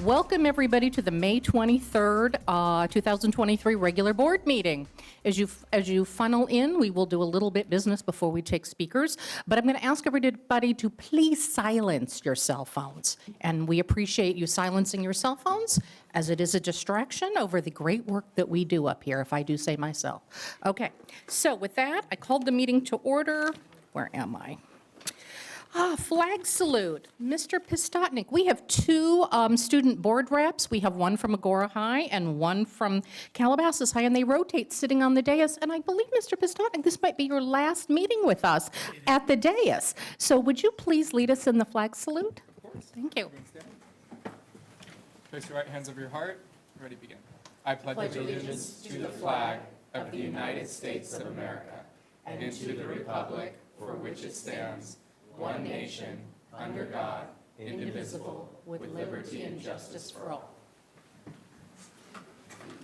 Welcome, everybody, to the May 23rd, 2023 regular board meeting. As you funnel in, we will do a little bit business before we take speakers, but I'm going to ask everybody to please silence your cell phones. And we appreciate you silencing your cell phones, as it is a distraction over the great work that we do up here, if I do say myself. Okay, so with that, I called the meeting to order. Where am I? Flag salute. Mr. Pistotnik, we have two student board reps. We have one from Agora High and one from Calabasas High, and they rotate sitting on the dais. And I believe, Mr. Pistotnik, this might be your last meeting with us at the dais. So would you please lead us in the flag salute? Of course. Thank you. Place your right hands over your heart. Ready, begin. I pledge allegiance to the flag of the United States of America and to the republic for which it stands, one nation, under God, indivisible, with liberty and justice for all.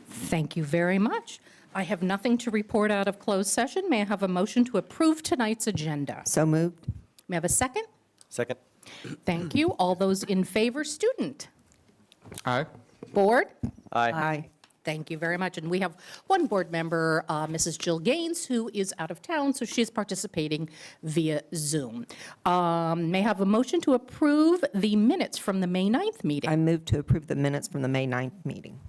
Thank you very much. I have nothing to report out of closed session. May I have a motion to approve tonight's agenda? So moved. May I have a second? Second. Thank you. All those in favor, student? Aye. Board? Aye. Thank you very much. And we have one board member, Mrs. Jill Gaines, who is out of town, so she's participating via Zoom. May I have a motion to approve the minutes from the May 9th meeting? I move to approve the minutes from the May 9th meeting.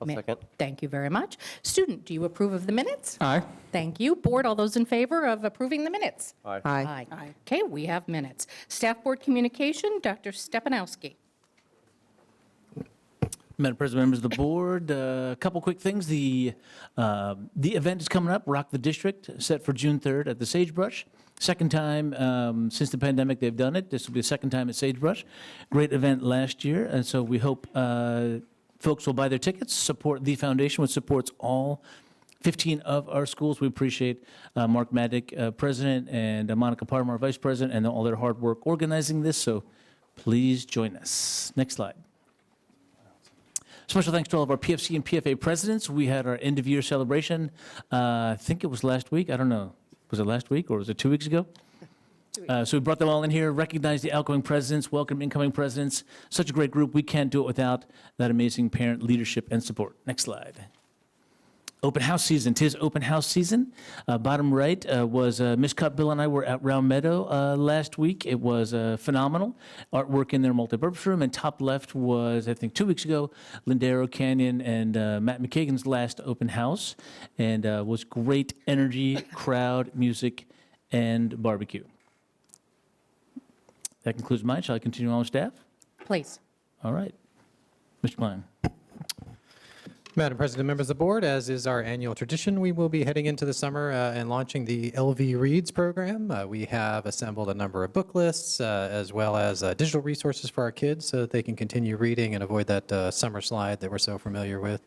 I'll second. Thank you very much. Student, do you approve of the minutes? Aye. Thank you. Board, all those in favor of approving the minutes? Aye. Aye. Okay, we have minutes. Staff Board Communication, Dr. Stepanowski. Madam President, members of the board, a couple quick things. The event is coming up, Rock the District, set for June 3rd at the Sagebrush. Second time since the pandemic they've done it. This will be the second time at Sagebrush. Great event last year, and so we hope folks will buy their tickets, support the foundation, which supports all 15 of our schools. We appreciate Mark Maddick, president, and Monica Parma, vice president, and all their hard work organizing this, so please join us. Next slide. Special thanks to all of our PFC and PFA presidents. We had our end-of-year celebration. I think it was last week. I don't know. Was it last week or was it 2 weeks ago? So we brought them all in here, recognized the outgoing presidents, welcome incoming presidents. Such a great group. We can't do it without that amazing parent leadership and support. Next slide. Open house season. 'Tis open house season. Bottom right was Miss Cup, Bill, and I were at Round Meadow last week. It was phenomenal. Artwork in their multipurpose room. And top left was, I think, 2 weeks ago, Lindero Canyon and Matt McKagan's last open house. And was great energy, crowd, music, and barbecue. That concludes mine. Shall I continue on with staff? Please. All right. Mr. Klein. Madam President, members of the board, as is our annual tradition, we will be heading into the summer and launching the LV Reads program. We have assembled a number of book lists as well as digital resources for our kids so that they can continue reading and avoid that summer slide that we're so familiar with.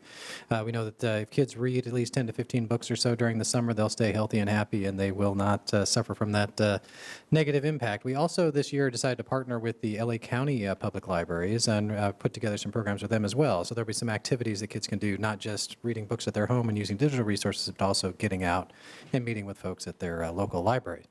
We know that if kids read at least 10 to 15 books or so during the summer, they'll stay healthy and happy and they will not suffer from that negative impact. We also this year decided to partner with the LA County Public Libraries and put together some programs with them as well. So there'll be some activities that kids can do, not just reading books at their home and using digital resources, but also getting out and meeting with folks at their local library.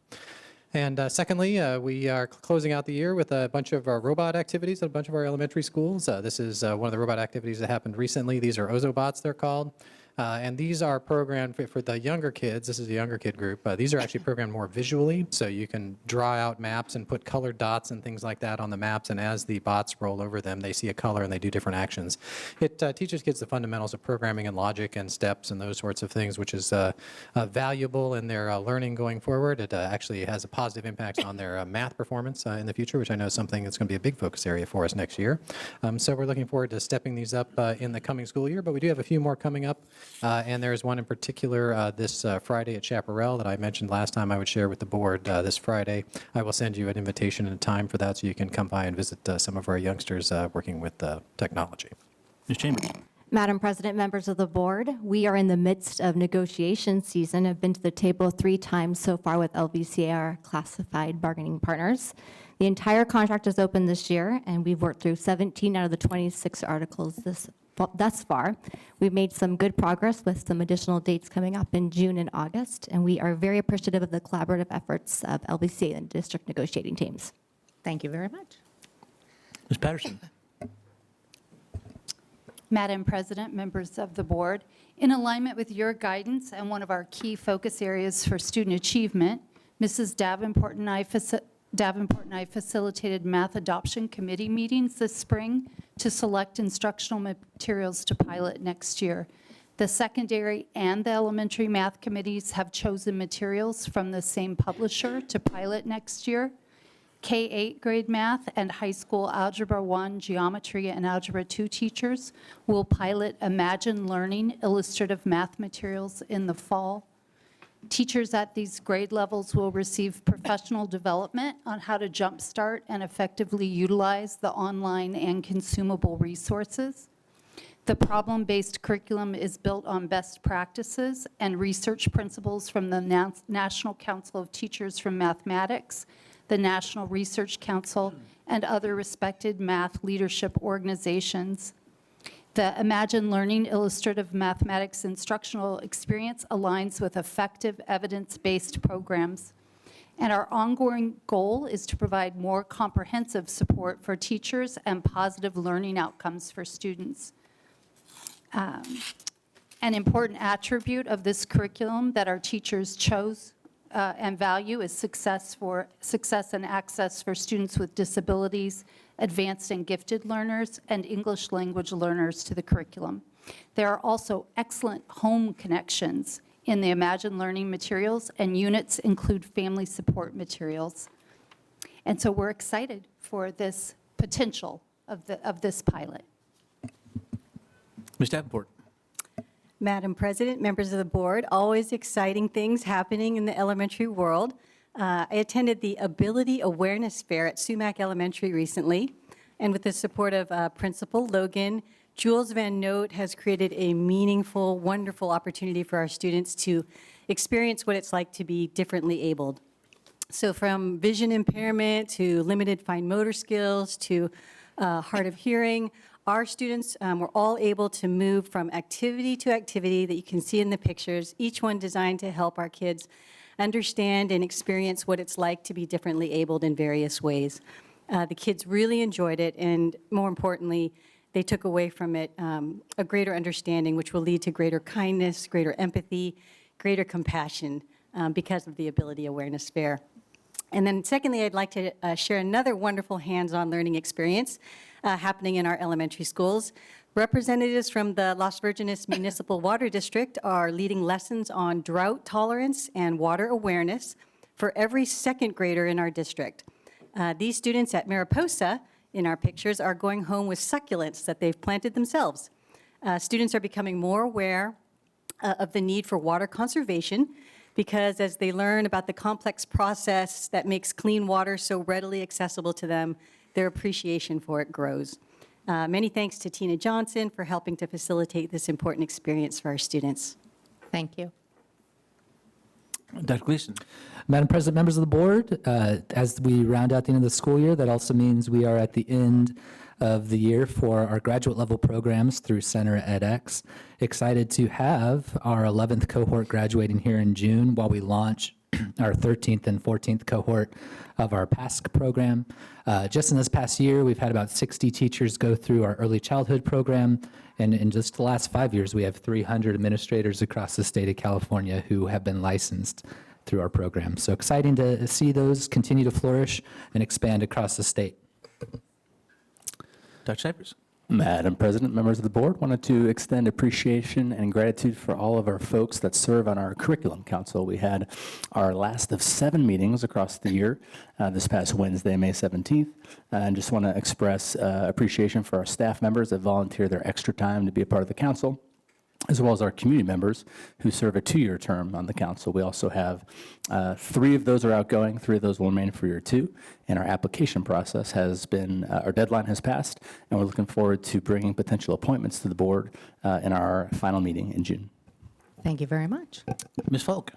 And secondly, we are closing out the year with a bunch of robot activities at a bunch of our elementary schools. This is one of the robot activities that happened recently. These are Ozobots, they're called. And these are programmed for the younger kids. This is a younger kid group. These are actually programmed more visually, so you can draw out maps and put colored dots and things like that on the maps, and as the bots roll over them, they see a color and they do different actions. It teaches kids the fundamentals of programming and logic and steps and those sorts of things, which is valuable in their learning going forward. It actually has a positive impact on their math performance in the future, which I know is something that's going to be a big focus area for us next year. So we're looking forward to stepping these up in the coming school year, but we do have a few more coming up. And there's one in particular this Friday at Chaparral that I mentioned last time I would share with the board this Friday. I will send you an invitation and a time for that so you can come by and visit some of our youngsters working with technology. Ms. Chambers. Madam President, members of the board, we are in the midst of negotiation season. I've been to the table 3 times so far with LVCA, our classified bargaining partners. The entire contract is open this year, and we've worked through 17 out of the 26 articles thus far. We've made some good progress with some additional dates coming up in June and August, and we are very appreciative of the collaborative efforts of LVCA and district negotiating teams. Thank you very much. Ms. Patterson. Madam President, members of the board, in alignment with your guidance and one of our key focus areas for student achievement, Mrs. Davenport and I facilitated math adoption committee meetings this spring to select instructional materials to pilot next year. The secondary and the elementary math committees have chosen materials from the same publisher to pilot next year. K-8 grade math and high school Algebra 1, Geometry, and Algebra 2 teachers will pilot Imagine Learning illustrative math materials in the fall. Teachers at these grade levels will receive professional development on how to jumpstart and effectively utilize the online and consumable resources. The problem-based curriculum is built on best practices and research principles from the National Council of Teachers for Mathematics, the National Research Council, and other respected math leadership organizations. The Imagine Learning illustrative mathematics instructional experience aligns with effective evidence-based programs. And our ongoing goal is to provide more comprehensive support for teachers and positive learning outcomes for students. An important attribute of this curriculum that our teachers chose and value is success and access for students with disabilities, advanced and gifted learners, and English language learners to the curriculum. There are also excellent home connections in the Imagine Learning materials, and units include family support materials. And so we're excited for this potential of this pilot. Ms. Davenport. Madam President, members of the board, always exciting things happening in the elementary world. I attended the Ability Awareness Fair at Sumac Elementary recently, and with the support of Principal Logan, Jules Van Note has created a meaningful, wonderful opportunity for our students to experience what it's like to be differently abled. So from vision impairment to limited fine motor skills to hard of hearing, our students were all able to move from activity to activity that you can see in the pictures, each one designed to help our kids understand and experience what it's like to be differently abled in various ways. The kids really enjoyed it, and more importantly, they took away from it a greater understanding, which will lead to greater kindness, greater empathy, greater compassion because of the Ability Awareness Fair. And then secondly, I'd like to share another wonderful hands-on learning experience happening in our elementary schools. Representatives from the Las Virgenes Municipal Water District are leading lessons on drought tolerance and water awareness for every second grader in our district. These students at Mariposa, in our pictures, are going home with succulents that they've planted themselves. Students are becoming more aware of the need for water conservation because as they learn about the complex process that makes clean water so readily accessible to them, their appreciation for it grows. Many thanks to Tina Johnson for helping to facilitate this important experience for our students. Thank you. Dr. Gleason. Madam President, members of the board, as we round out the end of the school year, that also means we are at the end of the year for our graduate level programs through Center edX. Excited to have our 11th cohort graduating here in June while we launch our 13th and 14th cohort of our PASC program. Just in this past year, we've had about 60 teachers go through our early childhood program, and in just the last 5 years, we have 300 administrators across the state of California who have been licensed through our program. So exciting to see those continue to flourish and expand across the state. Dr. Cypress. Madam President, members of the board, wanted to extend appreciation and gratitude for all of our folks that serve on our curriculum council. We had our last of 7 meetings across the year this past Wednesday, May 17th, and just want to express appreciation for our staff members that volunteer their extra time to be a part of the council, as well as our community members who serve a 2-year term on the council. We also have 3 of those are outgoing, 3 of those will remain for year 2, and our application process has been, our deadline has passed, and we're looking forward to bringing potential appointments to the board in our final meeting in June. Thank you very much. Ms. Falk.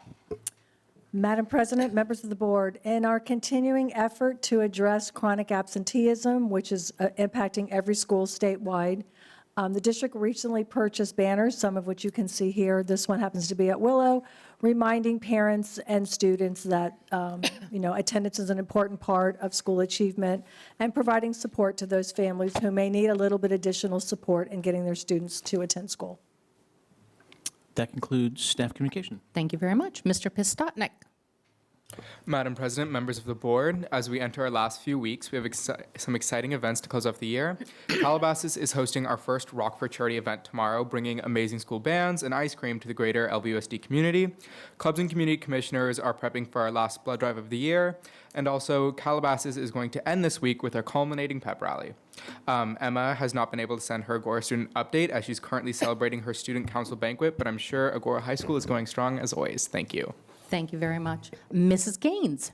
Madam President, members of the board, in our continuing effort to address chronic absenteeism, which is impacting every school statewide, The district recently purchased banners, some of which you can see here. This one happens to be at Willow, reminding parents and students that, attendance is an important part of school achievement and providing support to those families who may need a little bit additional support in getting their students to attend school. That concludes staff communication. Thank you very much. Mr. Pistotnik. Madam President, members of the board, as we enter our last few weeks, we have some exciting events to close off the year. Calabasas is hosting our first Rock for Charity event tomorrow, bringing amazing school bands and ice cream to the greater LVUSD community. Clubs and community commissioners are prepping for our last blood drive of the year. And also, Calabasas is going to end this week with our culminating pep rally. Emma has not been able to send her Agora student update as she's currently celebrating her student council banquet, but I'm sure Agora High School is going strong as always. Thank you. Thank you very much. Mrs. Gaines.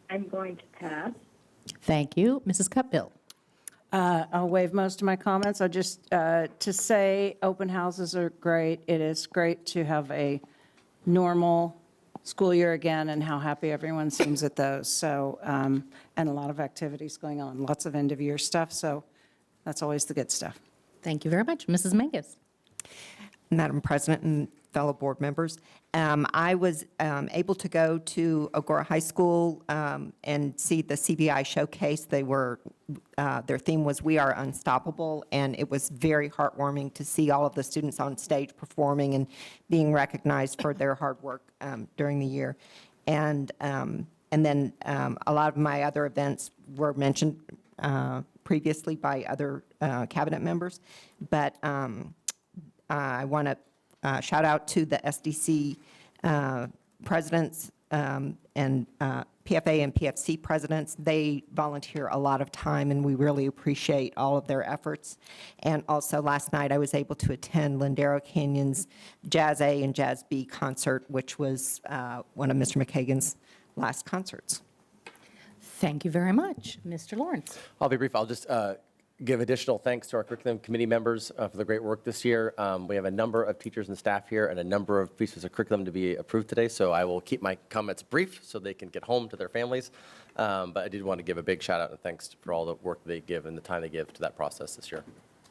I'm going to pass. Thank you. Mrs. Cupbill. I'll waive most of my comments. I just, to say open houses are great. It is great to have a normal school year again and how happy everyone seems at those. So, and a lot of activities going on, lots of end of year stuff. So that's always the good stuff. Thank you very much. Mrs. Mangus. Madam President and fellow board members, I was able to go to Agora High School and see the CVI showcase. Their theme was "We Are Unstoppable," and it was very heartwarming to see all of the students on stage performing and being recognized for their hard work during the year. And then a lot of my other events were mentioned previously by other cabinet members, but I want to shout out to the SDC presidents and PFA and PFC presidents. They volunteer a lot of time, and we really appreciate all of their efforts. And also last night, I was able to attend Lindero Canyon's Jazz A and Jazz B concert, which was one of Mr. McKagan's last concerts. Thank you very much. Mr. Lawrence. I'll be brief. I'll just give additional thanks to our curriculum committee members for the great work this year. We have a number of teachers and staff here and a number of pieces of curriculum to be approved today, so I will keep my comments brief so they can get home to their families. But I did want to give a big shout out and thanks for all the work they give and the time they give to that process this year.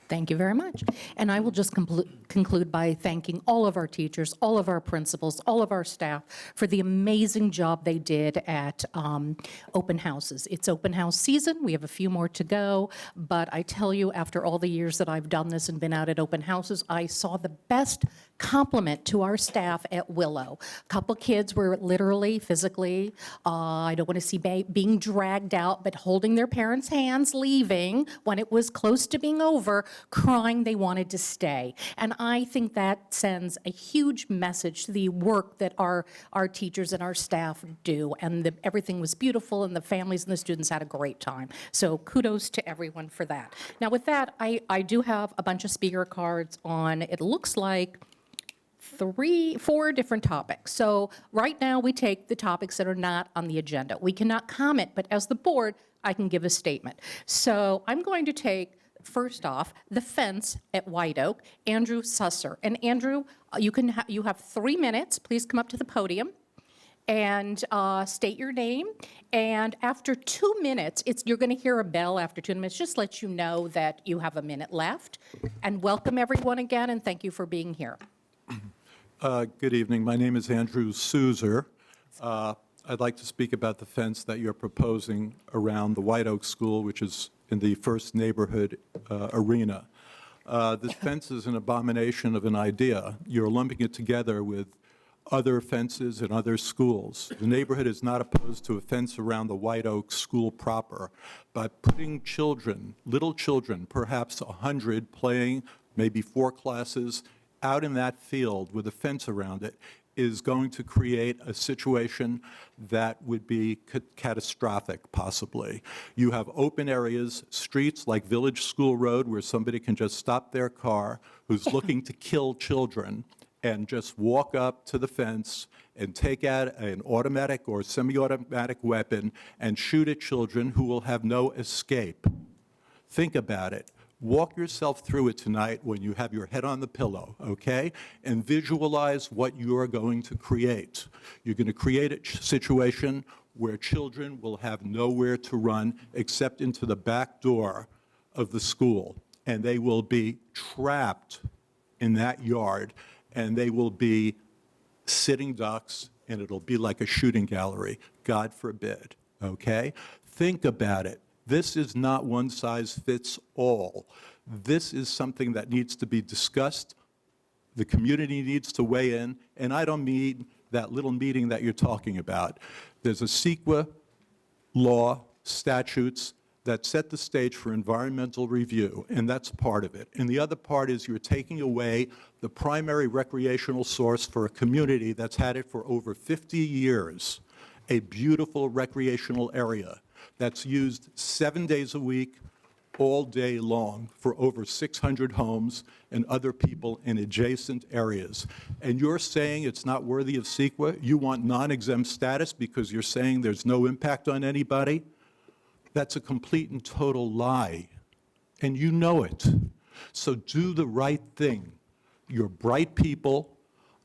Thank you very much. And I will just conclude by thanking all of our teachers, all of our principals, all of our staff for the amazing job they did at open houses. It's open house season. We have a few more to go. But I tell you, after all the years that I've done this and been out at open houses, I saw the best compliment to our staff at Willow. A couple kids were literally, physically, I don't want to see being dragged out, but holding their parents' hands, leaving when it was close to being over, crying they wanted to stay. And I think that sends a huge message to the work that our teachers and our staff do. And everything was beautiful, and the families and the students had a great time. So kudos to everyone for that. Now with that, I do have a bunch of speaker cards on, it looks like, 4 different topics. So right now we take the topics that are not on the agenda. We cannot comment, but as the board, I can give a statement. So I'm going to take, first off, the fence at White Oak, Andrew Susser. And Andrew, you have 3 minutes. Please come up to the podium and state your name. And after 2 minutes, you're going to hear a bell after 2 minutes. Just let you know that you have a minute left. And welcome everyone again, and thank you for being here. Good evening. My name is Andrew Susser. I'd like to speak about the fence that you're proposing around the White Oak School, which is in the First Neighborhood arena. This fence is an abomination of an idea. You're lumping it together with other fences in other schools. The neighborhood is not opposed to a fence around the White Oak School proper, but putting children, little children, perhaps 100 playing, maybe 4 classes, out in that field with a fence around it is going to create a situation that would be catastrophic, possibly. You have open areas, streets like Village School Road, where somebody can just stop their car who's looking to kill children and just walk up to the fence and take out an automatic or semi-automatic weapon and shoot at children who will have no escape. Think about it. Walk yourself through it tonight when you have your head on the pillow, okay? And visualize what you're going to create. You're going to create a situation where children will have nowhere to run except into the back door of the school, and they will be trapped in that yard, and they will be sitting ducks, and it'll be like a shooting gallery, God forbid, okay? Think about it. This is not one size fits all. This is something that needs to be discussed. The community needs to weigh in, and I don't mean that little meeting that you're talking about. There's a CEQA law, statutes that set the stage for environmental review, and that's part of it. And the other part is you're taking away the primary recreational source for a community that's had it for over 50 years, a beautiful recreational area that's used 7 days a week, all day long for over 600 homes and other people in adjacent areas. And you're saying it's not worthy of CEQA? You want non-exempt status because you're saying there's no impact on anybody? That's a complete and total lie, and you know it. So do the right thing. You're bright people.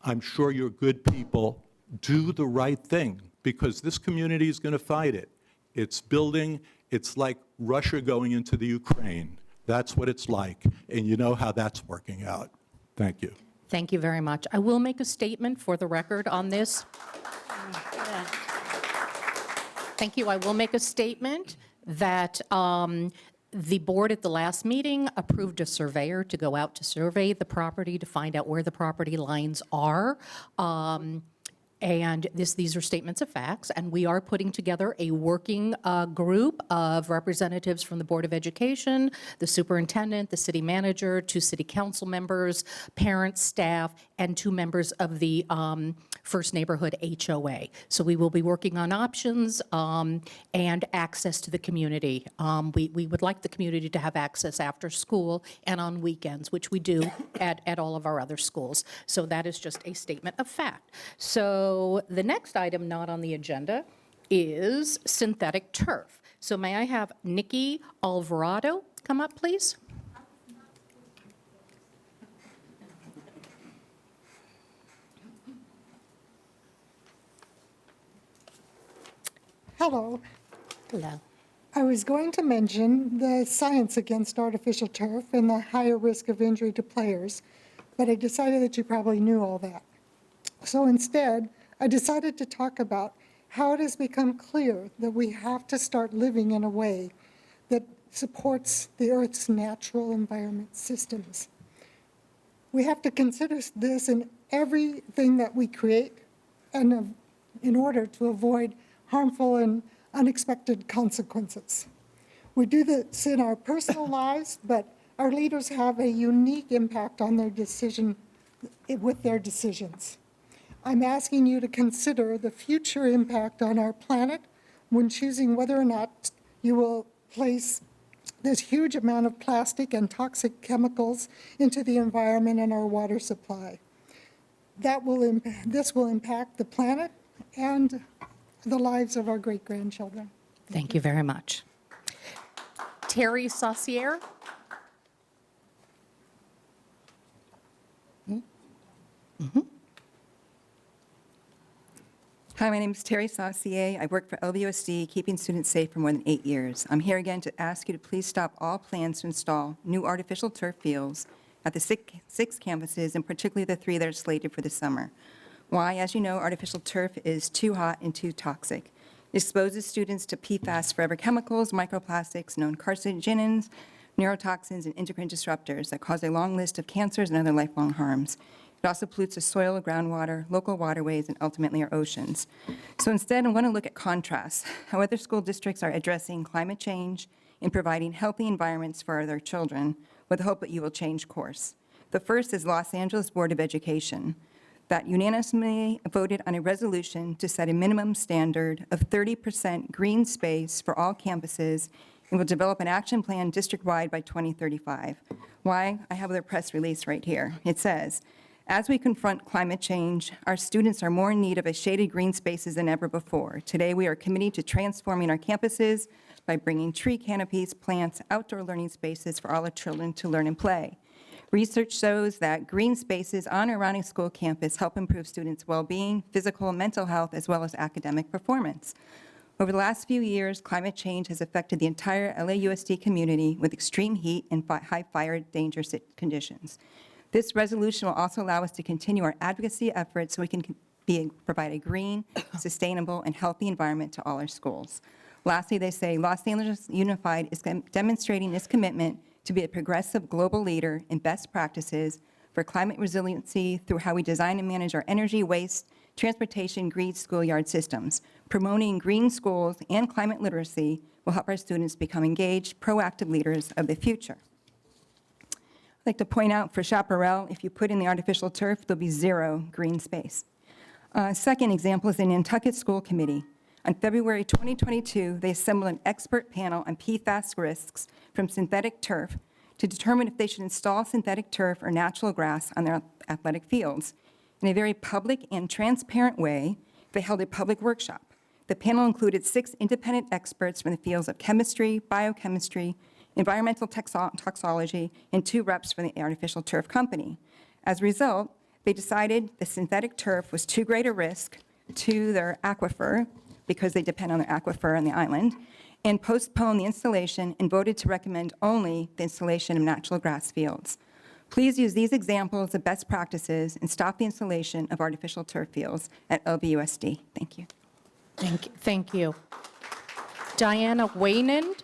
I'm sure you're good people. Do the right thing, because this community is going to fight it. It's building. It's like Russia going into the Ukraine. That's what it's like, and you know how that's working out. Thank you. Thank you very much. I will make a statement for the record on this. Thank you. I will make a statement that the board at the last meeting approved a surveyor to go out to survey the property to find out where the property lines are. And these are statements of facts, and we are putting together a working group of representatives from the Board of Education, the superintendent, the city manager, 2 city council members, parents, staff, and 2 members of the First Neighborhood HOA. So we will be working on options and access to the community. We would like the community to have access after school and on weekends, which we do at all of our other schools. So that is just a statement of fact. So the next item not on the agenda is synthetic turf. So may I have Nikki Alvarado come up, please? Hello. Hello. I was going to mention the science against artificial turf and the higher risk of injury to players, but I decided that you probably knew all that. So instead, I decided to talk about how it has become clear that we have to start living in a way that supports the Earth's natural environment systems. We have to consider this in everything that we create, and in order to avoid harmful and unexpected consequences. We do this in our personal lives, but our leaders have a unique impact on their decision with their decisions. I'm asking you to consider the future impact on our planet when choosing whether or not you will place this huge amount of plastic and toxic chemicals into the environment and our water supply. This will impact the planet and the lives of our great-grandchildren. Thank you very much. Terry Saucier. Hi, my name is Terry Saucier. I work for LVUSD, keeping students safe for more than 8 years. I'm here again to ask you to please stop all plans to install new artificial turf fields at the six campuses, and particularly the 3 that are slated for the summer. Why? As you know, artificial turf is too hot and too toxic. It exposes students to PFAS forever chemicals, microplastics, known carcinogens, neurotoxins, and endocrine disruptors that cause a long list of cancers and other lifelong harms. It also pollutes the soil, groundwater, local waterways, and ultimately our oceans. So instead, I want to look at contrasts, how other school districts are addressing climate change and providing healthy environments for their children with the hope that you will change course. The first is Los Angeles Board of Education, that unanimously voted on a resolution to set a minimum standard of 30% green space for all campuses and will develop an action plan district-wide by 2035. Why? I have their press release right here. It says, as we confront climate change, our students are more in need of a shaded green spaces than ever before. Today, we are committed to transforming our campuses by bringing tree canopies, plants, outdoor learning spaces for all our children to learn and play. Research shows that green spaces on or around a school campus help improve students' well-being, physical and mental health, as well as academic performance. Over the last few years, climate change has affected the entire LAUSD community with extreme heat and high fire danger conditions. This resolution will also allow us to continue our advocacy efforts so we can provide a green, sustainable, and healthy environment to all our schools. Lastly, they say Los Angeles Unified is demonstrating its commitment to be a progressive global leader in best practices for climate resiliency through how we design and manage our energy, waste, transportation, green schoolyard systems. Promoting green schools and climate literacy will help our students become engaged, proactive leaders of the future. I'd like to point out for Chaparral, if you put in the artificial turf, there'll be 0 green space. Second example is the Nantucket School Committee. On February 2022, they assembled an expert panel on PFAS risks from synthetic turf to determine if they should install synthetic turf or natural grass on their athletic fields. In a very public and transparent way, they held a public workshop. The panel included 6 independent experts from the fields of chemistry, biochemistry, environmental toxicology, and 2 reps from the artificial turf company. As a result, they decided the synthetic turf was too great a risk to their aquifer, because they depend on their aquifer on the island, and postponed the installation and voted to recommend only the installation of natural grass fields. Please use these examples of best practices and stop the installation of artificial turf fields at LBUSD. Thank you. Thank you. Diana Waynand.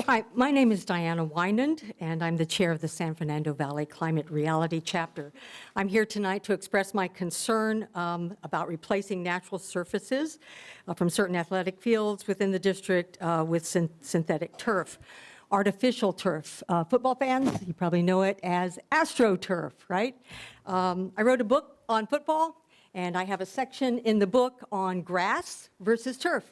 Hi, my name is Diana Wynand, and I'm the chair of the San Fernando Valley Climate Reality Chapter. I'm here tonight to express my concern about replacing natural surfaces from certain athletic fields within the district with synthetic turf. Artificial turf. Football fans, you probably know it as AstroTurf, right? I wrote a book on football, and I have a section in the book on grass versus turf.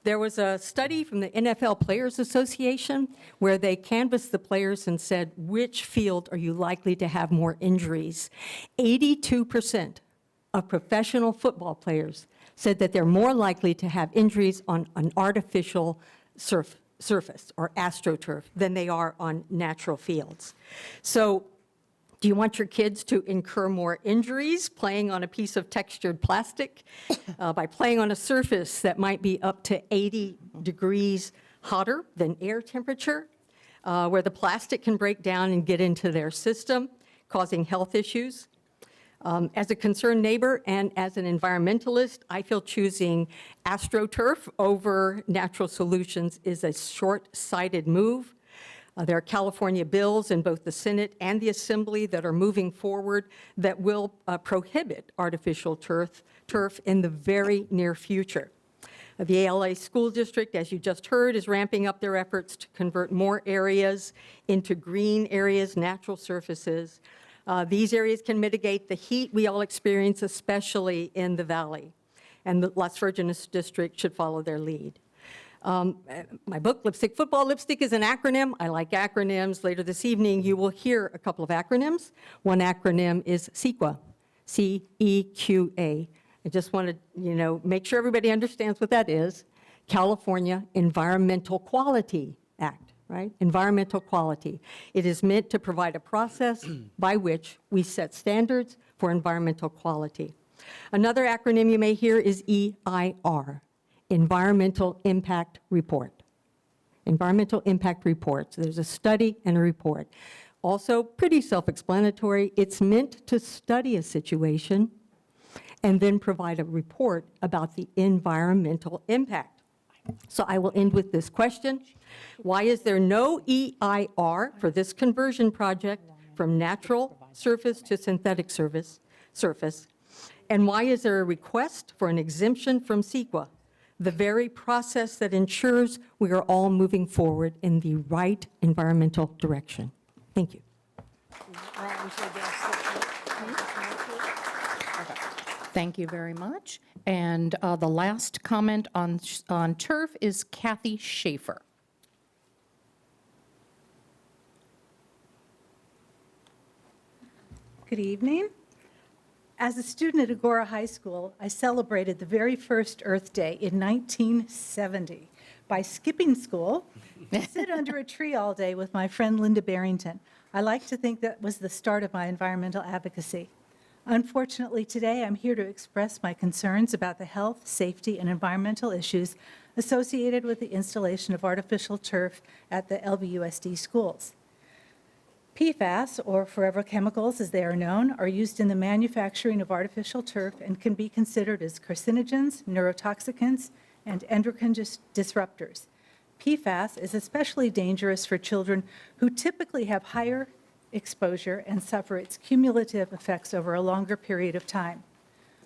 There was a study from the NFL Players Association where they canvassed the players and said, which field are you likely to have more injuries? 82% of professional football players said that they're more likely to have injuries on an artificial surface or AstroTurf than they are on natural fields. So do you want your kids to incur more injuries playing on a piece of textured plastic by playing on a surface that might be up to 80 degrees hotter than air temperature, where the plastic can break down and get into their system, causing health issues? As a concerned neighbor and as an environmentalist, I feel choosing AstroTurf over natural solutions is a short-sighted move. There are California bills in both the Senate and the Assembly that are moving forward that will prohibit artificial turf in the very near future. The ALA School District, as you just heard, is ramping up their efforts to convert more areas into green areas, natural surfaces. These areas can mitigate the heat we all experience, especially in the valley. And the Las Virgenes District should follow their lead. My book, Lipstick Football. Lipstick is an acronym. I like acronyms. Later this evening, you will hear a couple of acronyms. One acronym is CEQA, C-E-Q-A. I just want to, make sure everybody understands what that is. California Environmental Quality Act, right? Environmental quality. It is meant to provide a process by which we set standards for environmental quality. Another acronym you may hear is EIR. Environmental Impact Report. Environmental Impact Report. So there's a study and a report. Also pretty self-explanatory. It's meant to study a situation and then provide a report about the environmental impact. So I will end with this question. Why is there no EIR for this conversion project from natural surface to synthetic surface? And why is there a request for an exemption from CEQA? The very process that ensures we are all moving forward in the right environmental direction. Thank you. Thank you very much. And the last comment on turf is Kathy Schaefer. Good evening. As a student at Agora High School, I celebrated the very first Earth Day in 1970 by skipping school to sit under a tree all day with my friend Linda Barrington. I like to think that was the start of my environmental advocacy. Unfortunately, today I'm here to express my concerns about the health, safety, and environmental issues associated with the installation of artificial turf at the LVUSD schools. PFAS, or forever chemicals as they are known, are used in the manufacturing of artificial turf and can be considered as carcinogens, neurotoxicants, and endocrine disruptors. PFAS is especially dangerous for children who typically have higher exposure and suffer its cumulative effects over a longer period of time.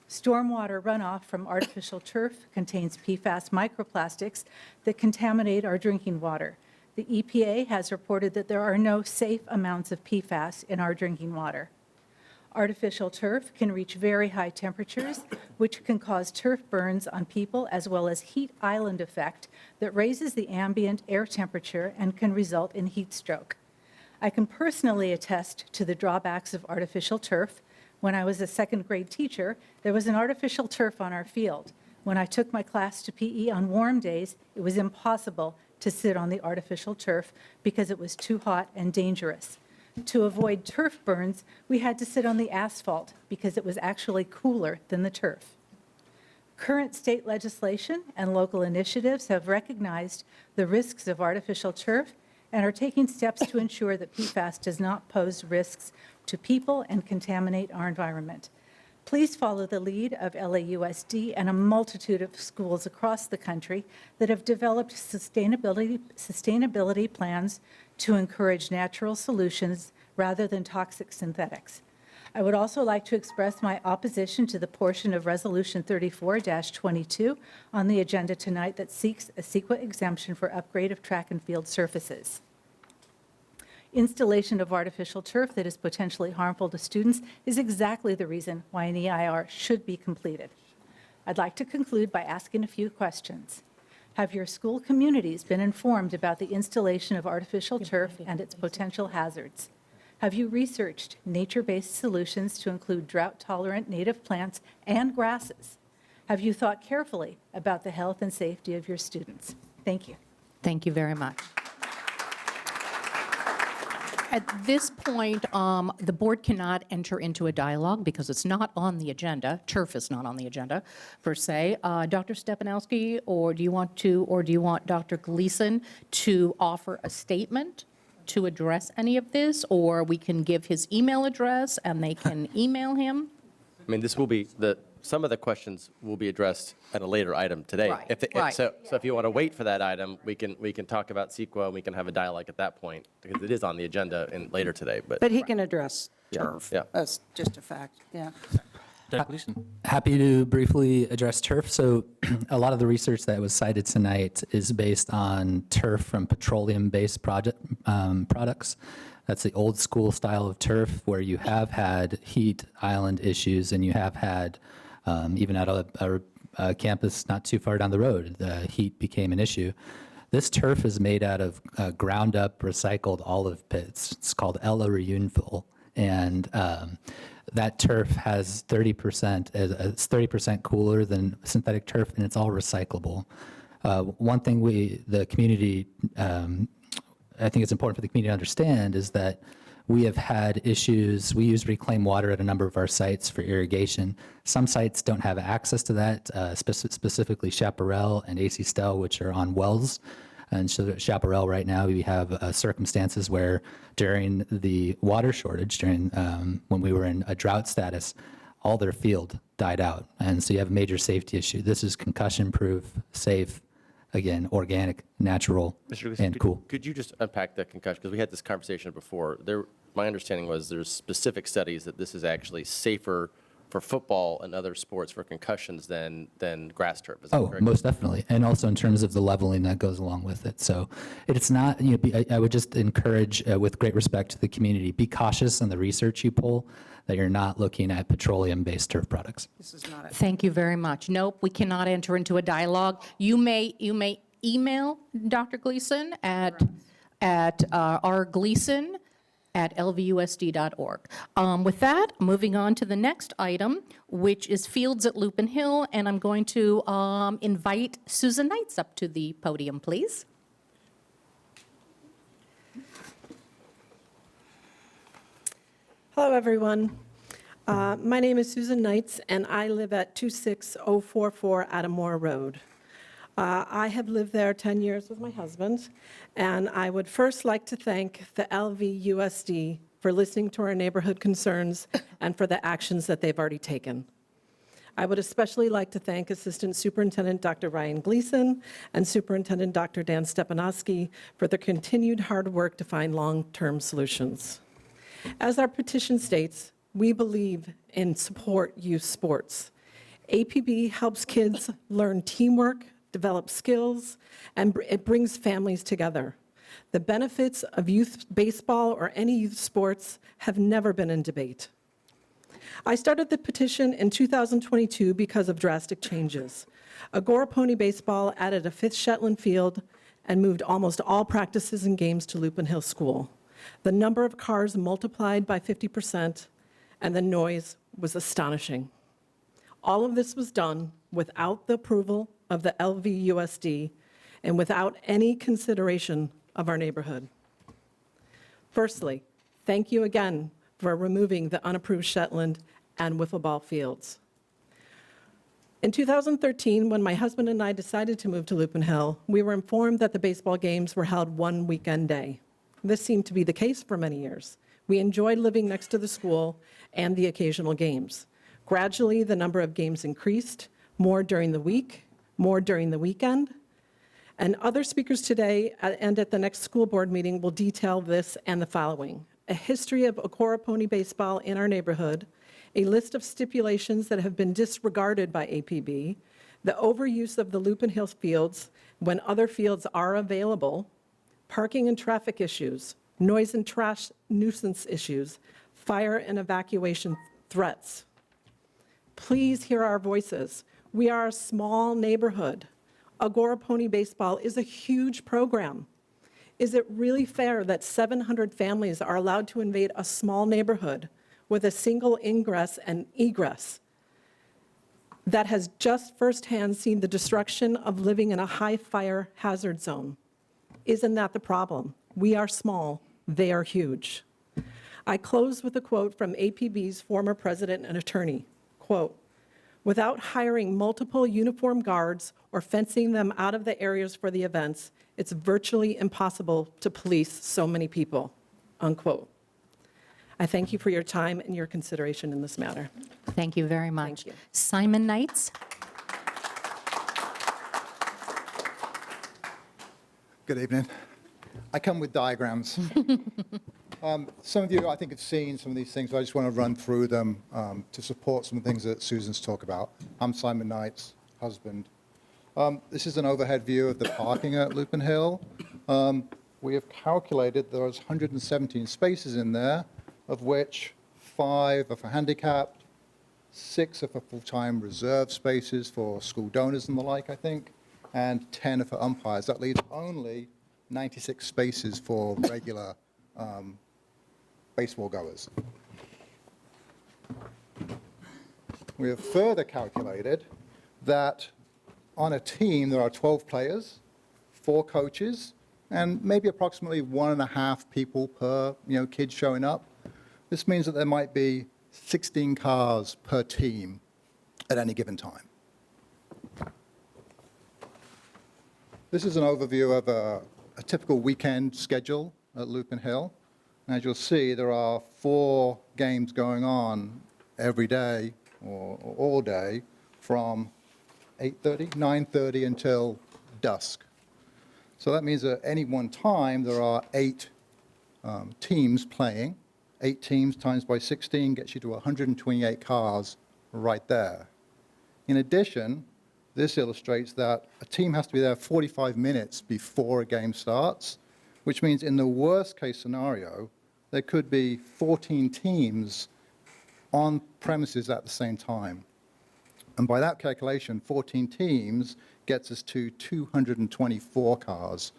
Stormwater runoff from artificial turf contains PFAS microplastics that contaminate our drinking water. The EPA has reported that there are no safe amounts of PFAS in our drinking water. Artificial turf can reach very high temperatures, which can cause turf burns on people, as well as heat island effect that raises the ambient air temperature and can result in heat stroke. I can personally attest to the drawbacks of artificial turf. When I was a second grade teacher, there was an artificial turf on our field. When I took my class to PE on warm days, it was impossible to sit on the artificial turf because it was too hot and dangerous. To avoid turf burns, we had to sit on the asphalt because it was actually cooler than the turf. Current state legislation and local initiatives have recognized the risks of artificial turf and are taking steps to ensure that PFAS does not pose risks to people and contaminate our environment. Please follow the lead of LAUSD and a multitude of schools across the country that have developed sustainability plans to encourage natural solutions rather than toxic synthetics. I would also like to express my opposition to the portion of Resolution 34-22 on the agenda tonight that seeks a CEQA exemption for upgrade of track and field surfaces. Installation of artificial turf that is potentially harmful to students is exactly the reason why an EIR should be completed. I'd like to conclude by asking a few questions. Have your school communities been informed about the installation of artificial turf and its potential hazards? Have you researched nature-based solutions to include drought-tolerant native plants and grasses? Have you thought carefully about the health and safety of your students? Thank you. Thank you very much. At this point, the board cannot enter into a dialogue because it's not on the agenda. Turf is not on the agenda, per se. Dr. Stepanowski, or do you want Dr. Gleason to offer a statement to address any of this? Or we can give his email address and they can email him? I mean, this will be, some of the questions will be addressed at a later item today. Right, right. So if you want to wait for that item, we can talk about CEQA, and we can have a dialogue at that point, because it is on the agenda later today. But he can address turf. Yeah. That's just a fact, yeah. Dr. Gleason. Happy to briefly address turf. So a lot of the research that was cited tonight is based on turf from petroleum-based products. That's the old school style of turf where you have had heat island issues, and you have had, even at a campus not too far down the road, the heat became an issue. This turf is made out of ground up recycled olive pits. It's called Ella Reunful. And that turf has 30%, it's 30% cooler than synthetic turf, and it's all recyclable. One thing the community, I think it's important for the community to understand is that we have had issues. We use reclaimed water at a number of our sites for irrigation. Some sites don't have access to that, specifically Chaparral and AC Stell, which are on wells. And so at Chaparral right now, we have circumstances where during the water shortage, during when we were in a drought status, all their field died out. And so you have a major safety issue. This is concussion-proof, safe, again, organic, natural, and cool. Could you just unpack the concussion? Because we had this conversation before. My understanding was there's specific studies that this is actually safer for football and other sports for concussions than grass turf. Is that correct? Most definitely. And also in terms of the leveling that goes along with it. So it's not, I would just encourage, with great respect to the community, be cautious in the research you pull, that you're not looking at petroleum-based turf products. This is not it. Thank you very much. Nope, we cannot enter into a dialogue. You may email Dr. Gleason at rgleason@lvusd.org. With that, moving on to the next item, which is Fields at Lupin Hill, and I'm going to invite Susan Knights up to the podium, please. Hello, everyone. My name is Susan Knights, and I live at 26044 Adamore Road. I have lived there 10 years with my husband, and I would first like to thank the LVUSD for listening to our neighborhood concerns and for the actions that they've already taken. I would especially like to thank Assistant Superintendent Dr. Ryan Gleason and Superintendent Dr. Dan Stepanowski for their continued hard work to find long-term solutions. As our petition states, we believe in support youth sports. APB helps kids learn teamwork, develop skills, and it brings families together. The benefits of youth baseball or any youth sports have never been in debate. I started the petition in 2022 because of drastic changes. Agora Pony Baseball added a 5th Shetland field and moved almost all practices and games to Lupin Hill School. The number of cars multiplied by 50%, and the noise was astonishing. All of this was done without the approval of the LVUSD and without any consideration of our neighborhood. Firstly, thank you again for removing the unapproved Shetland and wiffle ball fields. In 2013, when my husband and I decided to move to Lupin Hill, we were informed that the baseball games were held one weekend day. This seemed to be the case for many years. We enjoyed living next to the school and the occasional games. Gradually, the number of games increased, more during the week, more during the weekend, and other speakers today and at the next school board meeting will detail this and the following: a history of Agora Pony Baseball in our neighborhood, a list of stipulations that have been disregarded by APB, the overuse of the Lupin Hill fields when other fields are available, parking and traffic issues, noise and trash nuisance issues, fire and evacuation threats. Please hear our voices. We are a small neighborhood. Agora Pony Baseball is a huge program. Is it really fair that 700 families are allowed to invade a small neighborhood with a single ingress and egress that has just firsthand seen the destruction of living in a high fire hazard zone? Isn't that the problem? We are small, they are huge. I close with a quote from APB's former president and attorney, quote, "Without hiring multiple uniformed guards or fencing them out of the areas for the events, it's virtually impossible to police so many people," unquote. I thank you for your time and your consideration in this matter. Thank you very much. Thank you. Simon Knights? Good evening. I come with diagrams. Some of you, I think, have seen some of these things, but I just want to run through them to support some of the things that Susan's talked about. I'm Simon Knight's husband. This is an overhead view of the parking at Lupin Hill. We have calculated there's 117 spaces in there, of which 5 are for handicapped, 6 are for full-time reserve spaces for school donors and the like, I think, and 10 are for umpires. That leaves only 96 spaces for regular baseball goers. We have further calculated that on a team there are 12 players, 4 coaches, and maybe approximately 1.5 people per kid showing up. This means that there might be 16 cars per team at any given time. This is an overview of a typical weekend schedule at Lupin Hill. As you'll see, there are 4 games going on every day or all day from 8:30, 9:30 until dusk. So that means that at any one time there are 8 teams playing. 8 teams times by 16 gets you to 128 cars right there. In addition, this illustrates that a team has to be there 45 minutes before a game starts, which means in the worst case scenario, there could be 14 teams on premises at the same time. And by that calculation, 14 teams gets us to 224 cars.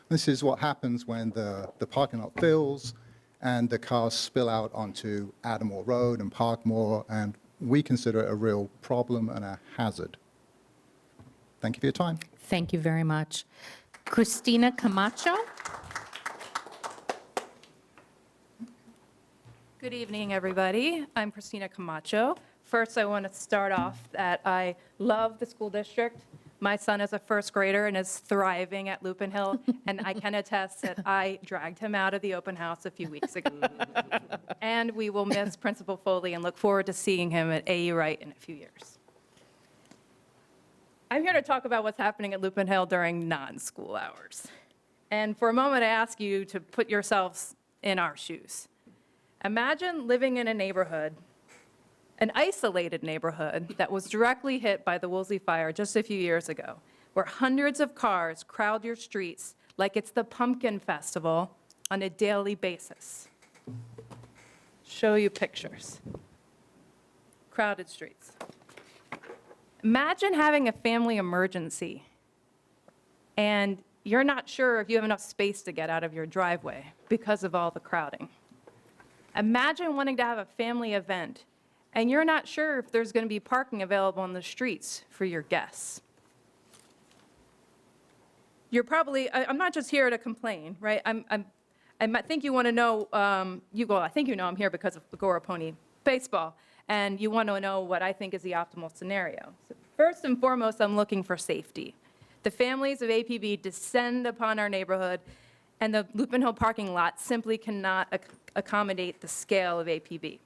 This is what happens when the parking lot fills and the cars spill out onto Adamore Road and Parkmore, and we consider it a real problem and a hazard. Thank you for your time. Thank you very much. Christina Camacho? Good evening, everybody. I'm Christina Camacho. First, I want to start off that I love the school district. My son is a first grader and is thriving at Lupin Hill, and I can attest that I dragged him out of the open house a few weeks ago. And we will miss Principal Foley and look forward to seeing him at AU Wright in a few years. I'm here to talk about what's happening at Lupin Hill during non-school hours. And for a moment, I ask you to put yourselves in our shoes. Imagine living in a neighborhood, an isolated neighborhood that was directly hit by the Woolsey fire just a few years ago, where hundreds of cars crowd your streets like it's the Pumpkin Festival on a daily basis. Show you pictures. Crowded streets. Imagine having a family emergency and you're not sure if you have enough space to get out of your driveway because of all the crowding. Imagine wanting to have a family event, and you're not sure if there's going to be parking available on the streets for your guests. You're probably, I'm not just here to complain, right? I think you want to know, I think you know I'm here because of Agora Pony Baseball, and you want to know what I think is the optimal scenario. So first and foremost, I'm looking for safety. The families of APB descend upon our neighborhood, and the Lupin Hill parking lot simply cannot accommodate the scale of APB.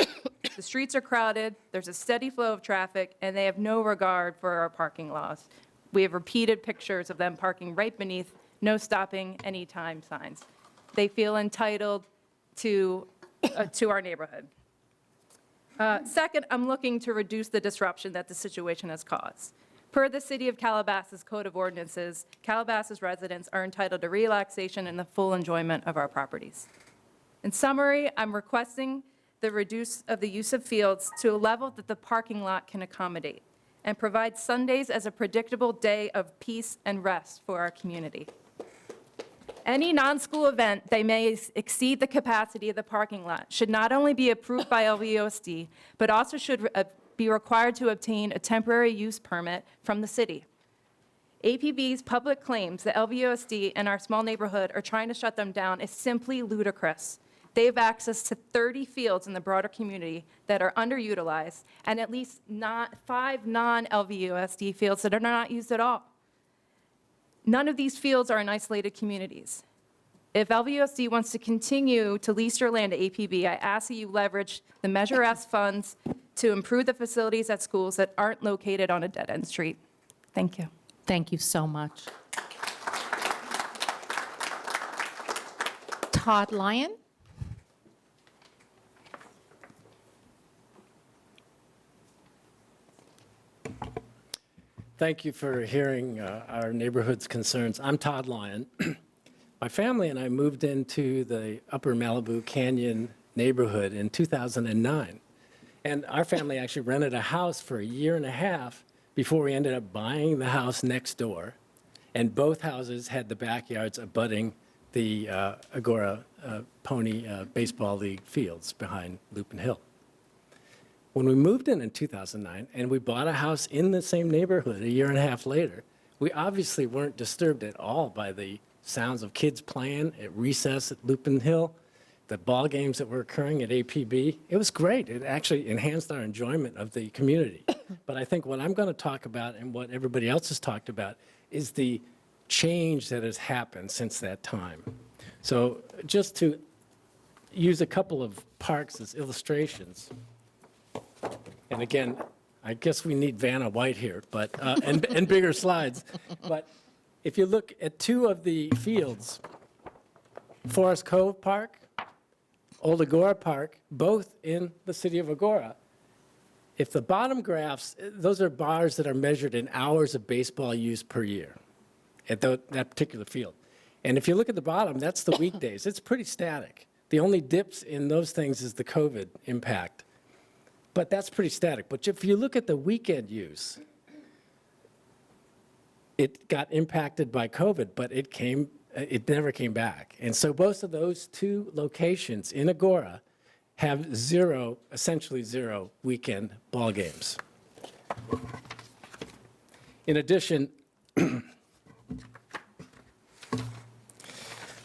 The streets are crowded, there's a steady flow of traffic, and they have no regard for our parking laws. We have repeated pictures of them parking right beneath no stopping anytime signs. They feel entitled to our neighborhood. Second, I'm looking to reduce the disruption that the situation has caused. Per the City of Calabasas Code of Ordinances, Calabasas residents are entitled to relaxation and the full enjoyment of our properties. In summary, I'm requesting the reduce of the use of fields to a level that the parking lot can accommodate and provide Sundays as a predictable day of peace and rest for our community. Any non-school event that may exceed the capacity of the parking lot should not only be approved by LVOSD, but also should be required to obtain a temporary use permit from the city. APB's public claims that LVOSD and our small neighborhood are trying to shut them down is simply ludicrous. They have access to 30 fields in the broader community that are underutilized and at least 5 non-LVOSD fields that are not used at all. None of these fields are in isolated communities. If LVOSD wants to continue to lease your land to APB, I ask that you leverage the Measure S funds to improve the facilities at schools that aren't located on a dead-end street. Thank you. Thank you so much. Todd Lyon? Thank you for hearing our neighborhood's concerns. I'm Todd Lyon. My family and I moved into the Upper Malibu Canyon neighborhood in 2009. And our family actually rented a house for a year and a half before we ended up buying the house next door. And both houses had the backyards abutting the Agora Pony Baseball League fields behind Lupin Hill. When we moved in 2009 and we bought a house in the same neighborhood a year and a half later, we obviously weren't disturbed at all by the sounds of kids playing at recess at Lupin Hill, the ball games that were occurring at APB. It was great. It actually enhanced our enjoyment of the community. But I think what I'm going to talk about and what everybody else has talked about is the change that has happened since that time. So just to use a couple of parks as illustrations, and again, I guess we need Vanna White here, but and bigger slides. But if you look at two of the fields, Forest Cove Park, Old Agora Park, both in the city of Agora, if the bottom graphs, those are bars that are measured in hours of baseball use per year at that particular field. And if you look at the bottom, that's the weekdays. It's pretty static. The only dips in those things is the COVID impact. But that's pretty static. But if you look at the weekend use, it got impacted by COVID, but it never came back. And so both of those two locations in Agora have essentially zero weekend ball games. In addition,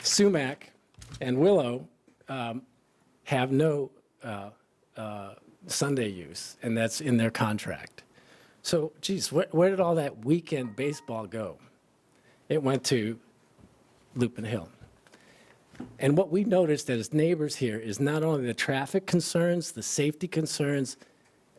Sumac and Willow have no Sunday use, and that's in their contract. So, geez, where did all that weekend baseball go? It went to Lupin Hill. And what we noticed as neighbors here is not only the traffic concerns, the safety concerns,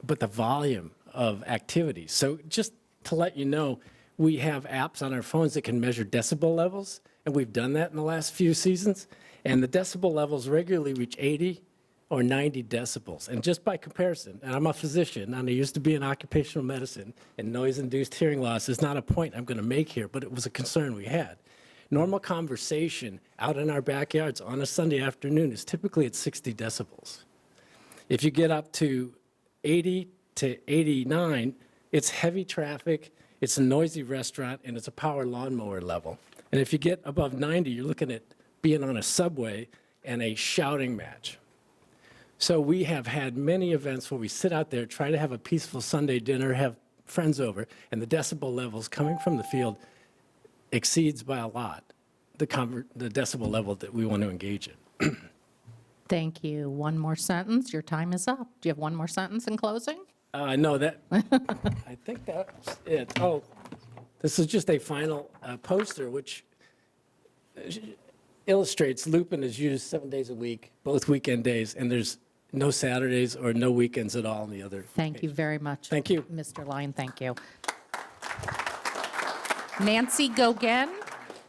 but the volume of activities. So just to let you know, we have apps on our phones that can measure decibel levels, and we've done that in the last few seasons. And the decibel levels regularly reach 80 or 90 decibels. And just by comparison, and I'm a physician, and I used to be in occupational medicine, and noise-induced hearing loss is not a point I'm going to make here, but it was a concern we had. Normal conversation out in our backyards on a Sunday afternoon is typically at 60 decibels. If you get up to 80 to 89, it's heavy traffic, it's a noisy restaurant, and it's a power lawnmower level. And if you get above 90, you're looking at being on a subway and a shouting match. So we have had many events where we sit out there, try to have a peaceful Sunday dinner, have friends over, and the decibel levels coming from the field exceeds by a lot the decibel level that we want to engage in. Thank you. One more sentence. Your time is up. Do you have one more sentence in closing? No, I think that's it. Oh, this is just a final poster, which illustrates Lupin is used 7 days a week, both weekend days, and there's no Saturdays or no weekends at all in the other. Thank you very much. Thank you. Mr. Lyon, thank you. Nancy Gauguin,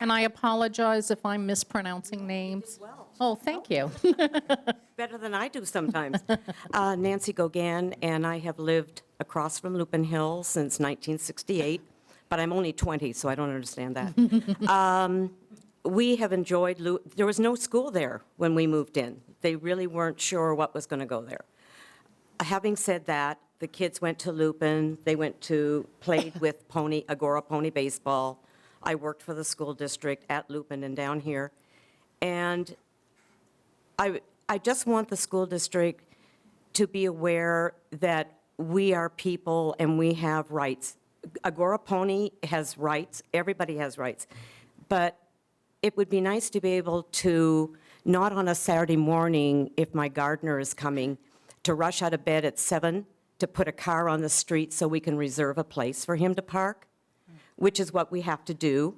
and I apologize if I'm mispronouncing names. Oh, thank you. Better than I do sometimes. Nancy Gauguin, and I have lived across from Lupin Hill since 1968, but I'm only 20, so I don't understand that. We have enjoyed, there was no school there when we moved in. They really weren't sure what was going to go there. Having said that, the kids went to Lupin, they played with Agora Pony Baseball. I worked for the school district at Lupin and down here. And I just want the school district to be aware that we are people and we have rights. Agora Pony has rights, everybody has rights. But it would be nice to be able to, not on a Saturday morning if my gardener is coming, to rush out of bed at 7 to put a car on the street so we can reserve a place for him to park, which is what we have to do.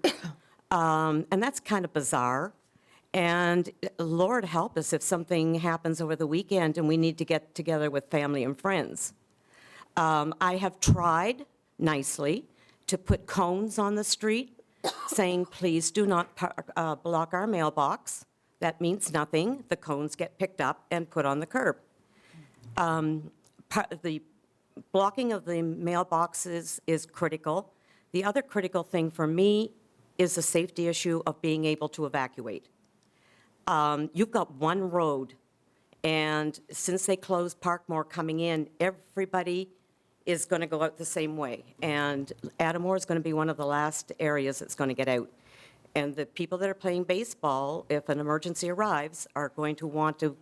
And that's kind of bizarre. And Lord help us if something happens over the weekend and we need to get together with family and friends. I have tried nicely to put cones on the street saying, please do not block our mailbox. That means nothing. The cones get picked up and put on the curb. The blocking of the mailboxes is critical. The other critical thing for me is the safety issue of being able to evacuate. You've got one road, and since they closed Parkmore coming in, everybody is going to go out the same way. And Adamore is going to be one of the last areas that's going to get out. And the people that are playing baseball, if an emergency arrives, are going to want to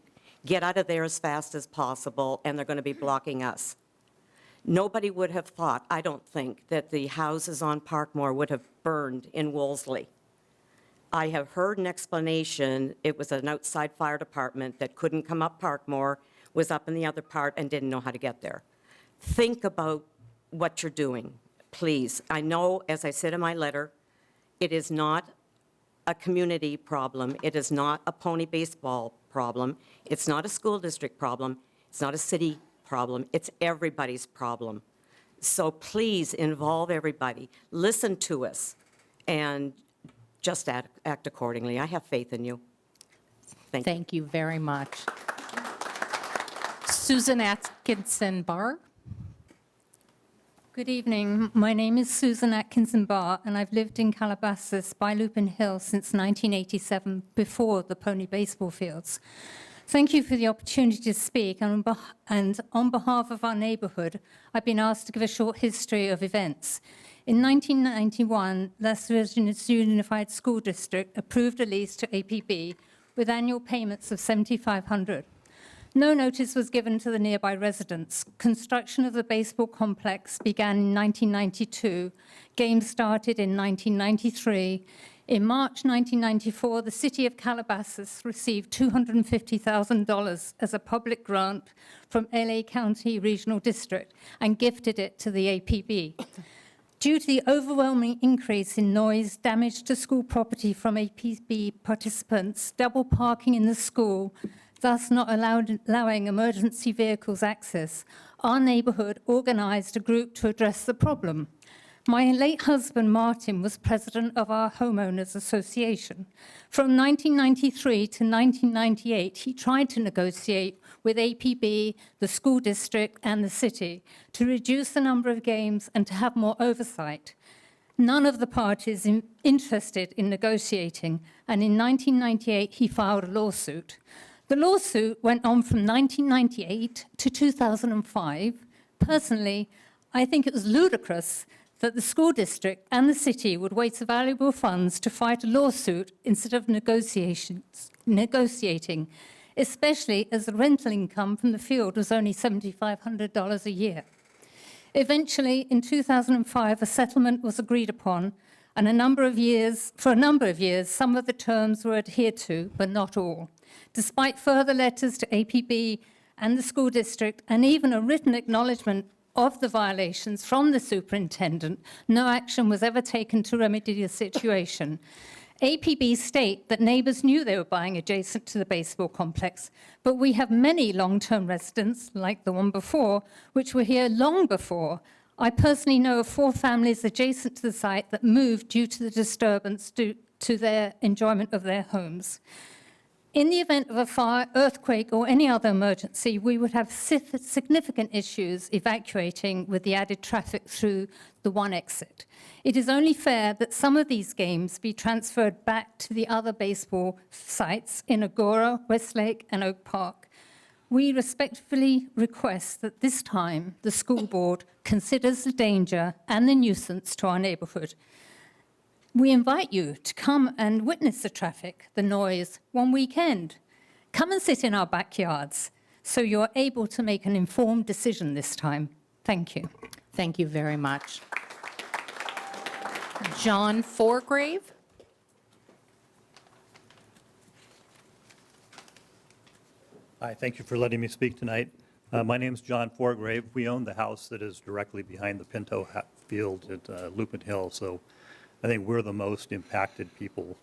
get out of there as fast as possible, and they're going to be blocking us. Nobody would have thought, I don't think, that the houses on Parkmore would have burned in Wolseley. I have heard an explanation. It was an outside fire department that couldn't come up Parkmore, was up in the other part, and didn't know how to get there. Think about what you're doing, please. I know, as I said in my letter, it is not a community problem. It is not a pony baseball problem. It's not a school district problem. It's not a city problem. It's everybody's problem. So please involve everybody. Listen to us and just act accordingly. I have faith in you. Thank you very much. Susan Atkinson-Barr. Good evening. My name is Susan Atkinson-Barr, and I've lived in Calabasas by Lupin Hill since 1987, before the pony baseball fields. Thank you for the opportunity to speak, and on behalf of our neighborhood, I've been asked to give a short history of events. In 1991, Las Virgenes Unified School District approved a lease to APB with annual payments of $7,500. No notice was given to the nearby residents. Construction of the baseball complex began in 1992. Games started in 1993. In March 1994, the city of Calabasas received $250,000 as a public grant from LA County Regional District and gifted it to the APB. Due to the overwhelming increase in noise, damage to school property from APB participants, double parking in the school, thus not allowing emergency vehicles access, our neighborhood organized a group to address the problem. My late husband, Martin, was president of our homeowners association. From 1993 to 1998, he tried to negotiate with APB, the school district, and the city to reduce the number of games and to have more oversight. None of the parties interested in negotiating, and in 1998, he filed a lawsuit. The lawsuit went on from 1998 to 2005. Personally, I think it was ludicrous that the school district and the city would waste valuable funds to fight a lawsuit instead of negotiating, especially as the rental income from the field was only $7,500 a year. Eventually, in 2005, a settlement was agreed upon, and for a number of years, some of the terms were adhered to, but not all. Despite further letters to APB and the school district, and even a written acknowledgement of the violations from the superintendent, no action was ever taken to remedy the situation. APB state that neighbors knew they were buying adjacent to the baseball complex, but we have many long-term residents, like the one before, which were here long before. I personally know of 4 families adjacent to the site that moved due to the disturbance due to their enjoyment of their homes. In the event of a fire, earthquake, or any other emergency, we would have significant issues evacuating with the added traffic through the one exit. It is only fair that some of these games be transferred back to the other baseball sites in Agora, Westlake, and Oak Park. We respectfully request that this time the school board considers the danger and the nuisance to our neighborhood. We invite you to come and witness the traffic, the noise, one weekend. Come and sit in our backyards so you're able to make an informed decision this time. Thank you. Thank you very much. John Forgrave. Hi, thank you for letting me speak tonight. My name is John Forgrave. We own the house that is directly behind the Pinto field at Lupin Hill, so I think we're the most impacted people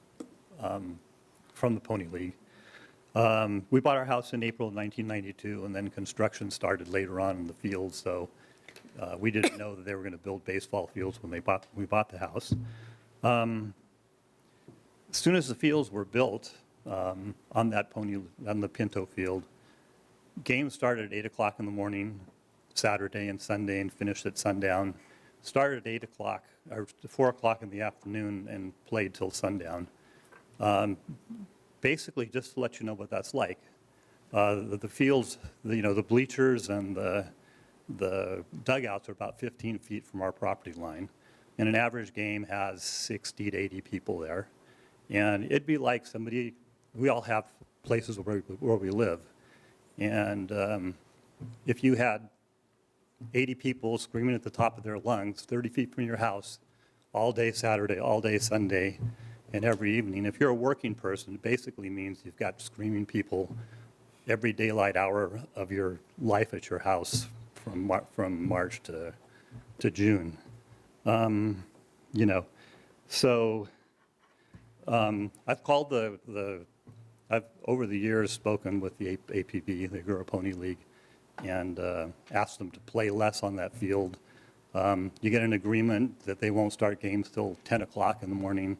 from the Pony League. We bought our house in April of 1992, and then construction started later on in the field, so we didn't know that they were going to build baseball fields when we bought the house. As soon as the fields were built on the Pinto field, games started at 8 o'clock in the morning, Saturday and Sunday, and finished at sundown. Started at 8 o'clock or 4 o'clock in the afternoon and played till sundown. Basically, just to let you know what that's like. The fields, the bleachers and the dugouts are about 15 feet from our property line. And an average game has 60 to 80 people there. And it'd be like we all have places where we live. And if you had 80 people screaming at the top of their lungs, 30 feet from your house, all day Saturday, all day Sunday, and every evening. If you're a working person, it basically means you've got screaming people every daylight hour of your life at your house from March to June. So I've called I've over the years spoken with the APB, the Agora Pony League, and asked them to play less on that field. You get an agreement that they won't start games till 10 o'clock in the morning.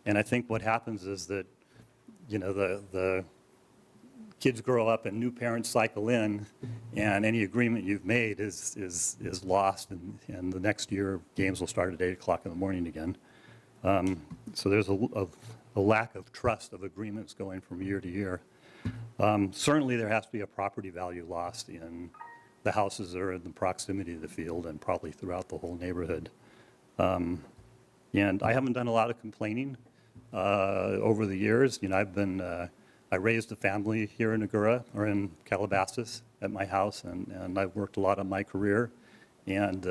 And I think what happens is that, the kids grow up and new parents cycle in, and any agreement you've made is lost, and the next year games will start at 8 o'clock in the morning again. So there's a lack of trust of agreements going from year to year. Certainly there has to be a property value lost in the houses that are in the proximity of the field and probably throughout the whole neighborhood. And I haven't done a lot of complaining over the years. I raised a family here in Agora, or in Calabasas at my house, and I've worked a lot on my career. And,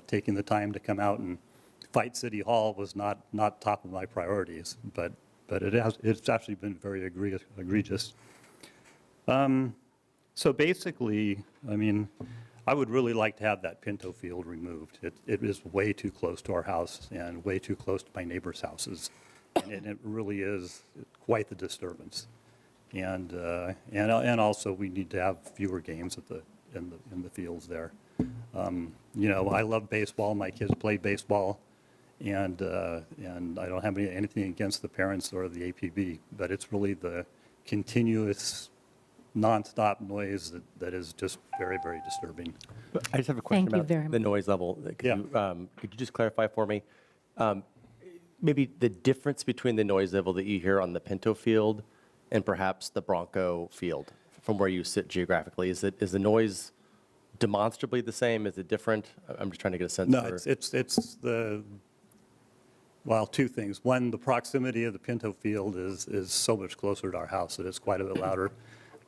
taking the time to come out and fight City Hall was not top of my priorities, but it's actually been very egregious. So basically, I mean, I would really like to have that Pinto field removed. It is way too close to our house and way too close to my neighbors' houses, and it really is quite the disturbance. And also we need to have fewer games in the fields there. You know, I love baseball. My kids play baseball, and I don't have anything against the parents or the APB, but it's really the continuous, nonstop noise that is just very, very disturbing. I just have a question Thank you about very the noise level. Could you just clarify for me, maybe the difference between the noise level that you hear on the Pinto field and perhaps the Bronco field from where you sit geographically? Is the noise demonstrably the same? Is it different? I'm just trying to get a sense. No, for... it's well, two things. One, the proximity of the Pinto field is so much closer to our house that it's quite a bit louder.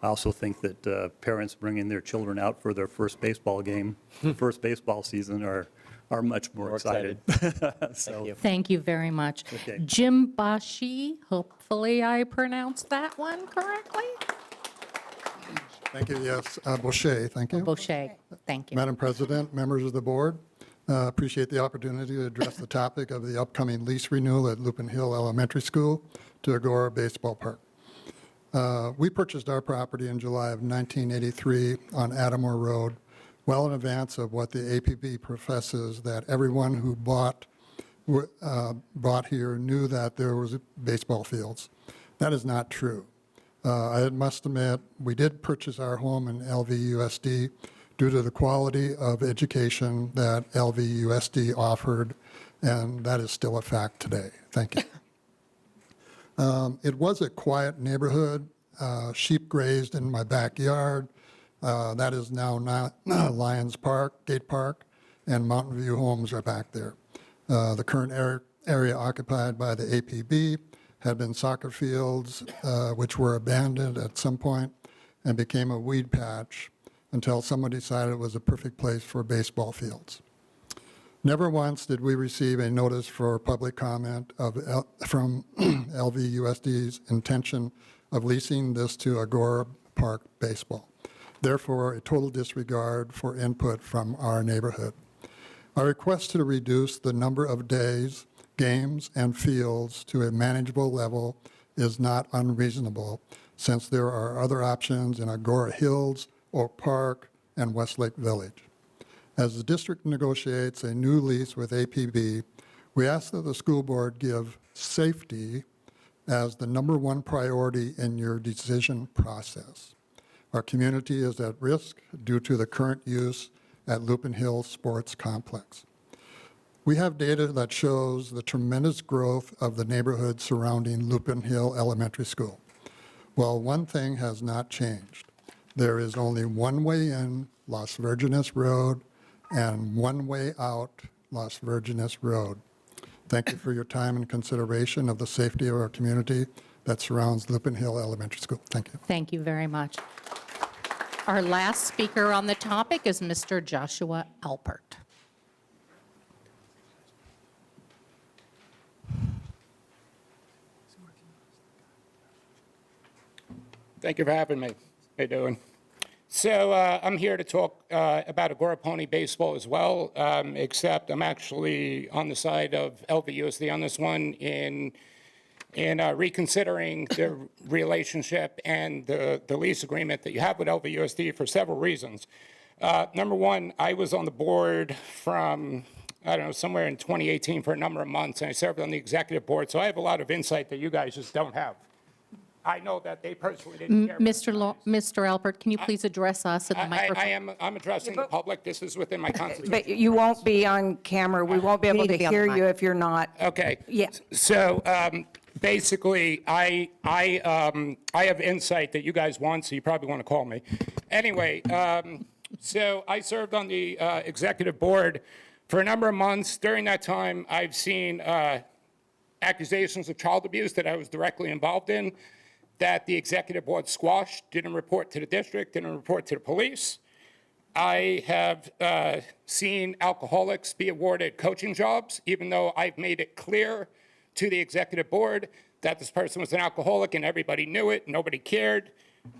I also think that parents bringing their children out for their first baseball game, first baseball season, are much more excited. So, Thank you very much. Okay. Jim Bashi, hopefully I pronounced that one correctly. Thank you, yes. Boucher, thank you. Boucher, thank you. Madam President, members of the board, appreciate the opportunity to address the topic of the upcoming lease renewal at Lupin Hill Elementary School to Agora Baseball Park. We purchased our property in July of 1983 on Adamore Road, well in advance of what the APB professes that everyone who bought here knew that there was baseball fields. That is not true. I must admit, we did purchase our home in LVUSD due to the quality of education that LVUSD offered, and that is still a fact today. Thank you. It was a quiet neighborhood. Sheep grazed in my backyard. That is now not Lions Park, Gate Park, and Mountain View homes are back there. The current area occupied by the APB had been soccer fields, which were abandoned at some point and became a weed patch until someone decided it was a perfect place for baseball fields. Never once did we receive a notice for public comment from LVUSD's intention of leasing this to Agora Park Baseball. Therefore, a total disregard for input from our neighborhood. Our request to reduce the number of days, games, and fields to a manageable level is not unreasonable, since there are other options in Agora Hills, Oak Park, and Westlake Village. As the district negotiates a new lease with APB, we ask that the school board give safety as the #1 priority in your decision process. Our community is at risk due to the current use at Lupin Hill Sports Complex. We have data that shows the tremendous growth of the neighborhood surrounding Lupin Hill Elementary School. Well, one thing has not changed. There is only one way in, Las Virgenes Road, and one way out, Las Virgenes Road. Thank you for your time and consideration of the safety of our community that surrounds Lupin Hill Elementary School. Thank you. Thank you very much. Our last speaker on the topic is Mr. Joshua Alpert. Thank you for having me. How you doing? So I'm here to talk about Agora Pony Baseball as well, except I'm actually on the side of LVUSD on this one in reconsidering the relationship and the lease agreement that you have with LVUSD for several reasons. Number one, I was on the board from, I don't know, somewhere in 2018 for a number of months, and I served on the executive board, so I have a lot of insight that you guys just don't have. I know that they personally didn't care. Mr. Alpert, can you please address us at the microphone? I'm addressing the public. This is within my constitution. But you won't be on camera. We won't be able to hear you if you're not. Okay. Yeah. So basically, I have insight that you guys want, so you probably want to call me. Anyway, so I served on the executive board for a number of months. During that time, I've seen accusations of child abuse that I was directly involved in, that the executive board squashed, didn't report to the district, didn't report to the police. I have seen alcoholics be awarded coaching jobs, even though I've made it clear to the executive board that this person was an alcoholic and everybody knew it, nobody cared.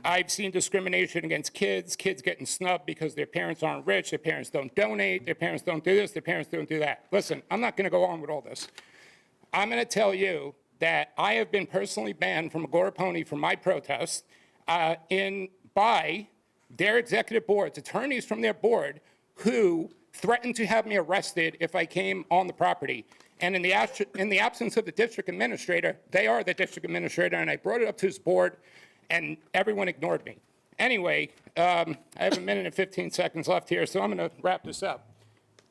I've seen discrimination against kids getting snubbed because their parents aren't rich, their parents don't donate, their parents don't do this, their parents don't do that. Listen, I'm not going to go on with all this. I'm going to tell you that I have been personally banned from Agora Pony for my protest by their executive boards, attorneys from their board, who threatened to have me arrested if I came on the property. And in the absence of the district administrator, they are the district administrator, and I brought it up to his board, and everyone ignored me. Anyway, I have a minute and 15 seconds left here, so I'm going to wrap this up.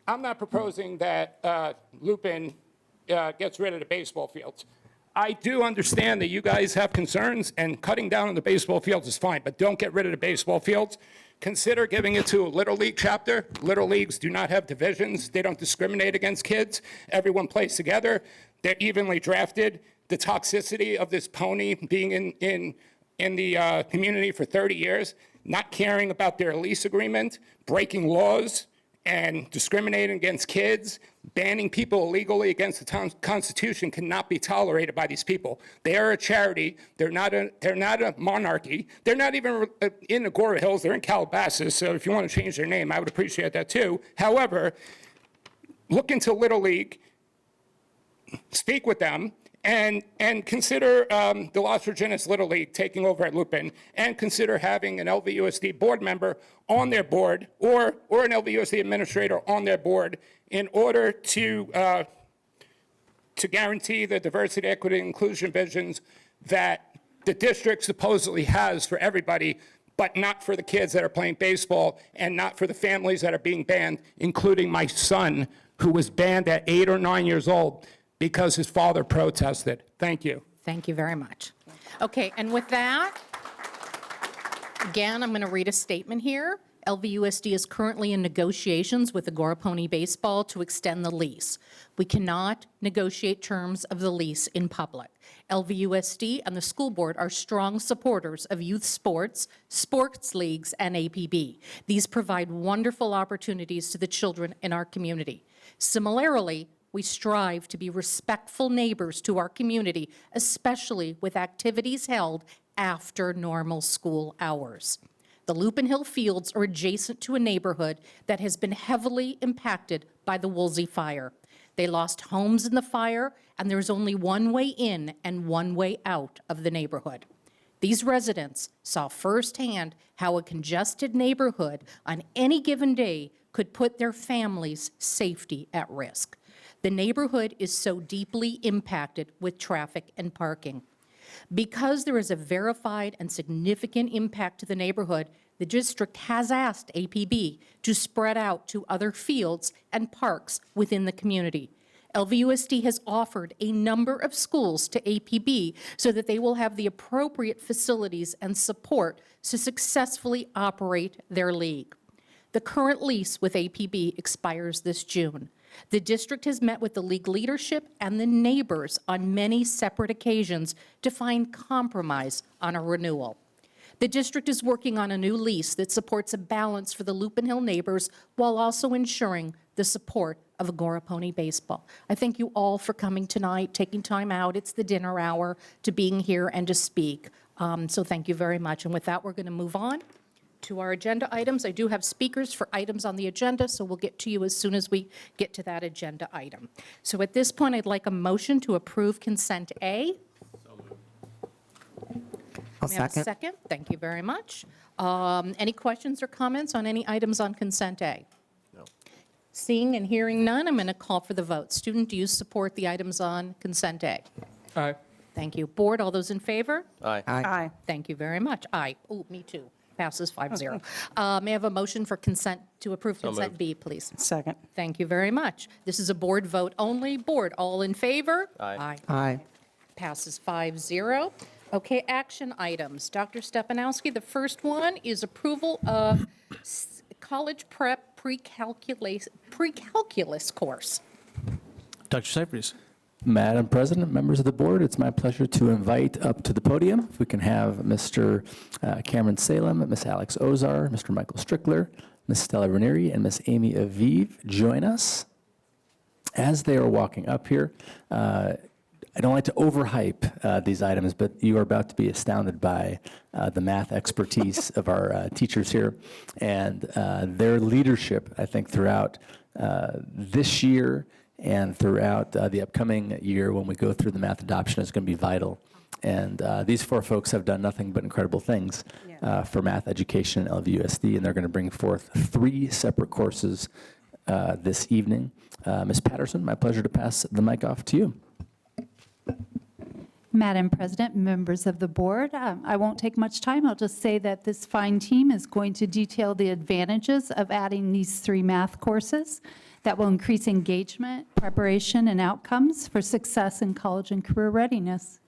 I'm not proposing that Lupin gets rid of the baseball fields. I do understand that you guys have concerns, and cutting down on the baseball fields is fine, but don't get rid of the baseball fields. Consider giving it to a Little League chapter. Little Leagues do not have divisions. They don't discriminate against kids. Everyone plays together. They're evenly drafted. The toxicity of this pony being in the community for 30 years, not caring about their lease agreement, breaking laws, and discriminating against kids, banning people illegally against the Constitution cannot be tolerated by these people. They are a charity. They're not a monarchy. They're not even in Agora Hills. They're in Calabasas. So if you want to change their name, I would appreciate that too. However, look into Little League, speak with them, and consider the Las Virgenes Little League taking over at Lupin, and consider having an LVUSD board member on their board or an LVUSD administrator on their board in order to guarantee the diversity, equity, and inclusion visions that the district supposedly has for everybody, but not for the kids that are playing baseball and not for the families that are being banned, including my son, who was banned at 8 or 9 years old because his father protested. Thank you. Thank you very much. Okay, and with that, again, I'm going to read a statement here. LVUSD is currently in negotiations with Agora Pony Baseball to extend the lease. We cannot negotiate terms of the lease in public. LVUSD and the school board are strong supporters of youth sports, sports leagues, and APB. These provide wonderful opportunities to the children in our community. Similarly, we strive to be respectful neighbors to our community, especially with activities held after normal school hours. The Lupin Hill Fields are adjacent to a neighborhood that has been heavily impacted by the Woolsey fire. They lost homes in the fire, and there's only one way in and one way out of the neighborhood. These residents saw firsthand how a congested neighborhood on any given day could put their families' safety at risk. The neighborhood is so deeply impacted with traffic and parking. Because there is a verified and significant impact to the neighborhood, the district has asked APB to spread out to other fields and parks within the community. LVUSD has offered a number of schools to APB so that they will have the appropriate facilities and support to successfully operate their league. The current lease with APB expires this June. The district has met with the league leadership and the neighbors on many separate occasions to find compromise on a renewal. The district is working on a new lease that supports a balance for the Lupin Hill neighbors while also ensuring the support of Agora Pony Baseball. I thank you all for coming tonight, taking time out. It's the dinner hour, to being here and to speak. So thank you very much. And with that, we're going to move on to our agenda items. I do have speakers for items on the agenda, so we'll get to you as soon as we get to that agenda item. So at this point, I'd like a motion to approve consent A. I'll May I have a second. second? Thank you very much. Any questions or comments on any items on consent A? No. Seeing and hearing none, I'm going to call for the vote. Student, do you support the items on consent A? Aye. Thank you. Board, all those in favor? Aye. Aye. Thank you very much. Aye. Oh, me too. Passes 5-0. May I have a motion for consent, to approve So consent moved. B, please? Second. Thank you very much. This is a board vote only. Board, all in favor? Aye. Aye. Passes 5-0. Okay, action items. Dr. Stepanowski, the first one is approval of college prep pre-calculus course. Dr. Cypress. Madam President, members of the board, it's my pleasure to invite up to the podium, if we can have Mr. Cameron Salem, Ms. Alex Ozar, Mr. Michael Strickler, Ms. Stella Ranieri and Ms. Amy Aviv join us. As they are walking up here, I don't like to overhype these items, but you are about to be astounded by the math expertise of our teachers here and their leadership, I think, throughout this year and throughout the upcoming year when we go through the math adoption is going to be vital. And these four folks have done nothing but incredible things for math education at LVUSD, and they're going to bring forth 3 separate courses this evening. Ms. Patterson, my pleasure to pass the mic off to you. Madam President, members of the board, I won't take much time. I'll just say that this fine team is going to detail the advantages of adding these 3 math courses that will increase engagement, preparation, and outcomes for success in college and career readiness.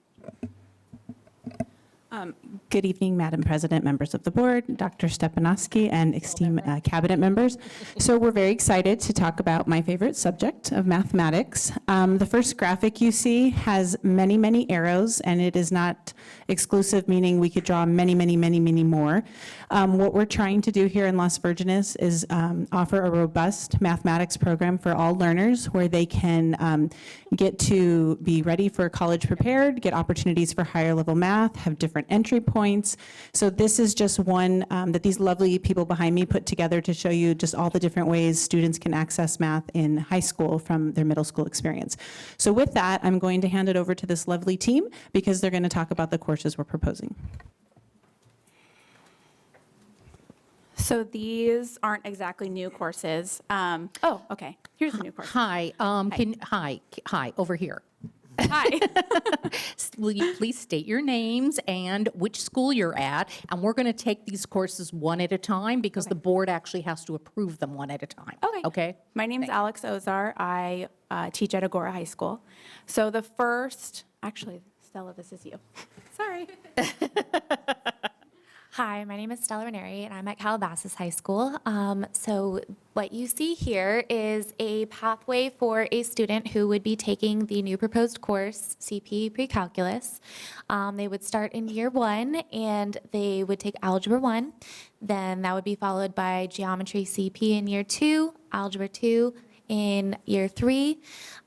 Good evening, Madam President, members of the board, Dr. Stepanowski, and esteemed cabinet members. So we're very excited to talk about my favorite subject of mathematics. The first graphic you see has many, many arrows, and it is not exclusive, meaning we could draw many, many, many, many more. What we're trying to do here in Las Virgenes is offer a robust mathematics program for all learners where they can get to be ready for college prepared, get opportunities for higher level math, have different entry points. So this is just one that these lovely people behind me put together to show you just all the different ways students can access math in high school from their middle school experience. So with that, I'm going to hand it over to this lovely team because they're going to talk about the courses we're proposing. So these aren't exactly new courses. Oh, okay. Here's a new course. Hi, hi, over here. Hi. Will you please state your names and which school you're at? And we're going to take these courses one at a time because the board actually has to approve them one at a time. Okay. Okay? My name is Alex Ozar. I teach at Agora High School. So the first, actually, Stella, this is you. Sorry. Hi, my name is Stella Ranieri, and I'm at Calabasas High School. So what you see here is a pathway for a student who would be taking the new proposed course, CP Pre-Calculus. They would start in year 1, and they would take Algebra 1. Then that would be followed by Geometry CP in year 2, Algebra 2 in year 3.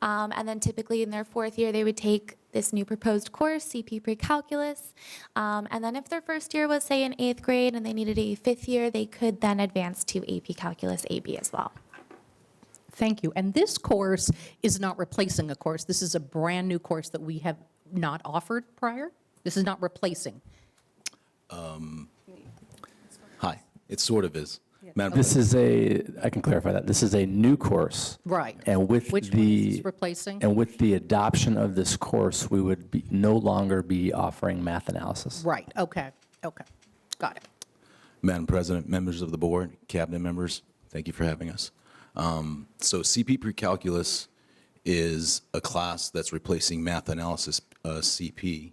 And then typically in their 4th year, they would take this new proposed course, CP Pre-Calculus. And then if their first year was, say, in 8th grade and they needed a 5th year, they could then advance to AP Calculus AB as well. Thank you. And this course is not replacing a course. This is a brand-new course that we have not offered prior. This is not replacing. Hi, it sort of is. Madam This is I can clarify that. This is a new course. Right. And with Which one is this replacing? And with the adoption of this course, we would no longer be offering math analysis. Right, okay, okay. Got it. Madam President, members of the board, cabinet members, thank you for having us. So CP Pre-Calculus is a class that's replacing Math Analysis CP,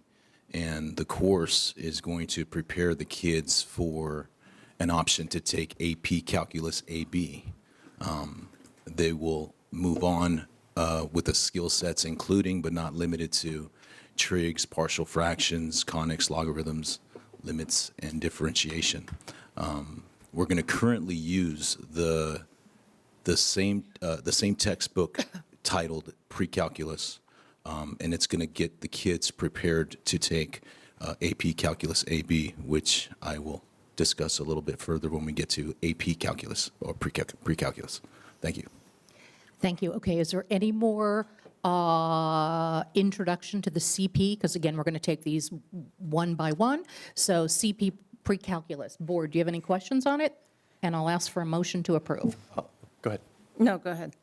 and the course is going to prepare the kids for an option to take AP Calculus AB. They will move on with the skill sets including but not limited to trigs, partial fractions, conics, logarithms, limits, and differentiation. We're going to currently use the same textbook titled Pre-Calculus, and it's going to get the kids prepared to take AP Calculus AB, which I will discuss a little bit further when we get to AP Calculus or Pre-Calculus. Thank you. Thank you. Okay, is there any more introduction to the CP? Because again, we're going to take these one by one. So CP Pre-Calculus. Board, do you have any questions on it? And I'll ask for a motion to approve. Go ahead. No, go ahead.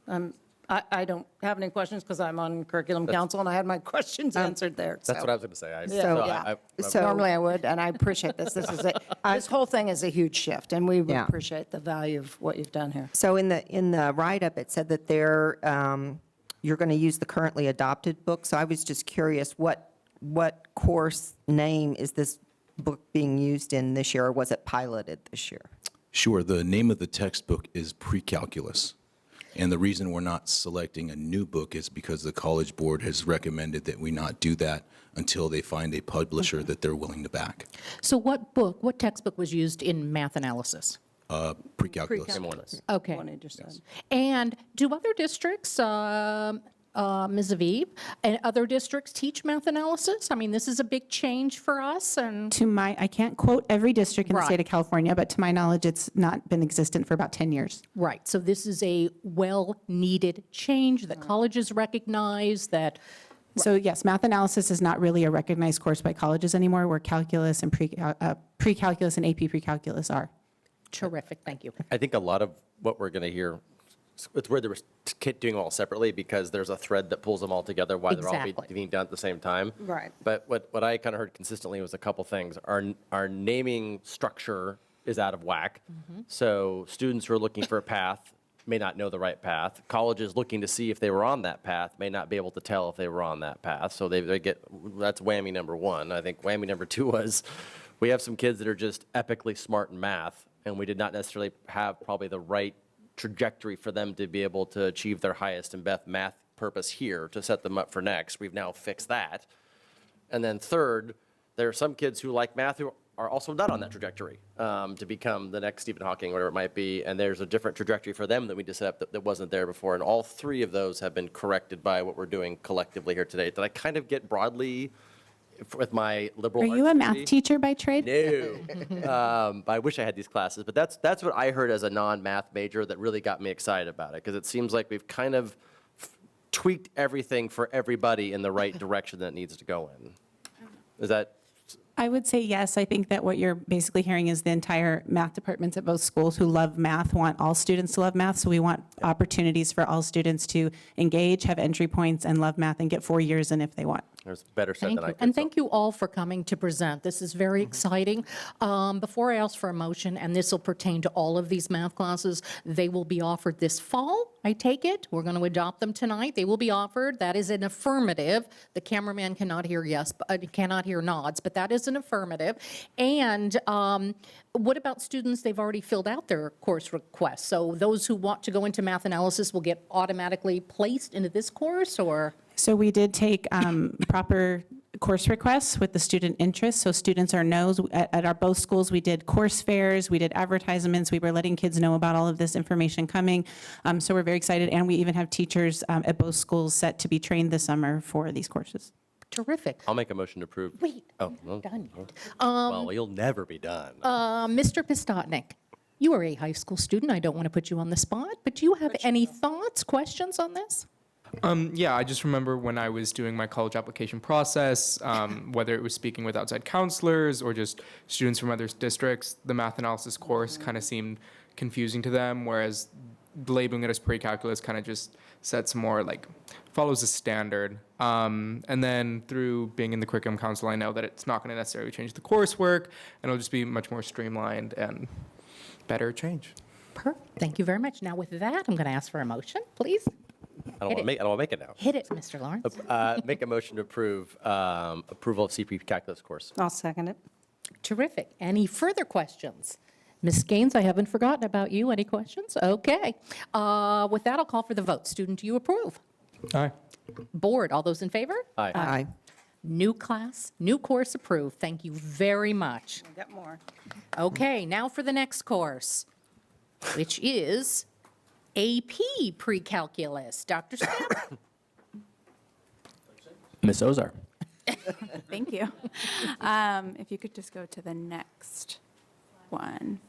I don't have any questions because I'm on curriculum council and I had my questions answered there. That's what I was going to say. Normally I would, and I appreciate this. This whole thing is a huge shift, and we appreciate the value of what you've done here. So in the write-up, it said that you're going to use the currently adopted book. So I was just curious, what course name is this book being used in this year, or was it piloted this year? Sure. The name of the textbook is Pre-Calculus. And the reason we're not selecting a new book is because the College Board has recommended that we not do that until they find a publisher that they're willing to back. So what textbook was used in math analysis? pre-calculus. Okay. One understood. And do other districts, Ms. Aviv, and other districts teach math analysis? I mean, this is a big change for us, and I can't quote every district in the state Right. of California, but to my knowledge, it's not been existent for about 10 years. right. So this is a well-needed change that colleges recognize that. So yes, math analysis is not really a recognized course by colleges anymore, where calculus and pre-calculus and AP pre-calculus are. Terrific. Thank you. I think a lot of what we're going to hear, it's where they're doing them all separately because there's a thread that pulls them all together while they're all Exactly. being done at the same time. Right. But what I kind of heard consistently was a couple things. Our naming structure is out of whack. So students who are looking for a path may not know the right path. Colleges looking to see if they were on that path may not be able to tell if they were on that path. So they get, that's whammy number one. I think whammy number two was we have some kids that are just epically smart in math, and we did not necessarily have probably the right trajectory for them to be able to achieve their highest and best math purpose here to set them up for next. We've now fixed that. And then third, there are some kids who like math who are also not on that trajectory to become the next Stephen Hawking, whatever it might be, and there's a different trajectory for them that we just set up that wasn't there before, and all three of those have been corrected by what we're doing collectively here today. Did I kind of get broadly with my liberal Are arts you a math degree? teacher by trade? No. I wish I had these classes, but that's what I heard as a non-math major that really got me excited about it, because it seems like we've kind of tweaked everything for everybody in the right direction that it needs to go in. Is that? I would say yes. I think that what you're basically hearing is the entire math departments at both schools who love math want all students to love math. So we want opportunities for all students to engage, have entry points, and love math and get 4 years in if they want. There's better said Thank than I you. could. And thank you all for coming to present. This is very exciting. Before I ask for a motion, and this will pertain to all of these math classes, they will be offered this fall, I take it. We're going to adopt them tonight. They will be offered. That is an affirmative. The cameraman cannot hear yes, cannot hear nods, but that is an affirmative. And what about students? They've already filled out their course requests. So those who want to go into math analysis will get automatically placed into this course, or? So we did take proper course requests with the student interest, so students are knows. At our both schools, we did course fairs, we did advertisements, we were letting kids know about all of this information coming. So we're very excited, and we even have teachers at both schools set to be trained this summer for these courses. Terrific. I'll make a motion to approve. Wait, Oh, no. done yet. Well, you'll never be done. Mr. Pistotnik, you are a high school student. I don't want to put you on the spot, but do you have any thoughts, questions on this? Yeah, I just remember when I was doing my college application process, whether it was speaking with outside counselors or just students from other districts, the math analysis course kind of seemed confusing to them, whereas labeling it as pre-calculus kind of just sets more, like, follows a standard. And then through being in the curriculum council, I know that it's not going to necessarily change the coursework, and it'll just be much more streamlined and better change. Perfect. Thank you very much. Now with that, I'm going to ask for a motion, please. I don't want to make it now. Hit it, Mr. Lawrence. Make a motion to approve approval of CP calculus course. I'll second it. Terrific. Any further questions? Ms. Gaines, I haven't forgotten about you. Any questions? Okay. With that, I'll call for the vote. Student, do you approve? Aye. Board, all those in favor? Aye. Aye. New class, new course approved. Thank you very much. We'll get more. Okay, now for the next course, which is AP Pre-Calculus. Dr. Stamp? Ms. Ozar. Thank you. If you could just go to the next one.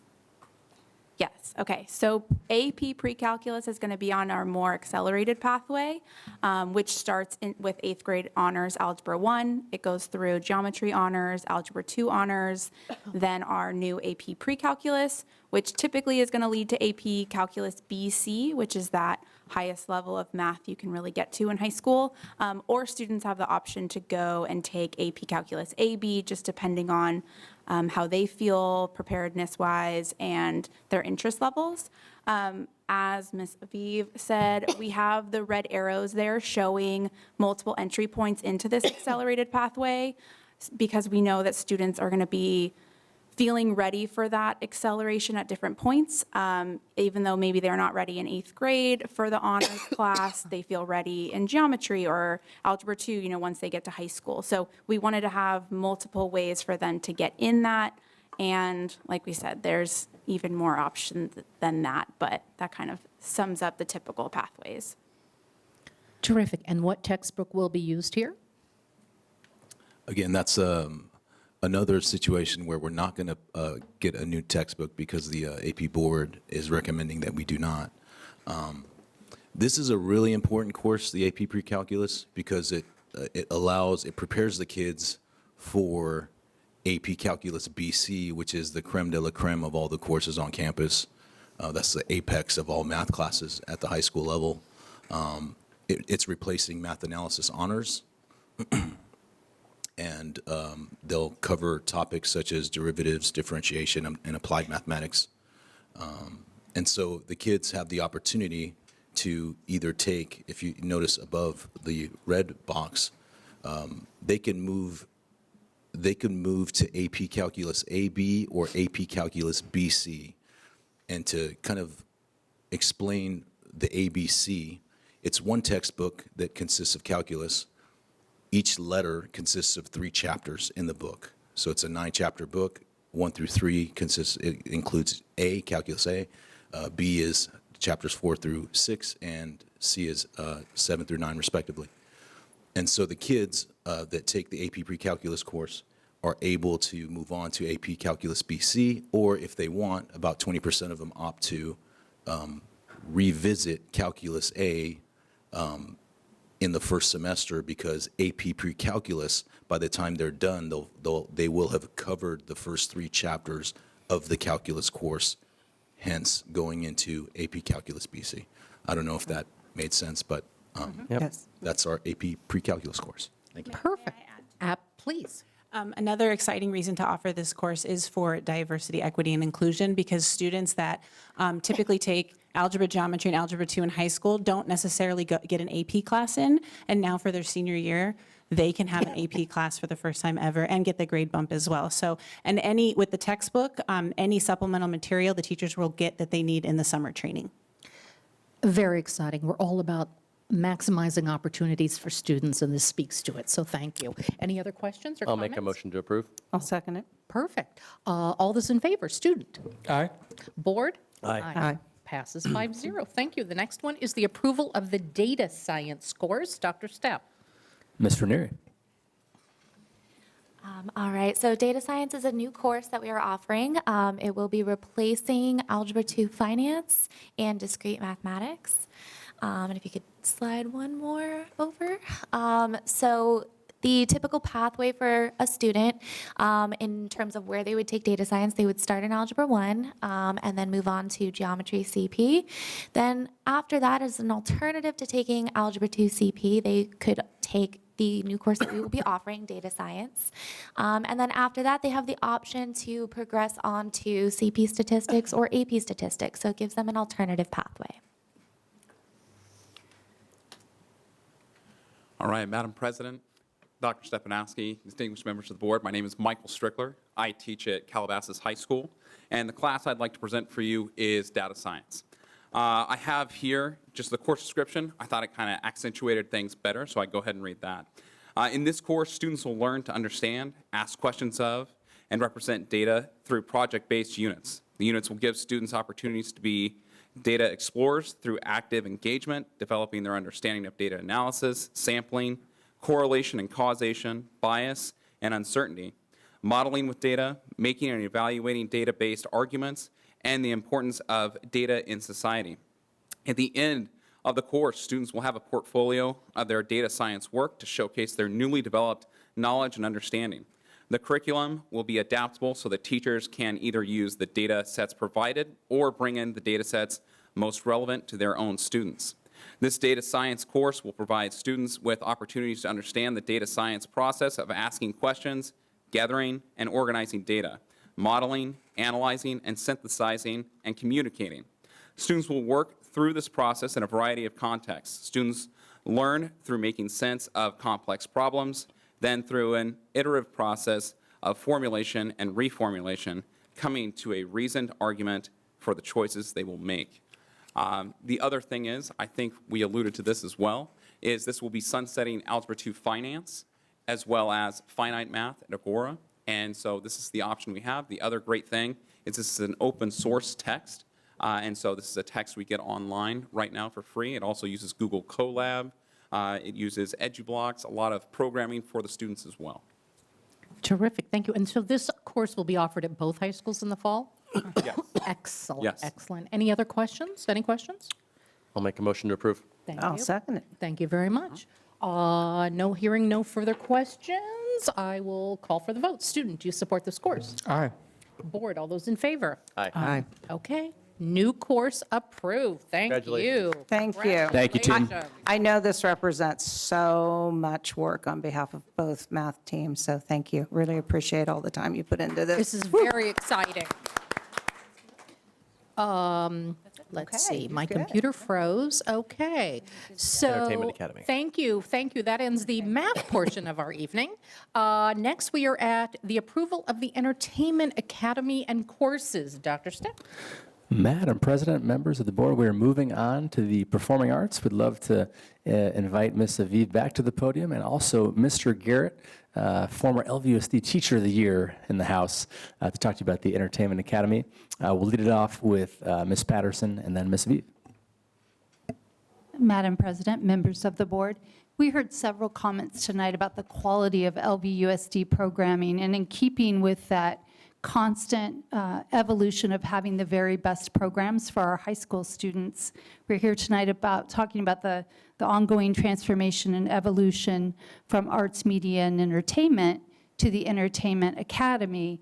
Yes, okay. So AP Pre-Calculus is going to be on our more accelerated pathway, which starts with 8th grade honors Algebra 1. It goes through Geometry honors, Algebra 2 honors, then our new AP Pre-Calculus, which typically is going to lead to AP Calculus BC, which is that highest level of math you can really get to in high school. Or students have the option to go and take AP Calculus AB, just depending on how they feel preparedness-wise and their interest levels. As Ms. Aviv said, we have the red arrows there showing multiple entry points into this accelerated pathway because we know that students are going to be feeling ready for that acceleration at different points. Even though maybe they're not ready in 8th grade for the honors class, they feel ready in geometry or algebra 2, once they get to high school. So we wanted to have multiple ways for them to get in that And like we said, there's even more options than that, but that kind of sums up the typical pathways. Terrific. And what textbook will be used here? Again, that's another situation where we're not going to get a new textbook because the AP board is recommending that we do not. This is a really important course, the AP Pre-Calculus, because it prepares the kids for AP Calculus BC, which is the creme de la creme of all the courses on campus. That's the apex of all math classes at the high school level. It's replacing math analysis honors. And they'll cover topics such as derivatives, differentiation, and applied mathematics. And so the kids have the opportunity to either take, if you notice above the red box, they can move to AP Calculus AB or AP Calculus BC. And to kind of explain the ABC, it's one textbook that consists of calculus. Each letter consists of 3 chapters in the book. So it's a 9-chapter book. 1 through 3 includes A, Calculus A. B is chapters 4 through 6, and C is 7 through 9, respectively. And so the kids that take the AP Pre-Calculus course are able to move on to AP Calculus BC, or if they want, about 20% of them opt to revisit Calculus A in the first semester, because AP Pre-Calculus, by the time they're done, they will have covered the first 3 chapters of the calculus course, hence going into AP Calculus BC. I don't know if that made sense, but Yes. that's our AP Pre-Calculus course. Thank you. Perfect. Please. Another exciting reason to offer this course is for diversity, equity, and inclusion, because students that typically take algebra, geometry, and algebra 2 in high school don't necessarily get an AP class in, and now for their senior year, they can have an AP class for the first time ever and get the grade bump as well. So, and with the textbook, any supplemental material the teachers will get that they need in the summer training. Very exciting. We're all about maximizing opportunities for students, and this speaks to it, so thank you. Any other questions or I'll comments? make a motion to approve. I'll second it. Perfect. All those in favor? Student? Aye. Board? Aye. Aye. Passes 5-0. Thank you. The next one is the approval of the data science course. Dr. Stepp. Ms. Ranieri. All right, so data science is a new course that we are offering. It will be replacing Algebra 2 Finance and Discrete Mathematics. And if you could slide one more over. So the typical pathway for a student in terms of where they would take data science, they would start in Algebra 1 and then move on to Geometry CP. Then after that, as an alternative to taking Algebra 2 CP, they could take the new course that we will be offering, data science. And then after that, they have the option to progress on to CP statistics or AP statistics. So it gives them an alternative pathway. All right, Madam President, Dr. Stepanowski, distinguished members of the board, my name is Michael Strickler. I teach at Calabasas High School, and the class I'd like to present for you is data science. I have here just the course description. I thought it kind of accentuated things better, so I'd go ahead and read that. In this course, students will learn to understand, ask questions of, and represent data through project-based units. The units will give students opportunities to be data explorers through active engagement, developing their understanding of data analysis, sampling, correlation and causation, bias, and uncertainty, modeling with data, making and evaluating data-based arguments, and the importance of data in society. At the end of the course, students will have a portfolio of their data science work to showcase their newly developed knowledge and understanding. The curriculum will be adaptable so that teachers can either use the data sets provided or bring in the data sets most relevant to their own students. This data science course will provide students with opportunities to understand the data science process of asking questions, gathering and organizing data, modeling, analyzing and synthesizing, and communicating. Students will work through this process in a variety of contexts. Students learn through making sense of complex problems, then through an iterative process of formulation and reformulation, coming to a reasoned argument for the choices they will make. The other thing is, I think we alluded to this as well, is this will be sunsetting Algebra 2 Finance, as well as finite math at Agora. And so this is the option we have. The other great thing is this is an open source text. And so this is a text we get online right now for free. It also uses Google Colab. It uses EduBlocks, a lot of programming for the students as well. Terrific, thank you. And so this course will be offered at both high schools in the fall? Yes. Excellent, Yes. excellent. Any other questions? Any questions? I'll make a motion to approve. Thank I'll you. second it. Thank you very much. Hearing no further questions, I will call for the vote. Student, do you support this course? Aye. Board, all those in favor? Aye. Okay, new course approved. Thank you. Congratulations. Thank you. Thank you, team. I know this represents so much work on behalf of both math teams, so thank you. Really appreciate all the time you put into this. This is very exciting. Let's Okay, see, my good. computer froze. Okay, so. Entertainment Academy. Thank you, thank you. That ends the math portion of our evening. Next, we are at the approval of the Entertainment Academy and courses. Dr. Stepp? Madam President, members of the board, we are moving on to the performing arts. We'd love to invite Ms. Aviv back to the podium, and also Mr. Garrett, former LVUSD Teacher of the Year in the House, to talk to you about the Entertainment Academy. We'll lead it off with Ms. Patterson and then Ms. Aviv. Madam President, members of the board, we heard several comments tonight about the quality of LVUSD programming, and in keeping with that constant evolution of having the very best programs for our high school students, we're here tonight about talking about the ongoing transformation and evolution from arts, media, and entertainment to the Entertainment Academy,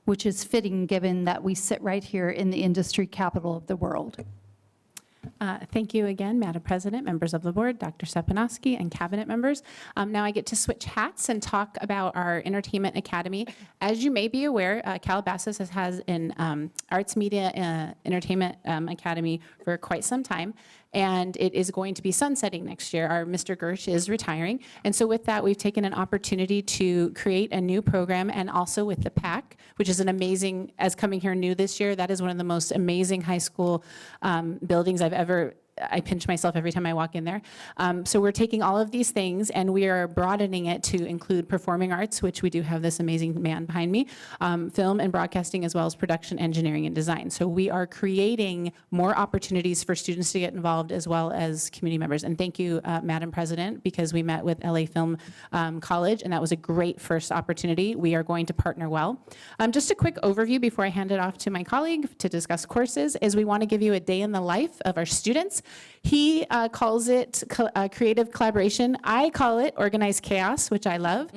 which is fitting given that we sit right here in the industry capital of the world. Thank you again, Madam President, members of the board, Dr. Stepanowski, and cabinet members. Now I get to switch hats and talk about our Entertainment Academy. As you may be aware, Calabasas has an Arts, Media, Entertainment Academy for quite some time, and it is going to be sunsetting next year. Our Mr. Gersh is retiring, and so with that, we've taken an opportunity to create a new program, and also with the PAC, which is an amazing, as coming here new this year, that is one of the most amazing high school buildings I pinch myself every time I walk in there. So we're taking all of these things and we are broadening it to include performing arts, which we do have this amazing man behind me, film and broadcasting, as well as production, engineering, and design. So we are creating more opportunities for students to get involved, as well as community members. And thank you, Madam President, because we met with LA Film College, and that was a great first opportunity. We are going to partner well. Just a quick overview before I hand it off to my colleague to discuss courses is we want to give you a day in the life of our students. He calls it creative collaboration. I call it organized chaos, which I love.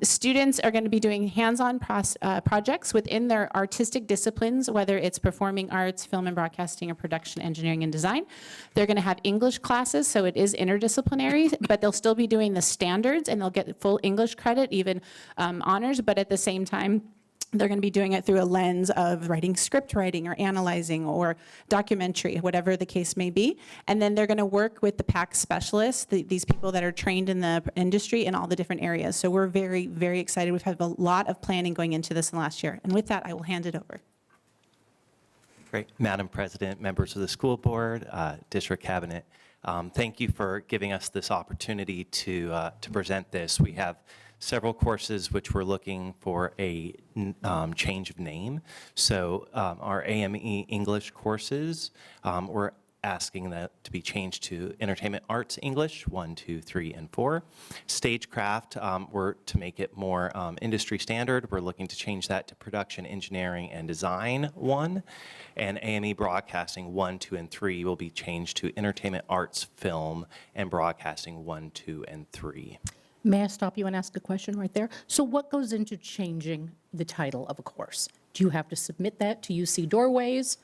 Students are going to be doing hands-on projects within their artistic disciplines, whether it's performing arts, film and broadcasting, or production, engineering, and design. They're going to have English classes, so it is interdisciplinary, but they'll still be doing the standards, and they'll get full English credit, even honors, but at the same time, they're going to be doing it through a lens of writing script writing or analyzing or documentary, whatever the case may be. And then they're going to work with the PAC specialists, these people that are trained in the industry in all the different areas. So we're very, very excited. We've had a lot of planning going into this in the last year. And with that, I will hand it over. Great. Madam President, members of the school board, district cabinet, thank you for giving us this opportunity to present this. We have several courses which we're looking for a change of name. So our AME English courses, we're asking that to be changed to Entertainment Arts English 1, 2, 3, and 4. Stagecraft, we're to make it more industry standard. We're looking to change that to Production, Engineering, and Design 1. And AME Broadcasting 1, 2, and 3 will be changed to Entertainment Arts Film and Broadcasting 1, 2, and 3. May I stop you and ask a question right there? So what goes into changing the title of a course? Do you have to submit that to UC Doorways?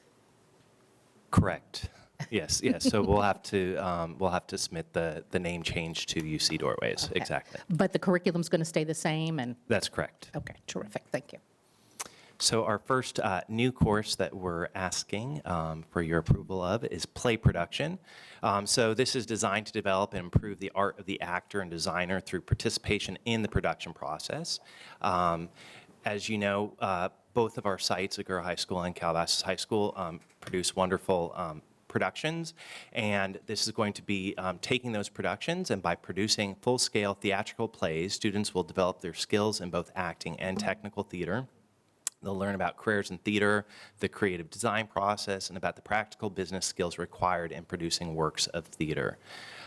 Correct. Yes, yes. So we'll have to submit the name change to UC Doorways. Okay. Exactly. But the curriculum's going to stay the same and? That's correct. Okay, terrific. Thank you. So our first new course that we're asking for your approval of is play production. So this is designed to develop and improve the art of the actor and designer through participation in the production process. As you know, both of our sites, Agoura High School and Calabasas High School, produce wonderful productions, and this is going to be taking those productions, and by producing full-scale theatrical plays, students will develop their skills in both acting and technical theater. They'll learn about careers in theater, the creative design process, and about the practical business skills required in producing works of theater.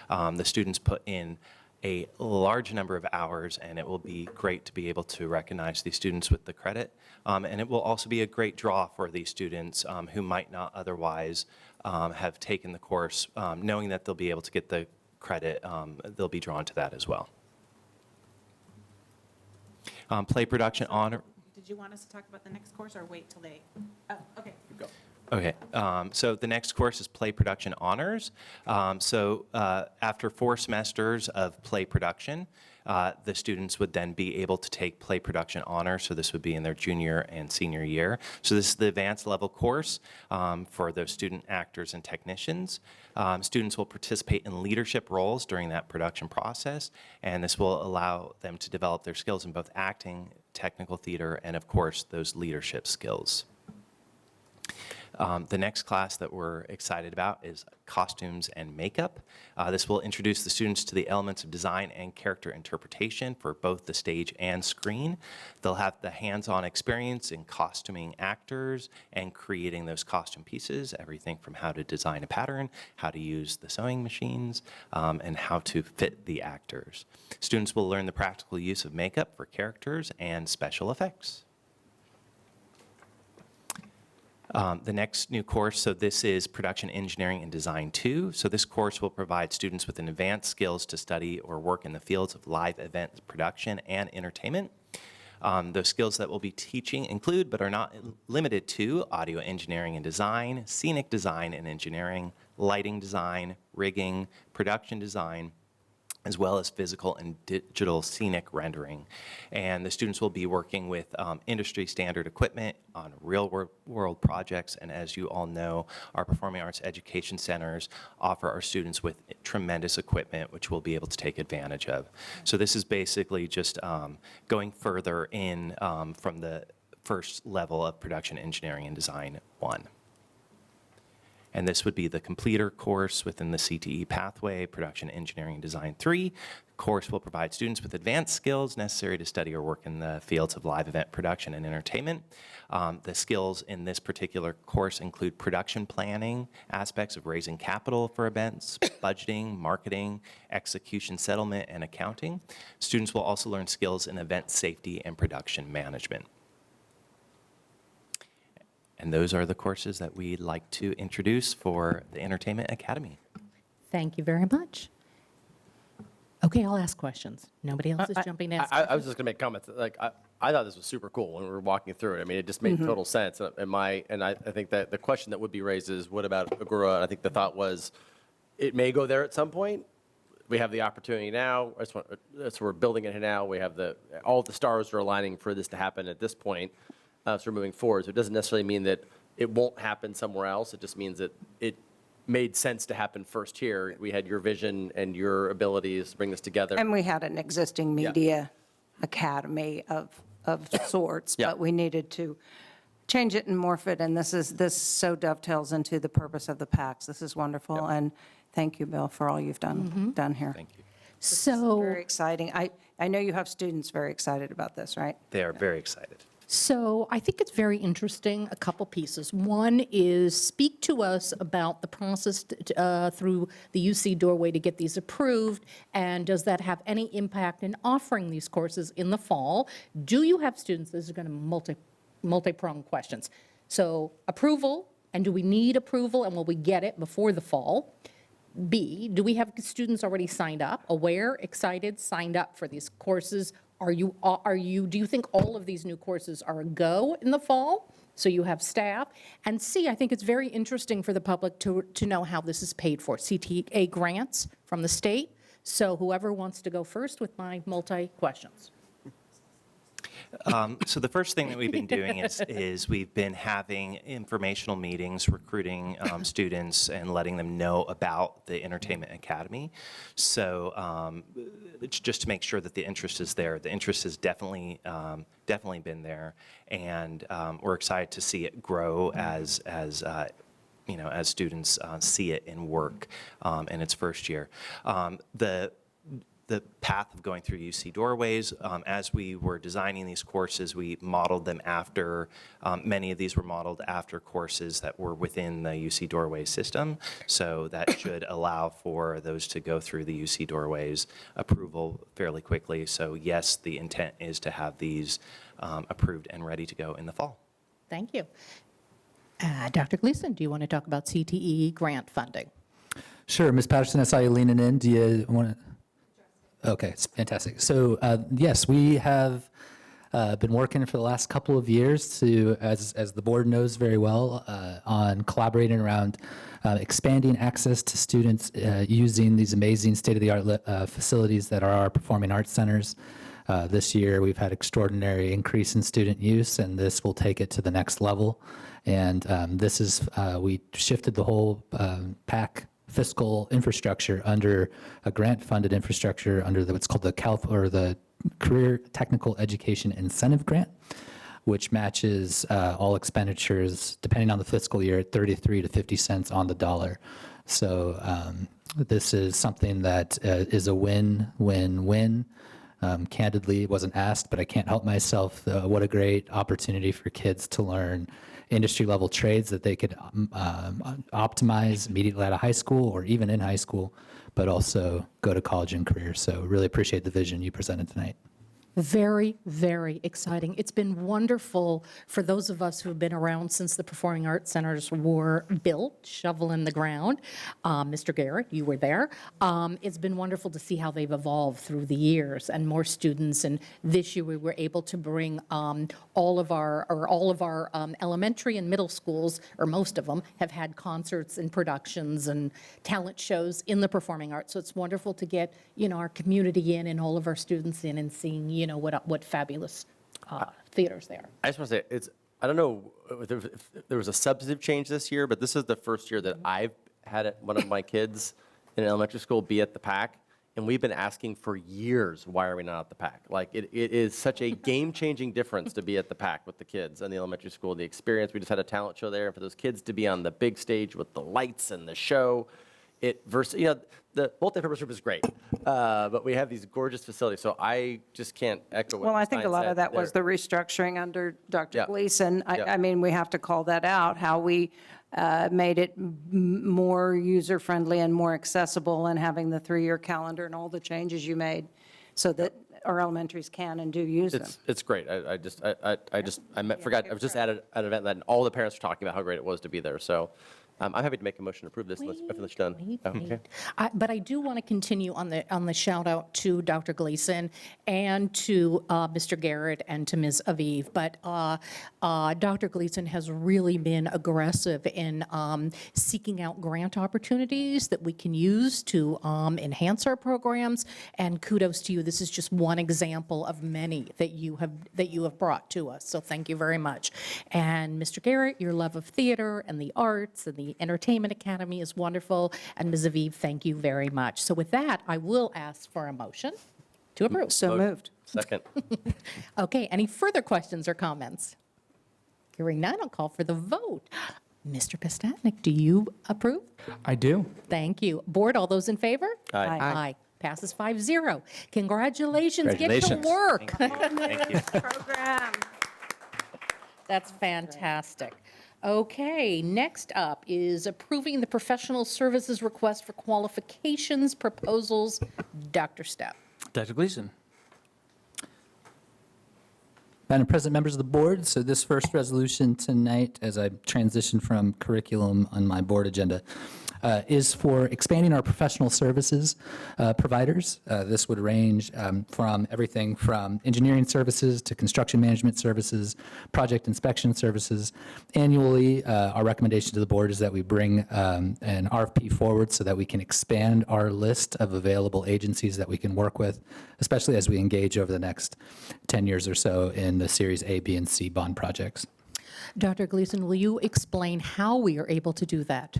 The students put in a large number of hours, and it will be great to be able to recognize these students with the credit. And it will also be a great draw for these students who might not otherwise have taken the course, knowing that they'll be able to get the credit. They'll be drawn to that as well. Play production honor. Did you want us to talk about the next course or wait till they? Oh, okay. Go. Okay, so the next course is Play Production Honors. After 4 semesters of play production, the students would then be able to take Play Production Honors, so this would be in their junior and senior year. So this is the advanced level course for those student actors and technicians. Students will participate in leadership roles during that production process, and this will allow them to develop their skills in both acting, technical theater, and of course, those leadership skills. The next class that we're excited about is Costumes and Makeup. This will introduce the students to the elements of design and character interpretation for both the stage and screen. They'll have the hands-on experience in costuming actors and creating those costume pieces, everything from how to design a pattern, how to use the sewing machines, and how to fit the actors. Students will learn the practical use of makeup for characters and special effects. The next new course, so this is Production Engineering and Design 2. So this course will provide students with an advanced skills to study or work in the fields of live event production and entertainment. Those skills that we'll be teaching include, but are not limited to, audio engineering and design, scenic design and engineering, lighting design, rigging, production design, as well as physical and digital scenic rendering. And the students will be working with industry standard equipment on real world projects. And as you all know, our performing arts education centers offer our students with tremendous equipment, which we'll be able to take advantage of. So this is basically just going further in from the first level of Production Engineering and Design 1. And this would be the completer course within the CTE pathway, Production Engineering and Design 3. The course will provide students with advanced skills necessary to study or work in the fields of live event production and entertainment. The skills in this particular course include production planning, aspects of raising capital for events, budgeting, marketing, execution settlement, and accounting. Students will also learn skills in event safety and production management. And those are the courses that we'd like to introduce for the Entertainment Academy. Thank you very much. Okay, I'll ask questions. Nobody else is jumping in. I was just going to make comments. Like, I thought this was super cool when we were walking through it. I mean, it just made total sense. And I think that the question that would be raised is, what about Agora? And I think the thought was, it may go there at some point. We have the opportunity now. So we're building it now. We have all the stars are aligning for this to happen at this point. So we're moving forward. So it doesn't necessarily mean that it won't happen somewhere else. It just means that it made sense to happen first here. We had your vision and your abilities to bring this together. And we had an existing media academy of sorts, but we needed to change it and morph it, and this so dovetails into the purpose of the PACs. This is wonderful, and thank you, Bill, for all you've done here. Thank you. So Very exciting. I know you have students very excited about this, right? They are very excited. So I think it's very interesting, a couple pieces. One is speak to us about the process through the UC doorway to get these approved, and does that have any impact in offering these courses in the fall? Do you have students, this is going to multi-pronged questions. So approval, and do we need approval, and will we get it before the fall? B, do we have students already signed up, aware, excited, signed up for these courses? Do you think all of these new courses are a go in the fall? So you have staff. And C, I think it's very interesting for the public to know how this is paid for. CTA grants from the state. So whoever wants to go first with my multi-questions. So the first thing that we've been doing is we've been having informational meetings, recruiting students and letting them know about the Entertainment Academy. So it's just to make sure that the interest is there. The interest has definitely been there, and we're excited to see it grow as as students see it in work in its first year. The path of going through UC doorways, as we were designing these courses, we modeled them after, many of these were modeled after courses that were within the UC doorway system. So that should allow for those to go through the UC doorways approval fairly quickly. So yes, the intent is to have these approved and ready to go in the fall. Thank you. Dr. Gleason, do you want to talk about CTE grant funding? Sure, Ms. Patterson, I saw you leaning in. Do you want to? Okay, it's fantastic. So yes, we have been working for the last couple of years to, as the board knows very well, on collaborating around expanding access to students using these amazing state-of-the-art facilities that are our performing arts centers. This year, we've had extraordinary increase in student use, and this will take it to the next level. And this is, we shifted the whole PAC fiscal infrastructure under a grant-funded infrastructure under what's called the Career Technical Education Incentive Grant, which matches all expenditures, depending on the fiscal year, at 33 to 50 cents on the dollar. So this is something that is a win-win-win. Candidly, it wasn't asked, but I can't help myself. What a great opportunity for kids to learn industry-level trades that they could optimize immediately out of high school or even in high school, but also go to college and career. So really appreciate the vision you presented tonight. Very, very exciting. It's been wonderful for those of us who have been around since the Performing Arts Centers were built, shovel in the ground. Mr. Garrett, you were there. It's been wonderful to see how they've evolved through the years and more students. And this year we were able to bring all of our elementary and middle schools, or most of them, have had concerts and productions and talent shows in the performing arts. So it's wonderful to get, our community in and all of our students in and seeing, what fabulous theaters they are. I just want to say, I don't know if there was a substantive change this year, but this is the first year that I've had one of my kids in elementary school be at the PAC, and we've been asking for years, why are we not at the PAC? Like, it is such a game-changing difference to be at the PAC with the kids in the elementary school, the experience. We just had a talent show there, and for those kids to be on the big stage with the lights and the show, the multi-purpose room is great, but we have these gorgeous facilities, so I just can't echo what Well, I Ms. think a Stein lot said of that was the there. restructuring under Dr. Yeah. Gleason. Yeah. I mean, we have to call that out, how we made it more user-friendly and more accessible, and having the 3-year calendar and all the changes you made so that our elementaries can and do use them. It's great. I forgot, I was just at an event and all the parents were talking about how great it was to be there, so I'm happy to make a motion to approve this if it's done. Okay. But I do want to continue on the shout out to Dr. Gleason and to Mr. Garrett and to Ms. Aviv. But Dr. Gleason has really been aggressive in seeking out grant opportunities that we can use to enhance our programs. And kudos to you. This is just one example of many that you have brought to us. So thank you very much. And Mr. Garrett, your love of theater and the arts and the Entertainment Academy is wonderful. And Ms. Aviv, thank you very much. So with that, I will ask for a motion to approve. So moved. Second. Okay, any further questions or comments? Hearing none, I'll call for the vote. Mr. Pestanek, do you approve? I do. Thank you. Board, all those in favor? Aye. Aye. Passes 5-0. Congratulations. Get to Congratulations. work. Thank you. Program. That's fantastic. Okay, next up is approving the professional services request for qualifications proposals. Dr. Stepp. Dr. Gleason. Madam President, members of the board, so this first resolution tonight, as I transition from curriculum on my board agenda, is for expanding our professional services providers. This would range from everything from engineering services to construction management services, project inspection services. Annually, our recommendation to the board is that we bring an RFP forward so that we can expand our list of available agencies that we can work with, especially as we engage over the next 10 years or so in the Series A, B, and C bond projects. Dr. Gleason, will you explain how we are able to do that?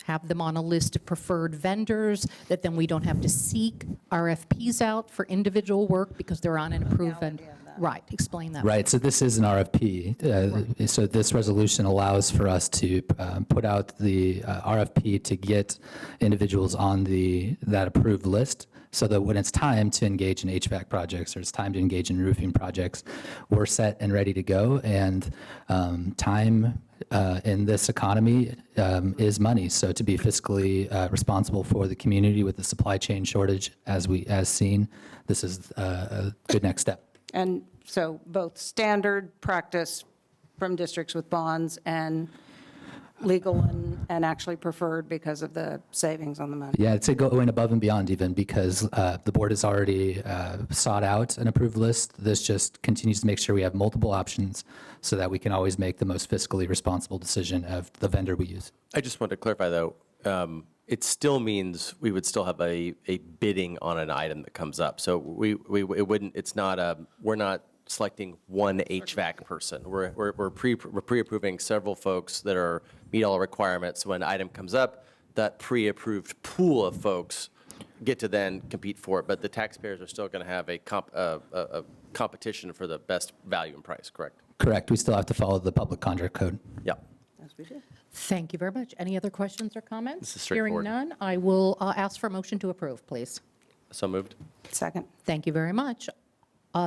Have them on a list of preferred vendors that then we don't have to seek RFPs out for individual work because they're on an approved vendor? that. Right, explain that. Right, so this is an RFP. So this resolution allows for us to put out the RFP to get individuals on that approved list, so that when it's time to engage in HVAC projects or it's time to engage in roofing projects, we're set and ready to go. And time in this economy is money. So to be fiscally responsible for the community with the supply chain shortage as seen, this is a good next step. And so both standard practice from districts with bonds and legal and actually preferred because of the savings on the money. Yeah, I'd say going above and beyond even, because the board has already sought out an approved list. This just continues to make sure we have multiple options so that we can always make the most fiscally responsible decision of the vendor we use. I just wanted to clarify, though, it still means we would still have a bidding on an item that comes up. So it wouldn't, it's not, we're not selecting one HVAC person. We're pre-approving several folks that meet all the requirements. When an item comes up, that pre-approved pool of folks get to then compete for it, but the taxpayers are still going to have a competition for the best value and price, correct? Correct. We still have to follow the public contract code. Yeah. As we do. Thank you very much. Any other questions or comments? This is straightforward. Hearing none, I will ask for a motion to approve, please. So moved. Second. Thank you very much.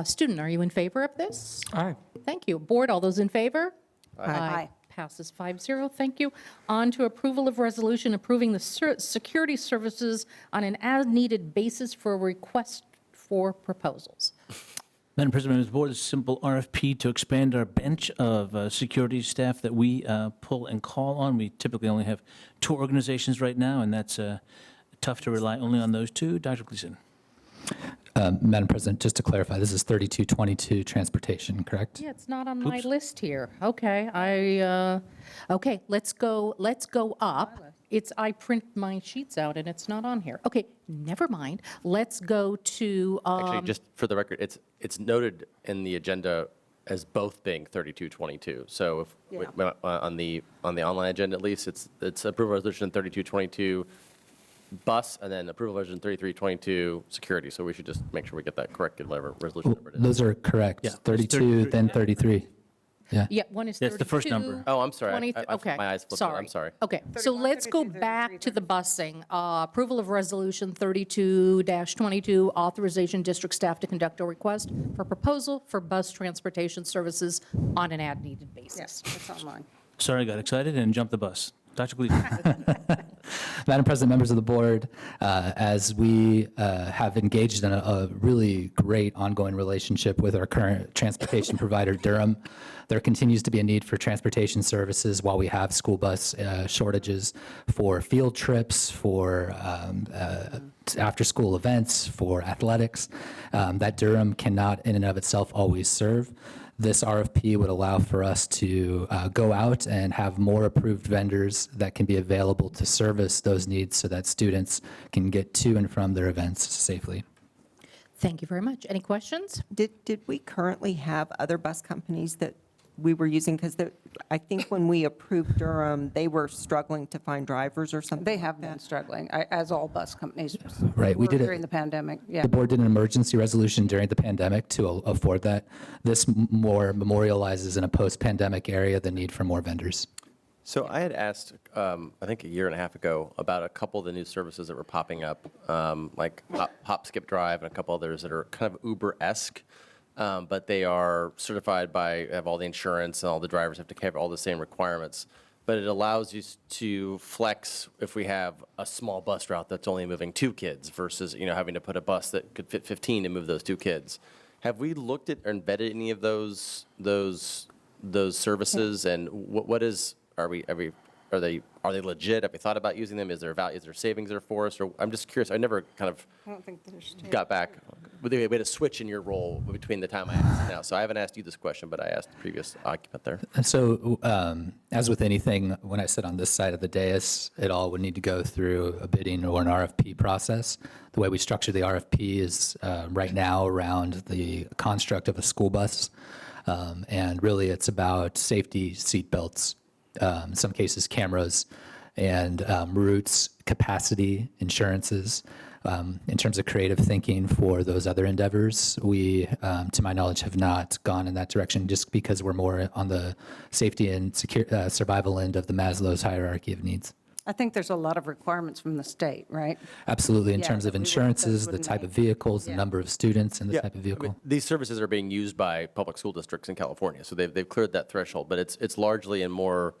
Student, are you in favor of this? Aye. Thank you. Board, all those in favor? Aye. Passes 5-0. Thank you. On to approval of resolution approving the security services on an as-needed basis for a request for proposals. Madam President, members of the board, it's a simple RFP to expand our bench of security staff that we pull and call on. We typically only have 2 organizations right now, and that's tough to rely only on those 2. Dr. Gleason. Madam President, just to clarify, this is 3222 transportation, correct? Yeah, it's not on my list here. Okay, okay, let's go up. I print my sheets out and it's not on here. Okay, never mind. Let's go to, Actually, just for the record, it's noted in the agenda as both being 3222. So if on the online agenda at least, it's approval resolution 3222 bus, and then approval version 3322 security. So we should just make sure we get that corrected, whatever resolution number it is. Those are correct. Yeah. 32, then 33. Yeah. yeah, one is 32. That's the first number. Oh, I'm sorry. 20 okay, My eyes flipped. sorry. I'm sorry. Okay, so let's go back to the busing. Approval of resolution 32-22, authorization district staff to conduct a request for proposal for bus transportation services on an as-needed basis. Yes, it's online. Sorry, I got excited and jumped the bus. Dr. Gleason. Madam President, members of the board, as we have engaged in a really great ongoing relationship with our current transportation provider, Durham, there continues to be a need for transportation services while we have school bus shortages for field trips, for after-school events, for athletics, that Durham cannot in and of itself always serve. This RFP would allow for us to go out and have more approved vendors that can be available to service those needs so that students can get to and from their events safely. Thank you very much. Any questions? Did we currently have other bus companies that we were using? Because I think when we approved Durham, they were struggling to find drivers or something. They have been struggling, as all bus companies Right, we were did it. during the pandemic. Yeah. The board did an emergency resolution during the pandemic to afford that. This more memorializes in a post-pandemic area the need for more vendors. So I had asked, I think a year and a half ago, about a couple of the new services that were popping up, like Hop, Skip, Drive, and a couple others that are kind of Uber-esque, but they are certified have all the insurance, and all the drivers have to have all the same requirements. But it allows you to flex if we have a small bus route that's only moving 2 kids versus having to put a bus that could fit 15 to move those 2 kids. Have we looked at or embedded any of those services, and what is? Are they legit? Have we thought about using them? Is there value? Is there savings there for us? Or I'm just curious. I never kind of got back. We had a switch in your role between the time I asked now. So I haven't asked you this question, but I asked the previous occupant there. So as with anything, when I sit on this side of the dais, it all would need to go through a bidding or an RFP process. The way we structure the RFP is right now around the construct of a school bus. And really it's about safety, seat belts, in some cases cameras, and routes, capacity, insurances. In terms of creative thinking for those other endeavors, we, to my knowledge, have not gone in that direction just because we're more on the safety and survival end of the Maslow's hierarchy of needs. I think there's a lot of requirements from the state, right? Absolutely, in Yeah, terms of that we wouldn't- insurances, those the wouldn't type make- of vehicles, the Yeah. number of students, and the Yeah, type of I mean, vehicle. these services are being used by public school districts in California, so they've cleared that threshold, but it's largely in more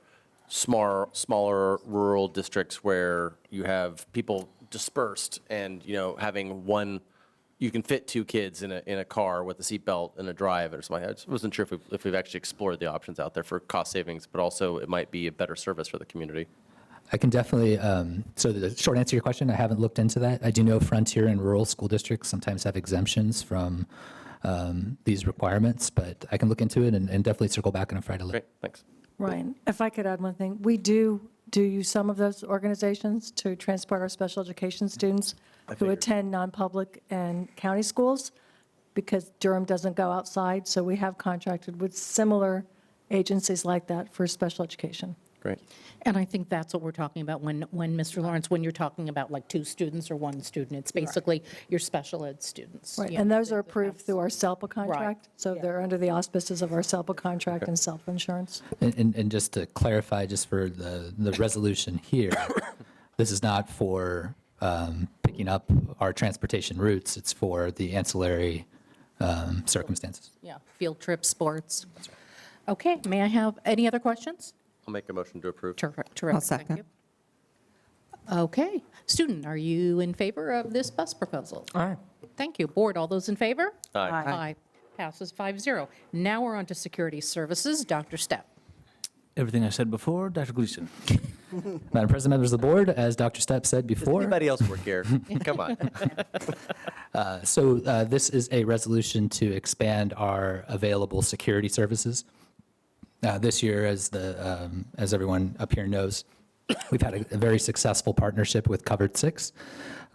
smaller rural districts where you have people dispersed and, having one, you can fit 2 kids in a car with a seatbelt and a drive or something. I just wasn't sure if we've actually explored the options out there for cost savings, but also it might be a better service for the community. I can definitely, so the short answer to your question, I haven't looked into that. I do know frontier and rural school districts sometimes have exemptions from these requirements, but I can look into it and definitely circle back and try to look. Great, thanks. Ryan, if I could add one thing, we do use some of those organizations to transport our special education students who attend non-public and county schools, because Durham doesn't go outside, so we have contracted with similar agencies like that for special education. Great. And I think that's what we're talking about when Mr. Lawrence, when you're talking about like 2 students or 1 student, it's basically your special ed students. Right, Yeah. and those are approved through our SELPA contract, so they're under the auspices of our SELPA contract and self-insurance. And just to clarify, just for the resolution here, this is not for picking up our transportation routes, it's for the ancillary circumstances. Yeah, field trips, sports. Okay, may I have any other questions? I'll make a motion to approve. Terrific, I'll thank second. you. Okay, student, are you in favor of this bus proposal? Aye. Thank you. Board, all those in favor? Aye. Aye. Passes 5-0. Now we're on to security services. Dr. Stepp. Everything I said before, Dr. Gleason. Madam President, members of the board, as Dr. Stepp said Does before. anybody else work here? Come on. So this is a resolution to expand our available security services. This year, as everyone up here knows, we've had a very successful partnership with Covered 6.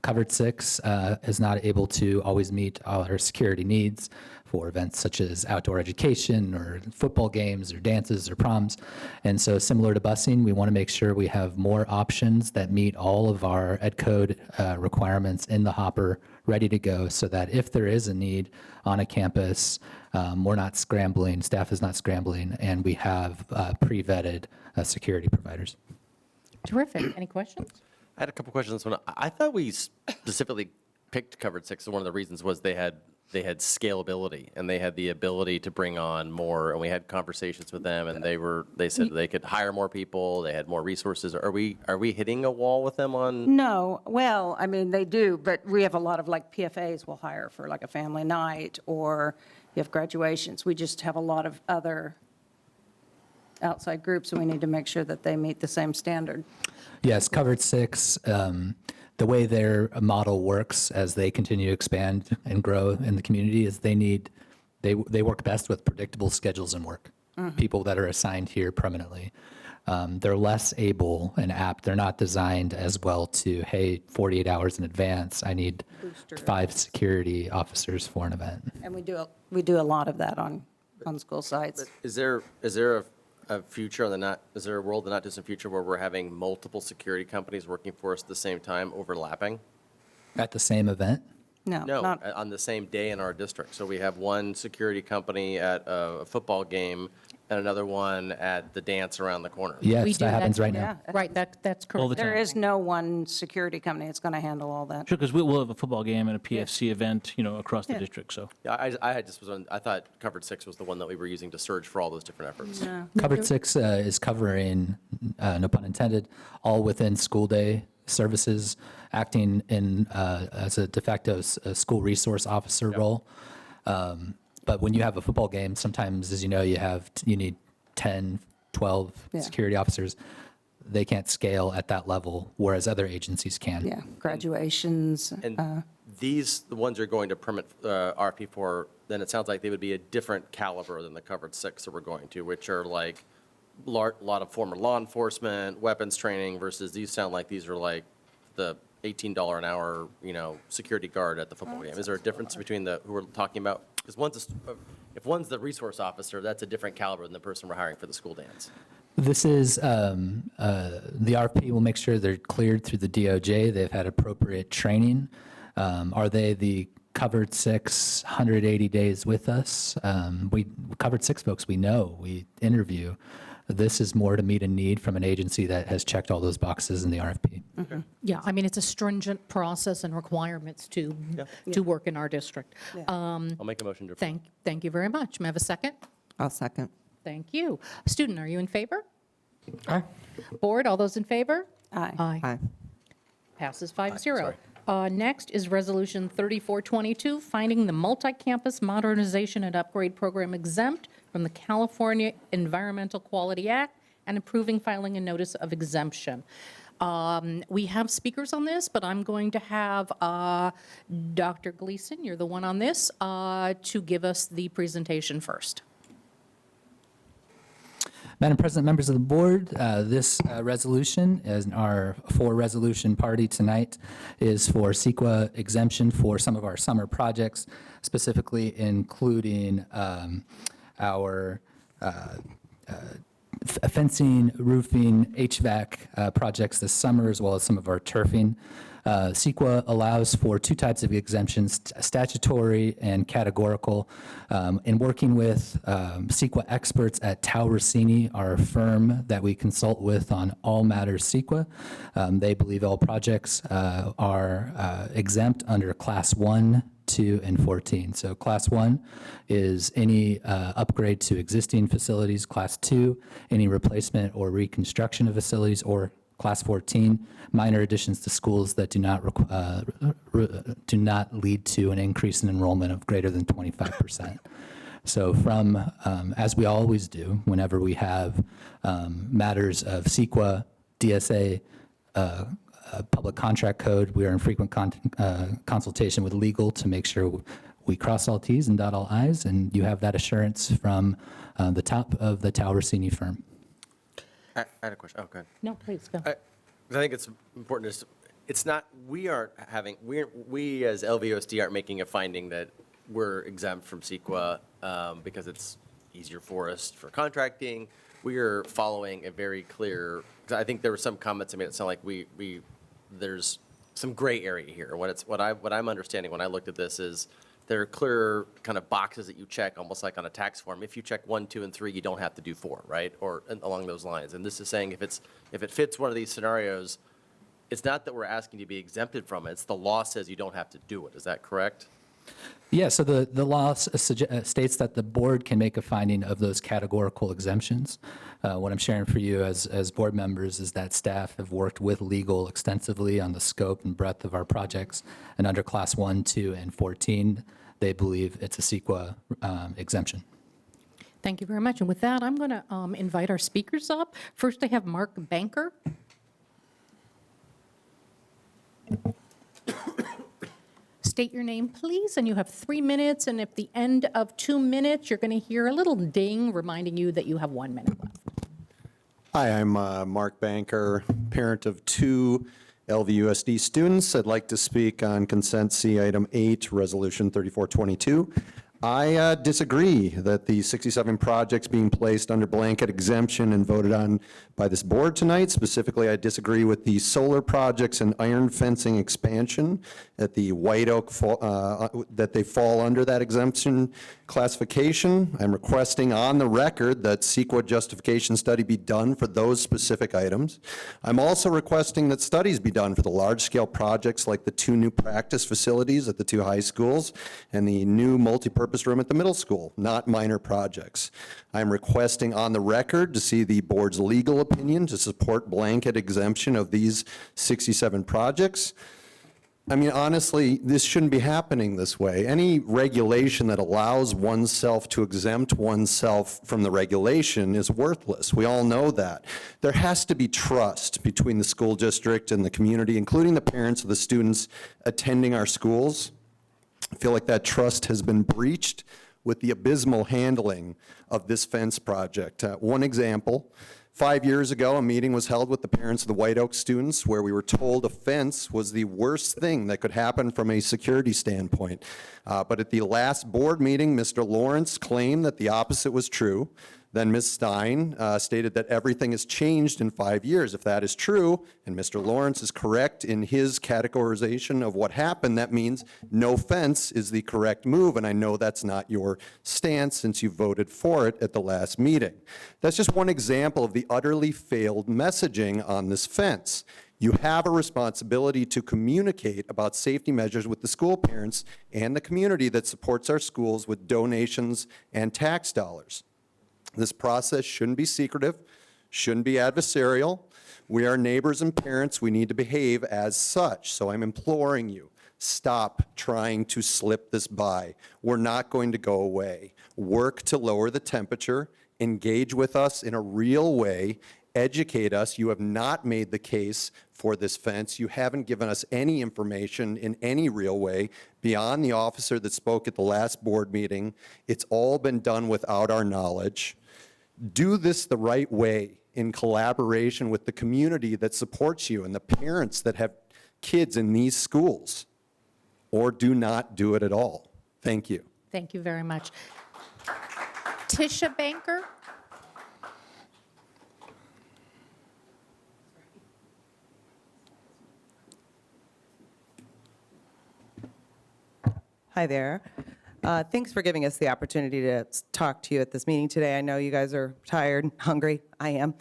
Covered 6 is not able to always meet all our security needs for events such as outdoor education or football games or dances or proms. And so similar to busing, we want to make sure we have more options that meet all of our ed code requirements in the hopper, ready to go, so that if there is a need on a campus, we're not scrambling, staff is not scrambling, and we have pre-vetted security providers. Terrific. Any questions? I had a couple questions. I thought we specifically picked Covered 6, and one of the reasons was they had scalability, and they had the ability to bring on more, and we had conversations with them, and they said they could hire more people, they had more resources. Are we hitting a wall with them on? No, well, I mean, they do, but we have a lot of like PFAs we'll hire for like a family night, or you have graduations. We just have a lot of other outside groups, and we need to make sure that they meet the same standard. Yes, Covered 6, the way their model works as they continue to expand and grow in the community is they work best with predictable schedules and work, people that are assigned here permanently. They're less able and apt, they're not designed as well to, hey, 48 hours in advance, I need 5 security officers for an event. And we do a lot of that on school sites. Is there a future is there a world in the not distant future where we're having multiple security companies working for us at the same time, overlapping? At the same event? No, No, not, on the same day in our district. So we have one security company at a football game and another one at the dance around the corner. Yes, We do, that happens that's- right now. yeah. Right, that's correct. All the There time. is no one security company that's going to handle all that. Sure, because we'll have a football game and a PFC event, across the district, so. Yeah, I thought Covered 6 was the one that we were using to surge for all those different efforts. No. Covered 6 is covering, no pun intended, all within school day services, acting in as a de facto school resource officer role. But when you have a football game, sometimes, as you know, you need 10, 12 security officers. They can't scale at that level, whereas other agencies can. Yeah, graduations. And the ones you're going to permit RFP for, then it sounds like they would be a different caliber than the Covered 6 that we're going to, which are like lot of former law enforcement, weapons training, versus these sound like these are like the $18 an hour, security guard at the football game. Is there a difference between who we're talking about? Because if one's the resource officer, that's a different caliber than the person we're hiring for the school dance. This is, the RFP will make sure they're cleared through the DOJ. They've had appropriate training. Are they the covered 6, 180 days with us? We covered 6 folks we know, we interview. This is more to meet a need from an agency that has checked all those boxes in the RFP. Yeah, I mean, it's a stringent process and requirements to work in our district. I'll make a motion to approve. Thank you very much. May I have a second? I'll second. Thank you. Student, are you in favor? Aye. Board, all those in favor? Aye. Aye. Passes 5-0. Next is Resolution 3422, finding the multi-campus modernization and upgrade program exempt from the California Environmental Quality Act and approving filing a notice of exemption. We have speakers on this, but I'm going to have Dr. Gleason, you're the one on this, to give us the presentation first. Madam President, members of the board, this resolution, as our 4-resolution party tonight, is for CEQA exemption for some of our summer projects, specifically including our fencing, roofing, HVAC projects this summer, as well as some of our turfing. CEQA allows for 2 types of exemptions, statutory and categorical. In working with CEQA experts at Taurusini, our firm that we consult with on all matters CEQA, they believe all projects are exempt under Class 1, 2, and 14. So Class 1 is any upgrade to existing facilities. Class 2, any replacement or reconstruction of facilities, or Class 14, minor additions to schools that do not lead to an increase in enrollment of greater than 25%. So from, as we always do, whenever we have matters of CEQA, DSA, public contract code, we are in frequent consultation with legal to make sure we cross all Ts and dot all Is, and you have that assurance from the top of the Taurusini firm. I had a question. Oh, go ahead. No, please go. I think it's important to, it's not, we as LVOSD aren't making a finding that we're exempt from CEQA because it's easier for us for contracting. We are following a very clear, because I think there were some comments that made it sound like there's some gray area here. What I'm understanding when I looked at this is there are clear kind of boxes that you check, almost like on a tax form. If you check 1, 2, and 3, you don't have to do 4, right? Or along those lines. And this is saying if it fits one of these scenarios, it's not that we're asking you to be exempted from it. It's the law says you don't have to do it. Is that correct? Yeah, so the law states that the board can make a finding of those categorical exemptions. What I'm sharing for you as board members is that staff have worked with legal extensively on the scope and breadth of our projects, and under Class 1, 2, and 14, they believe it's a CEQA exemption. Thank you very much. And with that, I'm going to invite our speakers up. First, I have Mark Banker. State your name, please, and you have 3 minutes, and at the end of 2 minutes, you're going to hear a little ding reminding you that you have 1 minute left. Hi, I'm Mark Banker, parent of 2 LVUSD students. I'd like to speak on Consent C Item 8, Resolution 3422. I disagree that the 67 projects being placed under blanket exemption and voted on by this board tonight. Specifically, I disagree with the solar projects and iron fencing expansion at the White Oak, that they fall under that exemption classification. I'm requesting on the record that CEQA justification study be done for those specific items. I'm also requesting that studies be done for the large-scale projects like the 2 new practice facilities at the 2 high schools and the new multipurpose room at the middle school, not minor projects. I'm requesting on the record to see the board's legal opinion to support blanket exemption of these 67 projects. I mean, honestly, this shouldn't be happening this way. Any regulation that allows oneself to exempt oneself from the regulation is worthless. We all know that. There has to be trust between the school district and the community, including the parents of the students attending our schools. I feel like that trust has been breached with the abysmal handling of this fence project. One example, 5 years ago, a meeting was held with the parents of the White Oak students where we were told a fence was the worst thing that could happen from a security standpoint. But at the last board meeting, Mr. Lawrence claimed that the opposite was true. Then Ms. Stein stated that everything has changed in 5 years. If that is true, and Mr. Lawrence is correct in his categorization of what happened, that means no fence is the correct move, and I know that's not your stance since you voted for it at the last meeting. That's just one example of the utterly failed messaging on this fence. You have a responsibility to communicate about safety measures with the school parents and the community that supports our schools with donations and tax dollars. This process shouldn't be secretive, shouldn't be adversarial. We are neighbors and parents. We need to behave as such. So I'm imploring you, stop trying to slip this by. We're not going to go away. Work to lower the temperature, engage with us in a real way, educate us. You have not made the case for this fence. You haven't given us any information in any real way beyond the officer that spoke at the last board meeting. It's all been done without our knowledge. Do this the right way in collaboration with the community that supports you and the parents that have kids in these schools, or do not do it at all. Thank you. Thank you very much. Tisha Banker? Hi there. Thanks for giving us the opportunity to talk to you at this meeting today. I know you guys are tired, hungry. I am.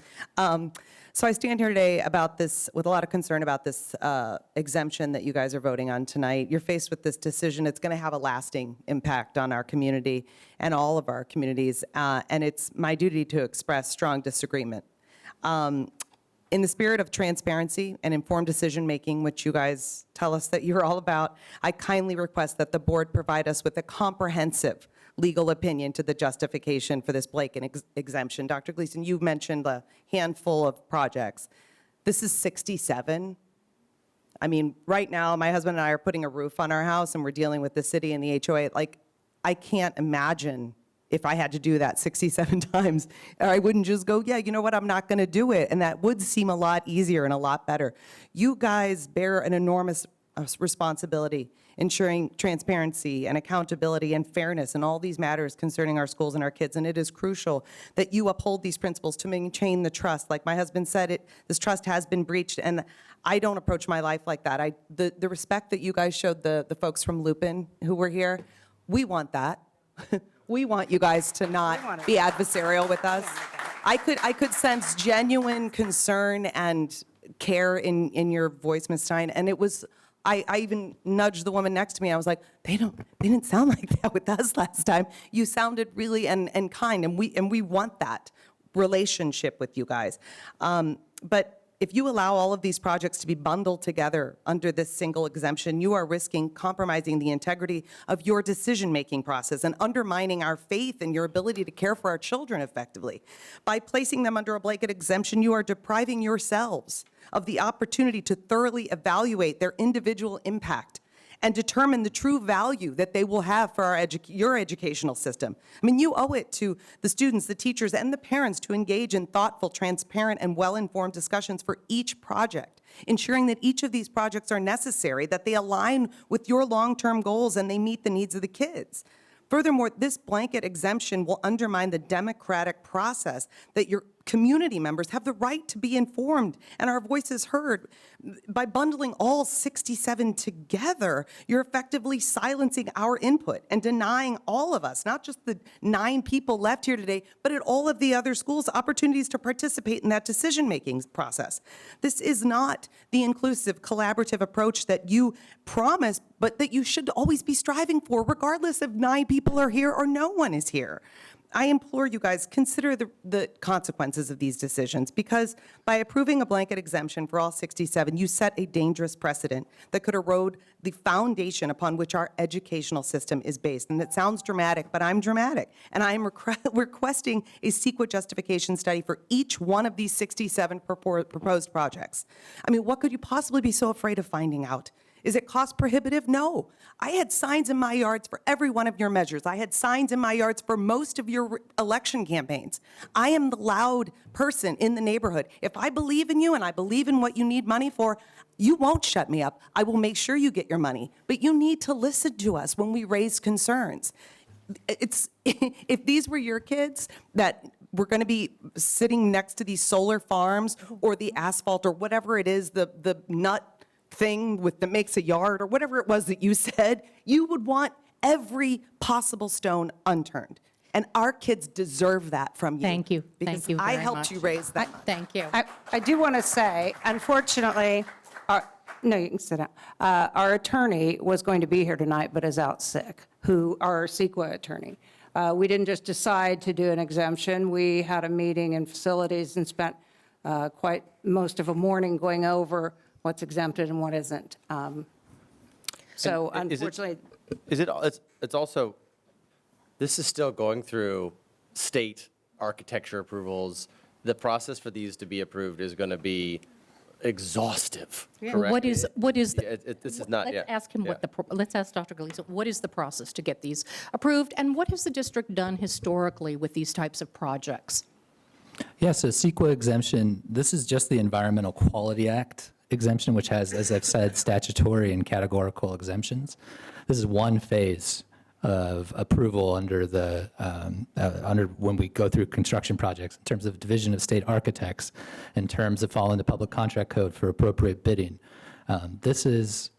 So I stand here today about this with a lot of concern about this exemption that you guys are voting on tonight. You're faced with this decision. It's going to have a lasting impact on our community and all of our communities, and it's my duty to express strong disagreement. In the spirit of transparency and informed decision-making, which you guys tell us that you're all about, I kindly request that the board provide us with a comprehensive legal opinion to the justification for this blanket exemption. Dr. Gleason, you mentioned a handful of projects. This is 67. I mean, right now, my husband and I are putting a roof on our house, and we're dealing with the city and the HOA. Like, I can't imagine if I had to do that 67 times, I wouldn't just go, yeah, you know what, I'm not going to do it. And that would seem a lot easier and a lot better. You guys bear an enormous responsibility ensuring transparency and accountability and fairness in all these matters concerning our schools and our kids. And it is crucial that you uphold these principles to maintain the trust. Like my husband said, this trust has been breached, and I don't approach my life like that. The respect that you guys showed the folks from Lupin who were here, we want that. We want you guys to not be adversarial with us. I could sense genuine concern and care in your voice, Ms. Stein, and it was, I even nudged the woman next to me. I was like, they didn't sound like that with us last time. You sounded really and kind, and we want that relationship with you guys. But if you allow all of these projects to be bundled together under this single exemption, you are risking compromising the integrity of your decision-making process and undermining our faith in your ability to care for our children effectively. By placing them under a blanket exemption, you are depriving yourselves of the opportunity to thoroughly evaluate their individual impact and determine the true value that they will have for your educational system. I mean, you owe it to the students, the teachers, and the parents to engage in thoughtful, transparent, and well-informed discussions for each project, ensuring that each of these projects are necessary, that they align with your long-term goals, and they meet the needs of the kids. Furthermore, this blanket exemption will undermine the democratic process that your community members have the right to be informed and our voices heard. By bundling all 67 together, you're effectively silencing our input and denying all of us, not just the 9 people left here today, but at all of the other schools, opportunities to participate in that decision-making process. This is not the inclusive, collaborative approach that you promise, but that you should always be striving for, regardless if 9 people are here or no one is here. I implore you guys, consider the consequences of these decisions, because by approving a blanket exemption for all 67, you set a dangerous precedent that could erode the foundation upon which our educational system is based. And it sounds dramatic, but I'm dramatic. And I am requesting a CEQA justification study for each one of these 67 proposed projects. I mean, what could you possibly be so afraid of finding out? Is it cost prohibitive? No. I had signs in my yards for every one of your measures. I had signs in my yards for most of your election campaigns. I am the loud person in the neighborhood. If I believe in you and I believe in what you need money for, you won't shut me up. I will make sure you get your money. But you need to listen to us when we raise concerns. If these were your kids that we're going to be sitting next to these solar farms or the asphalt or whatever it is, the nut thing that makes a yard or whatever it was that you said, you would want every possible stone unturned. And our kids deserve that from you. Thank you. Because Thank you I very helped much. you raise that money. Thank you. I do want to say, unfortunately, no, you can sit down. Our attorney was going to be here tonight, but is out sick, our CEQA attorney. We didn't just decide to do an exemption. We had a meeting in facilities and spent quite most of a morning going over what's exempted and what isn't. So And unfortunately, it's also, this is still going through state architecture approvals. The process for these to be approved is going to be exhaustive, correct? What is the? Yeah, this is not, yeah. Let's ask him yeah. let's ask Dr. Galeaso, what is the process to get these approved? And what has the district done historically with these types of projects? Yeah, so CEQA exemption, this is just the Environmental Quality Act exemption, which has, as I've said, statutory and categorical exemptions. This is one phase of approval under when we go through construction projects in terms of division of state architects, in terms of following the public contract code for appropriate bidding. This is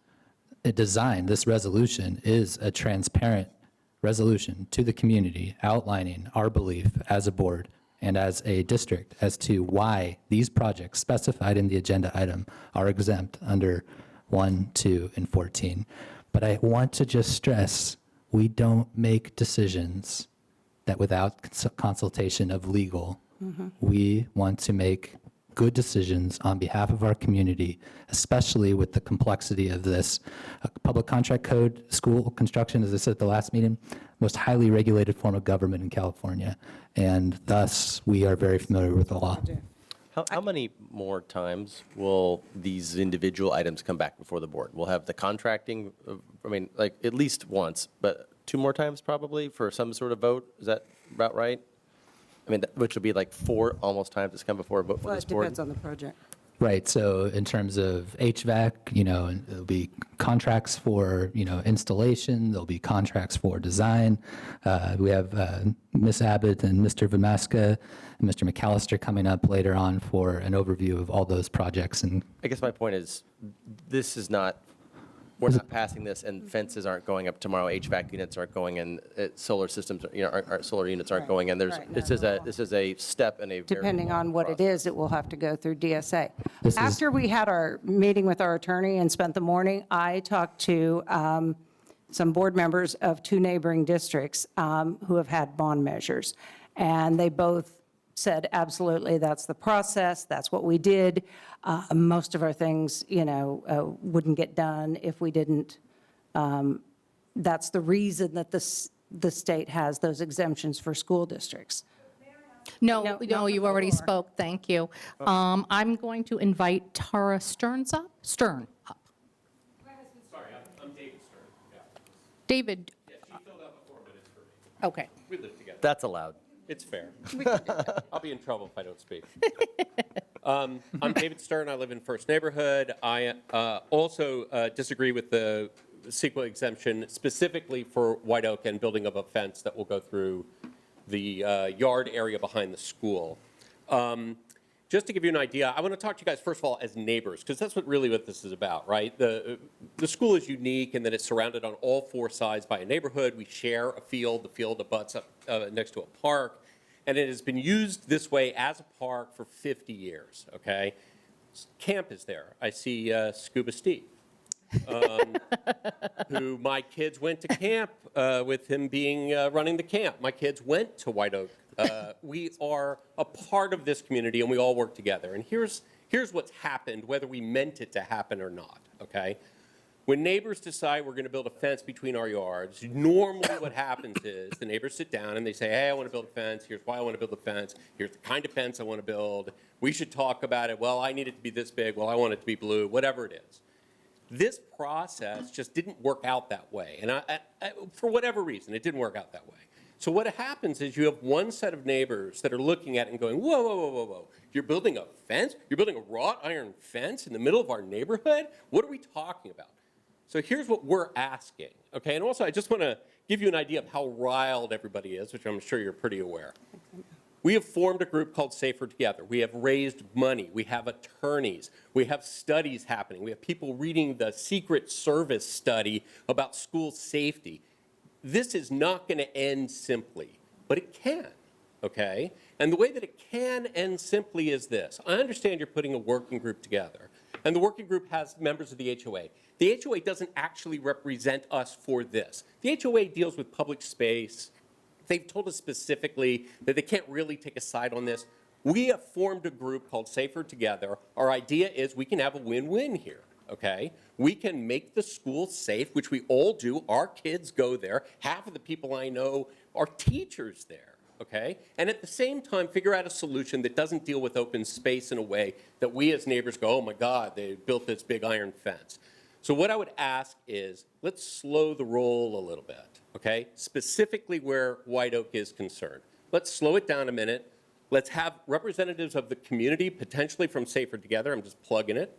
a design, this resolution is a transparent resolution to the community outlining our belief as a board and as a district as to why these projects specified in the agenda item are exempt under 1, 2, and 14. But I want to just stress, we don't make decisions that without consultation of legal. We want to make good decisions on behalf of our community, especially with the complexity of this. Public contract code, school construction, as I said at the last meeting, most highly regulated form of government in California, and thus we are very familiar with the law. How many more times will these individual items come back before the board? We'll have the contracting, like at least once, but 2 more times probably for some sort of vote? Is that about right? Which would be like 4 almost times it's come before a vote for well, this it board? depends on the project. Right, so in terms of HVAC, there'll be contracts for, installation, there'll be contracts for design. We have Ms. Abbott and Mr. Vamaska and Mr. McAllister coming up later on for an overview of all those projects. And I guess my point is, this is not, we're not passing this and fences aren't going up tomorrow, HVAC units aren't going in, solar systems, our solar units aren't going in. This is a step in a very Depending on what it is, it will have to go through DSA. This is- After we had our meeting with our attorney and spent the morning, I talked to some board members of 2 neighboring districts who have had bond measures. And they both said, absolutely, that's the process, that's what we did. Most of our things, wouldn't get done if we didn't. That's the reason that the state has those exemptions for school districts. No, you already spoke, thank you. I'm going to invite Tara Stern up. Sorry, I'm David Stern. Yeah. David, Yeah, she filled out the form, but it's for me. okay. We live together. That's allowed. It's fair. I'll be in trouble if I don't speak. I'm David Stern. I live in First Neighborhood. I also disagree with the CEQA exemption, specifically for White Oak and building of a fence that will go through the yard area behind the school. Just to give you an idea, I want to talk to you guys, first of all, as neighbors, because that's what this is about, right? The school is unique in that it's surrounded on all 4 sides by a neighborhood. We share a field. The field abuts up next to a park. And it has been used this way as a park for 50 years, okay? Camp is there. I see Scuba Steve, who my kids went to camp with him running the camp. My kids went to White Oak. We are a part of this community, and we all work together. And here's what's happened, whether we meant it to happen or not, okay? When neighbors decide we're going to build a fence between our yards, normally what happens is the neighbors sit down and they say, hey, I want to build a fence. Here's why I want to build a fence. Here's the kind of fence I want to build. We should talk about it. Well, I need it to be this big. Well, I want it to be blue, whatever it is. This process just didn't work out that way. And for whatever reason, it didn't work out that way. So what happens is you have one set of neighbors that are looking at it and going, whoa, whoa, whoa, whoa, whoa. You're building a fence? You're building a wrought iron fence in the middle of our neighborhood? What are we talking about? So here's what we're asking, okay? And also, I just want to give you an idea of how riled everybody is, which I'm sure you're pretty aware. We have formed a group called Safer Together. We have raised money. We have attorneys. We have studies happening. We have people reading the Secret Service study about school safety. This is not going to end simply, but it can, okay? And the way that it can end simply is this. I understand you're putting a working group together, and the working group has members of the HOA. The HOA doesn't actually represent us for this. The HOA deals with public space. They've told us specifically that they can't really take a side on this. We have formed a group called Safer Together. Our idea is we can have a win-win here, okay? We can make the school safe, which we all do. Our kids go there. Half of the people I know are teachers there, okay? And at the same time, figure out a solution that doesn't deal with open space in a way that we as neighbors go, oh my God, they built this big iron fence. So what I would ask is, let's slow the roll a little bit, okay? Specifically where White Oak is concerned. Let's slow it down a minute. Let's have representatives of the community, potentially from Safer Together, I'm just plugging it,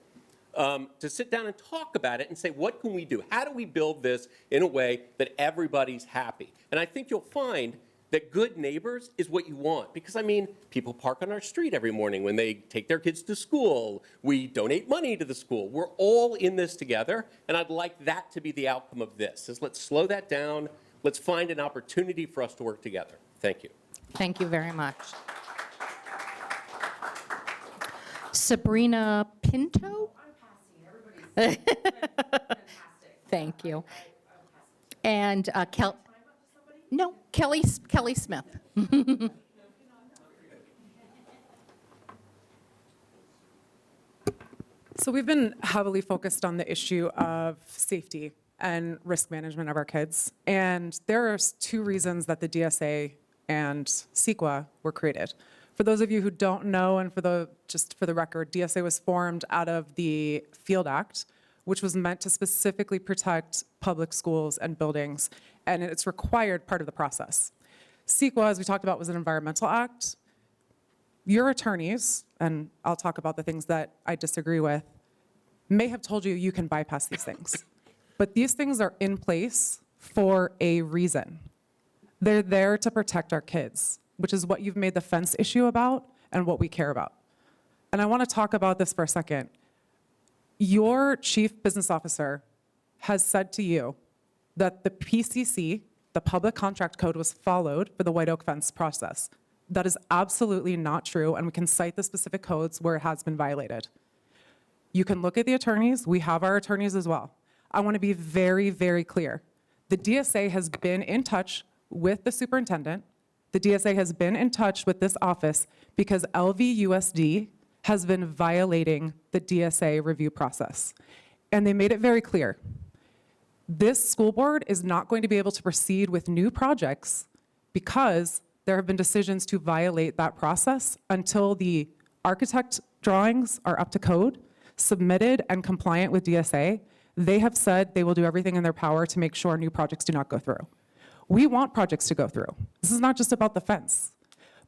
to sit down and talk about it and say, what can we do? How do we build this in a way that everybody's happy? And I think you'll find that good neighbors is what you want. Because, I mean, people park on our street every morning when they take their kids to school. We donate money to the school. We're all in this together, and I'd like that to be the outcome of this, is let's slow that down. Let's find an opportunity for us to work together. Thank you. Thank you very much. Sabrina Pinto? Thank you. And Kelly Smith. So we've been heavily focused on the issue of safety and risk management of our kids. And there are two reasons that the DSA and CEQA were created. For those of you who don't know, and just for the record, DSA was formed out of the Field Act, which was meant to specifically protect public schools and buildings, and it's required part of the process. CEQA, as we talked about, was an environmental act. Your attorneys, and I'll talk about the things that I disagree with, may have told you you can bypass these things. But these things are in place for a reason. They're there to protect our kids, which is what you've made the fence issue about and what we care about. And I want to talk about this for a second. Your chief business officer has said to you that the PCC, the public contract code, was followed for the White Oak fence process. That is absolutely not true, and we can cite the specific codes where it has been violated. You can look at the attorneys. We have our attorneys as well. I want to be very, very clear. The DSA has been in touch with the superintendent. The DSA has been in touch with this office because LVUSD has been violating the DSA review process. And they made it very clear. This school board is not going to be able to proceed with new projects because there have been decisions to violate that process until the architect drawings are up to code, submitted and compliant with DSA. They have said they will do everything in their power to make sure new projects do not go through. We want projects to go through. This is not just about the fence.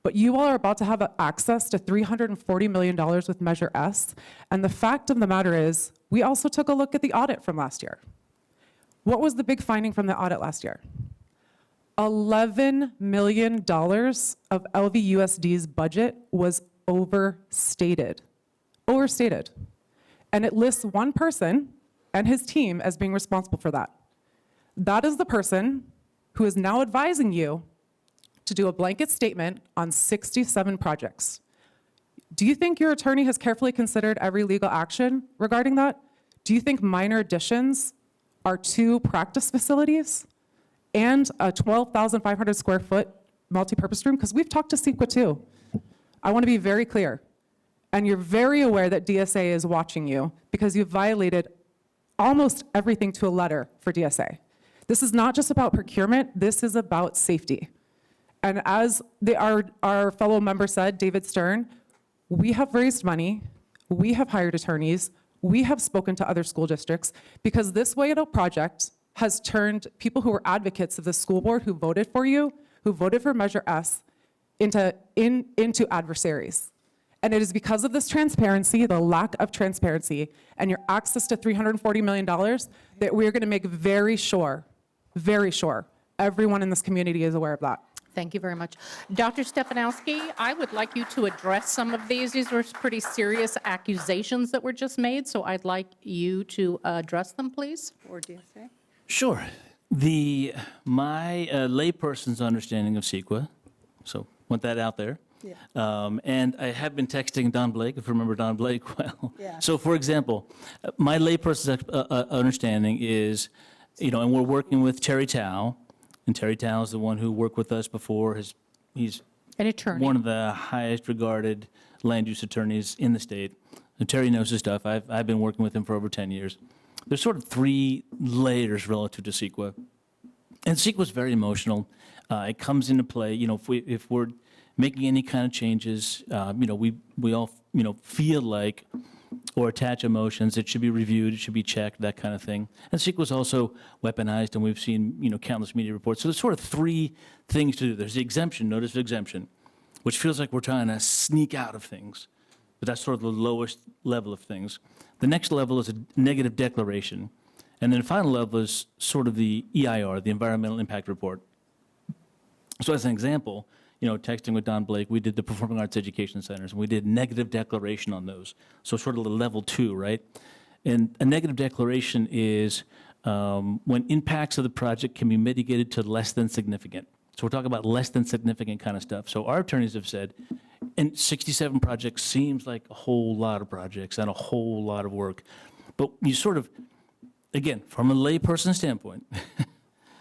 But you all are about to have access to $340 million with Measure S. And the fact of the matter is, we also took a look at the audit from last year. What was the big finding from the audit last year? $11 million of LVUSD's budget was overstated. Overstated. And it lists one person and his team as being responsible for that. That is the person who is now advising you to do a blanket statement on 67 projects. Do you think your attorney has carefully considered every legal action regarding that? Do you think minor additions are 2 practice facilities and a 12,500 square foot multipurpose room? Because we've talked to CEQA too. I want to be very clear. And you're very aware that DSA is watching you because you've violated almost everything to a letter for DSA. This is not just about procurement, this is about safety. And as our fellow member said, David Stern, we have raised money, we have hired attorneys, we have spoken to other school districts because this White Oak project has turned people who were advocates of the school board who voted for you, who voted for Measure S, into adversaries. And it is because of this transparency, the lack of transparency, and your access to $340 million that we're going to make very sure, everyone in this community is aware of that. Thank you very much. Dr. Stepanowski, I would like you to address some of these. These were pretty serious accusations that were just made, so I'd like you to address them, please. Or DSA? Sure. My layperson's understanding of CEQA, so want that out there. Yeah. And I have been texting Don Blake, if you remember Don Blake well. Yeah. So for example, my layperson's understanding is, and we're working with Terry Tao, and Terry Tao is the one who worked with us before. He's an attorney, one of the highest regarded land use attorneys in the state. And Terry knows his stuff. I've been working with him for over 10 years. There's sort of 3 layers relative to CEQA. And CEQA is very emotional. It comes into play, if we're making any kind of changes, we all, feel like or attach emotions. It should be reviewed, it should be checked, that kind of thing. And CEQA is also weaponized, and we've seen, countless media reports. So there's sort of 3 things to do. There's the exemption, notice of exemption, which feels like we're trying to sneak out of things. But that's sort of the lowest level of things. The next level is a negative declaration. And then the final level is sort of the EIR, the Environmental Impact Report. So as an example, texting with Don Blake, we did the Performing Arts Education Centers, and we did negative declaration on those. So sort of the level 2, right? And a negative declaration is when impacts of the project can be mitigated to less than significant. So we're talking about less than significant kind of stuff. So our attorneys have said, and 67 projects seems like a whole lot of projects and a whole lot of work. But you sort of, again, from a layperson standpoint,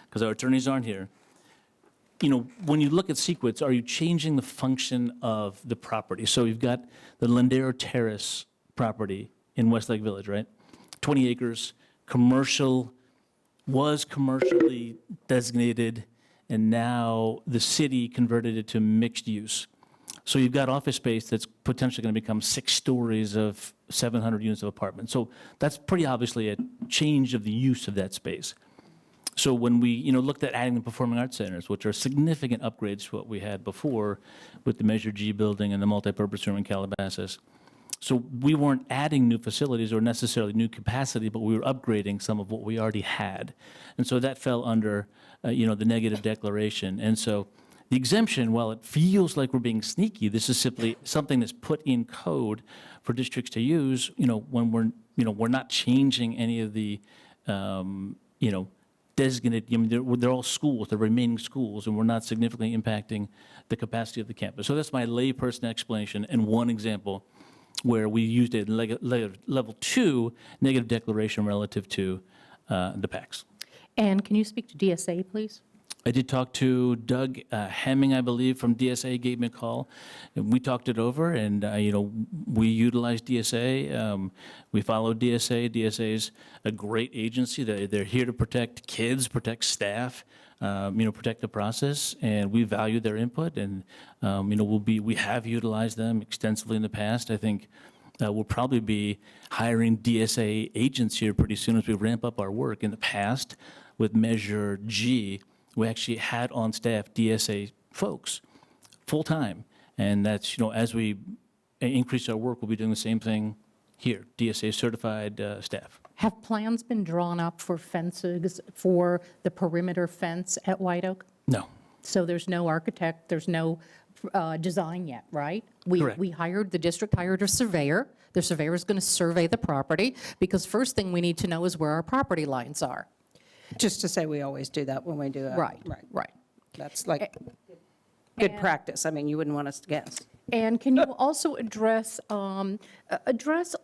because our attorneys aren't here, when you look at CEQA, are you changing the function of the property? So you've got the Lindero Terrace property in Westlake Village, right? 20 acres, was commercially designated, and now the city converted it to mixed use. So you've got office space that's potentially going to become 6 stories of 700 units of apartments. So that's pretty obviously a change of the use of that space. So when we, looked at adding the performing arts centers, which are significant upgrades to what we had before with the Measure G building and the multipurpose room in Calabasas. So we weren't adding new facilities or necessarily new capacity, but we were upgrading some of what we already had. And so that fell under, the negative declaration. And so the exemption, while it feels like we're being sneaky, this is simply something that's put in code for districts to use, when we're not changing any of the, designated, they're all schools, they're remaining schools, and we're not significantly impacting the capacity of the campus. So that's my layperson explanation and one example where we used a level 2 negative declaration relative to the PACs. And can you speak to DSA, please? I did talk to Doug Hemming, I believe, from DSA, gave me a call. And we talked it over, and, we utilized DSA. We followed DSA. DSA is a great agency. They're here to protect kids, protect staff, protect the process, and we value their input. And, we have utilized them extensively in the past. I think we'll probably be hiring DSA agents here pretty soon as we ramp up our work. In the past, with Measure G, we actually had on staff DSA folks full-time. And that's, as we increase our work, we'll be doing the same thing here, DSA certified staff. Have plans been drawn up for fences, for the perimeter fence at White Oak? No. So there's no architect, there's no design yet, right? Correct. The district hired a surveyor. The surveyor is going to survey the property, because first thing we need to know is where our property lines are. Just to say, we always do that when we do a. Right. That's like good practice. I mean, you wouldn't want us to guess. And can you also address a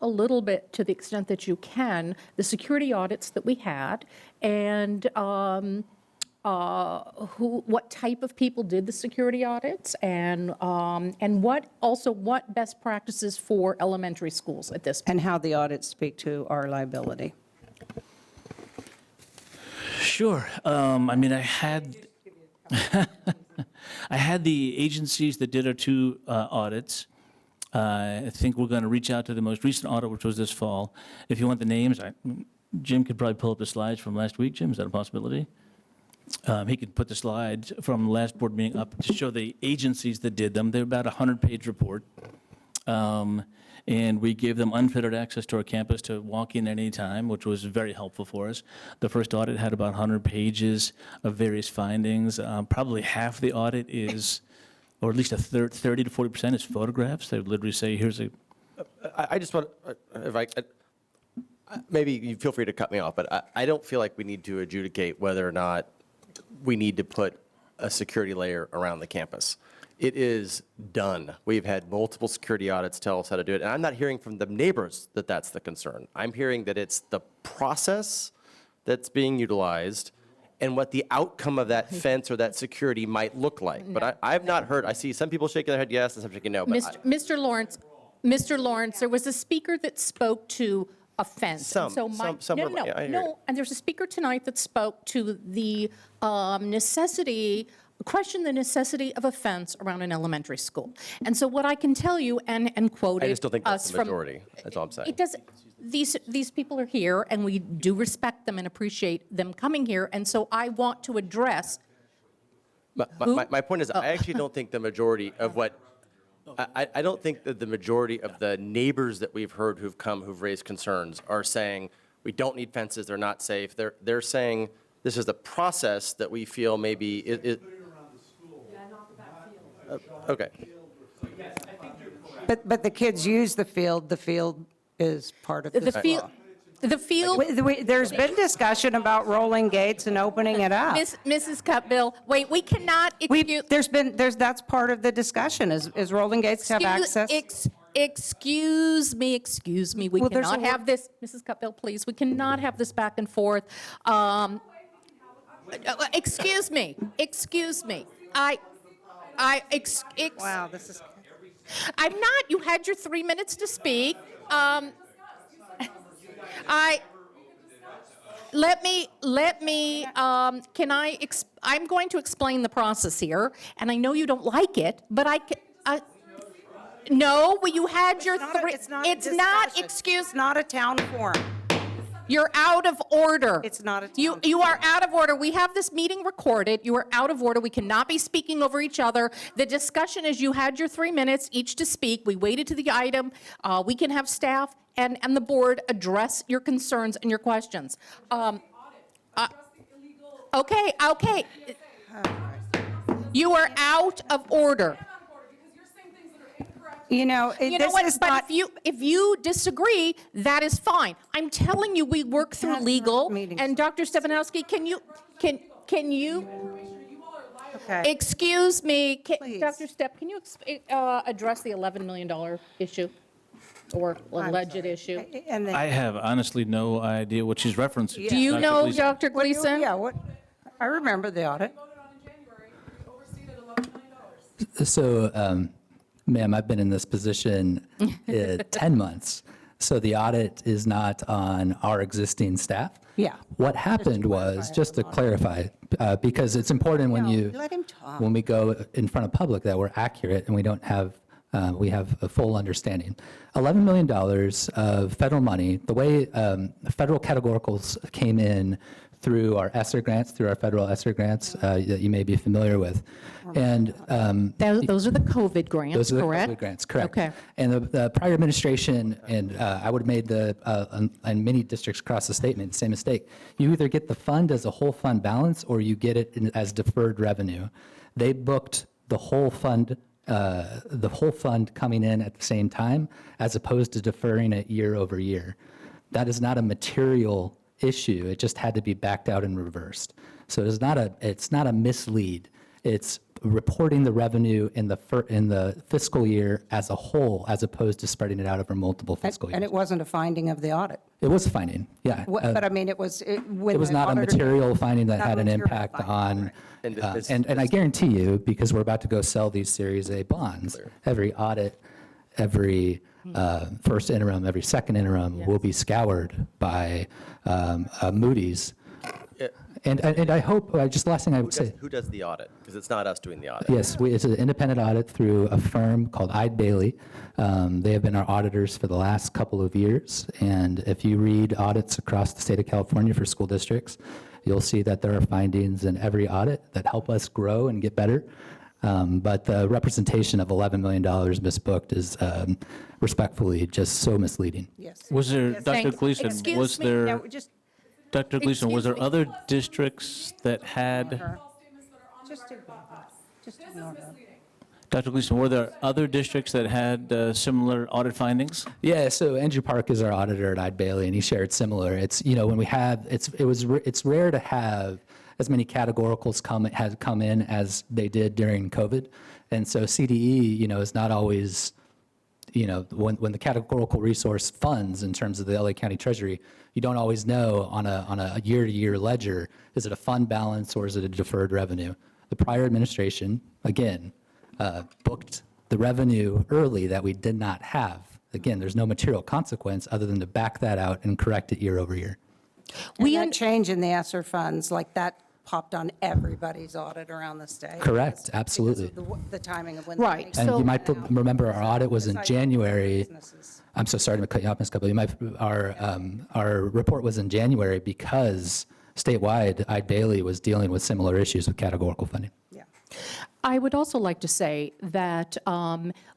little bit, to the extent that you can, the security audits that we had, and what type of people did the security audits, and what best practices for elementary schools at this point? And how the audits speak to our liability. Sure. I had the agencies that did our 2 audits. I think we're going to reach out to the most recent audit, which was this fall. If you want the names, Jim could probably pull up the slides from last week. Jim, is that a possibility? He could put the slides from the last board meeting up to show the agencies that did them. They're about a 100-page report. and we gave them unfettered access to our campus to walk in at any time, which was very helpful for us. The first audit had about 100 pages of various findings. Probably half the audit is, or at least 30 to 40% is photographs. They would literally say, here's a, I just want, if I, maybe you feel free to cut me off, but I don't feel like we need to adjudicate whether or not we need to put a security layer around the campus. It is done. We've had multiple security audits tell us how to do it, and I'm not hearing from the neighbors that that's the concern. I'm hearing that it's the process that's being utilized and what the outcome of that fence or that security might look like. But I've not heard, I see some people shaking their head yes and some shaking no. But Mr. Lawrence, there was a speaker that spoke to a fence. Some were- yeah, I hear you. And there's a speaker tonight that spoke to the necessity of a fence around an elementary school. And so what I can tell you, and quoted I just don't think that's us the from- majority. That's all I'm saying. It does, these people are here, and we do respect them and appreciate them coming here, and so I want to address. My point is, I actually don't think the majority of what, I don't think that the majority of the neighbors that we've heard who've raised concerns are saying, we don't need fences, they're not safe. They're saying, this is the process that we feel maybe is. Okay. But the kids use the field is part of The this field, law. the field. There's been discussion about rolling gates and opening it up. Mrs. Cutbill, wait, we cannot excuse. That's part of the discussion, is rolling gates have access. Excuse me, we Well, there's cannot a- have this, Mrs. Cutbill, please, we cannot have this back and forth. Excuse me, Wow, this is. I'm not, you had your 3 minutes to speak. I'm going to explain the process here, and I know you don't like it, but no, well, you had your three, it's not a town forum. You're out of order. It's not a You are out of order. We have this meeting recorded. You are out of order. We cannot be speaking over each other. The discussion is you had your 3 minutes each to speak. We waited to the item. We can have staff and the board address your concerns and your questions. Okay. You are out of order. You know what? But if you disagree, that is fine. I'm telling you, we work through legal. And Dr. Stefanowski, can you? Okay. Excuse me, Please. Dr. Stepp, can you address the $11 million issue or alleged issue? And then, I have honestly no idea what she's referencing. Do you Dr. know, Gleason. Dr. Gleason? yeah, what? I remember the audit. So, ma'am, I've been in this position 10 months. So the audit is not on our existing staff. Yeah. What happened was, just to clarify, because it's important when Let him talk. when we go in front of public that we're accurate and we don't have, we have a full understanding. $11 million of federal money, the way federal categoricals came in through our ESSER grants, through our federal ESSER grants that you may be familiar with. And Those are the COVID grants, those are the correct? COVID grants, correct. Okay. And the prior administration, and I would have made and many districts across the state made the same mistake. You either get the fund as a whole fund balance or you get it as deferred revenue. They booked the whole fund coming in at the same time, as opposed to deferring it year over year. That is not a material issue. It just had to be backed out and reversed. So it's not a mislead. It's reporting the revenue in the fiscal year as a whole, as opposed to spreading it out over multiple fiscal years. And it wasn't a finding of the audit. It was a finding, yeah. But I mean, it was. It was not a material finding that had an impact on, and I guarantee you, because we're about to go sell these Series A bonds, every audit, every first interim, every second interim will be scoured by Moody's. And I hope, just last thing I would say. Who does the audit? Because it's not us doing the audit. Yes, it's an independent audit through a firm called Eide Bailey. They have been our auditors for the last couple of years. And if you read audits across the state of California for school districts, you'll see that there are findings in every audit that help us grow and get better. But the representation of $11 million misbooked is respectfully just so misleading. Yes. Was there, Yes. Dr. Thanks. Gleason, Excuse was me. there, Now, just- Dr. Gleason, was excuse there me. other districts that had, Just ignore her. Dr. Gleason, were there other districts that had similar audit findings? Yeah, so Andrew Park is our auditor at Eide Bailey, and he shared similar. It's, when we have, it's rare to have as many categoricals come in as they did during COVID. And so CDE, is not always, when the categorical resource funds in terms of the LA County Treasury, you don't always know on a year-to-year ledger, is it a fund balance or is it a deferred revenue? The prior administration, again, booked the revenue early that we did not have. Again, there's no material consequence other than to back that out and correct it year over year. That change in the ESSER funds, like that popped on everybody's audit around the state. Correct, absolutely. Because of the timing of when. Right. And you might remember our audit was in Besides January. businesses. I'm so sorry to cut you off, Ms. Copley. Our report was in January because statewide, Eide Bailey was dealing with similar issues with categorical funding. I would also like to say that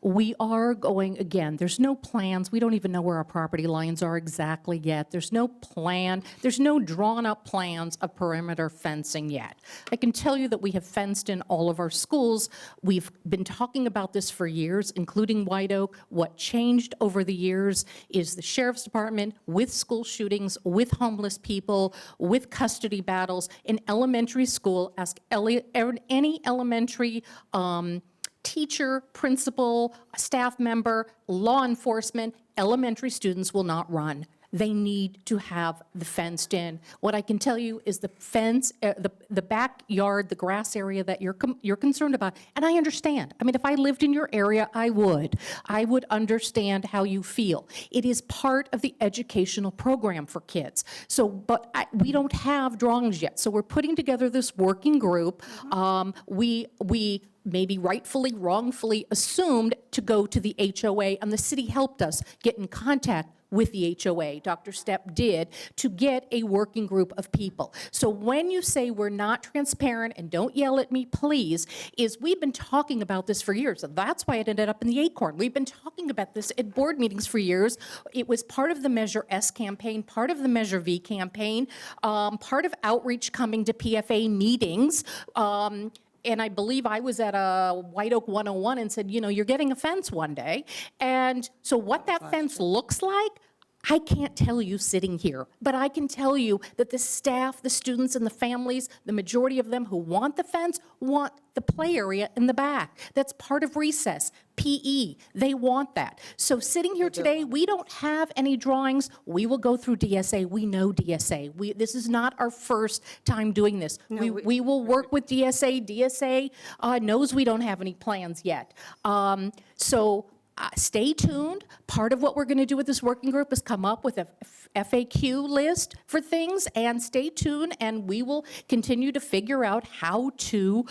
we are going, again, there's no plans. We don't even know where our property lines are exactly yet. There's no plan. There's no drawn-up plans of perimeter fencing yet. I can tell you that we have fenced in all of our schools. We've been talking about this for years, including White Oak. What changed over the years is the sheriff's department with school shootings, with homeless people, with custody battles. In elementary school, ask any elementary teacher, principal, staff member, law enforcement, elementary students will not run. They need to have the fenced in. What I can tell you is the fence, the backyard, the grass area that you're concerned about, and I understand. I mean, if I lived in your area, I would understand how you feel. It is part of the educational program for kids. So, but we don't have drawings yet. So we're putting together this working group. We maybe rightfully, wrongfully assumed to go to the HOA, and the city helped us get in contact with the HOA. Dr. Stepp did, to get a working group of people. So when you say we're not transparent, and don't yell at me, please, is we've been talking about this for years. And that's why it ended up in the Acorn. We've been talking about this at board meetings for years. It was part of the Measure S campaign, part of the Measure V campaign, part of outreach coming to PFA meetings. And I believe I was at a White Oak 101 and said, you're getting a fence one day. And so what that fence looks like, I can't tell you sitting here, but I can tell you that the staff, the students, and the families, the majority of them who want the fence, want the play area in the back. That's part of recess, PE. They want that. So sitting here today, we don't have any drawings. We will go through DSA. We know DSA. This is not our first time doing this. We will work with DSA. DSA knows we don't have any plans yet. Stay tuned. Part of what we're going to do with this working group is come up with a FAQ list for things, and stay tuned, and we will continue to figure out how to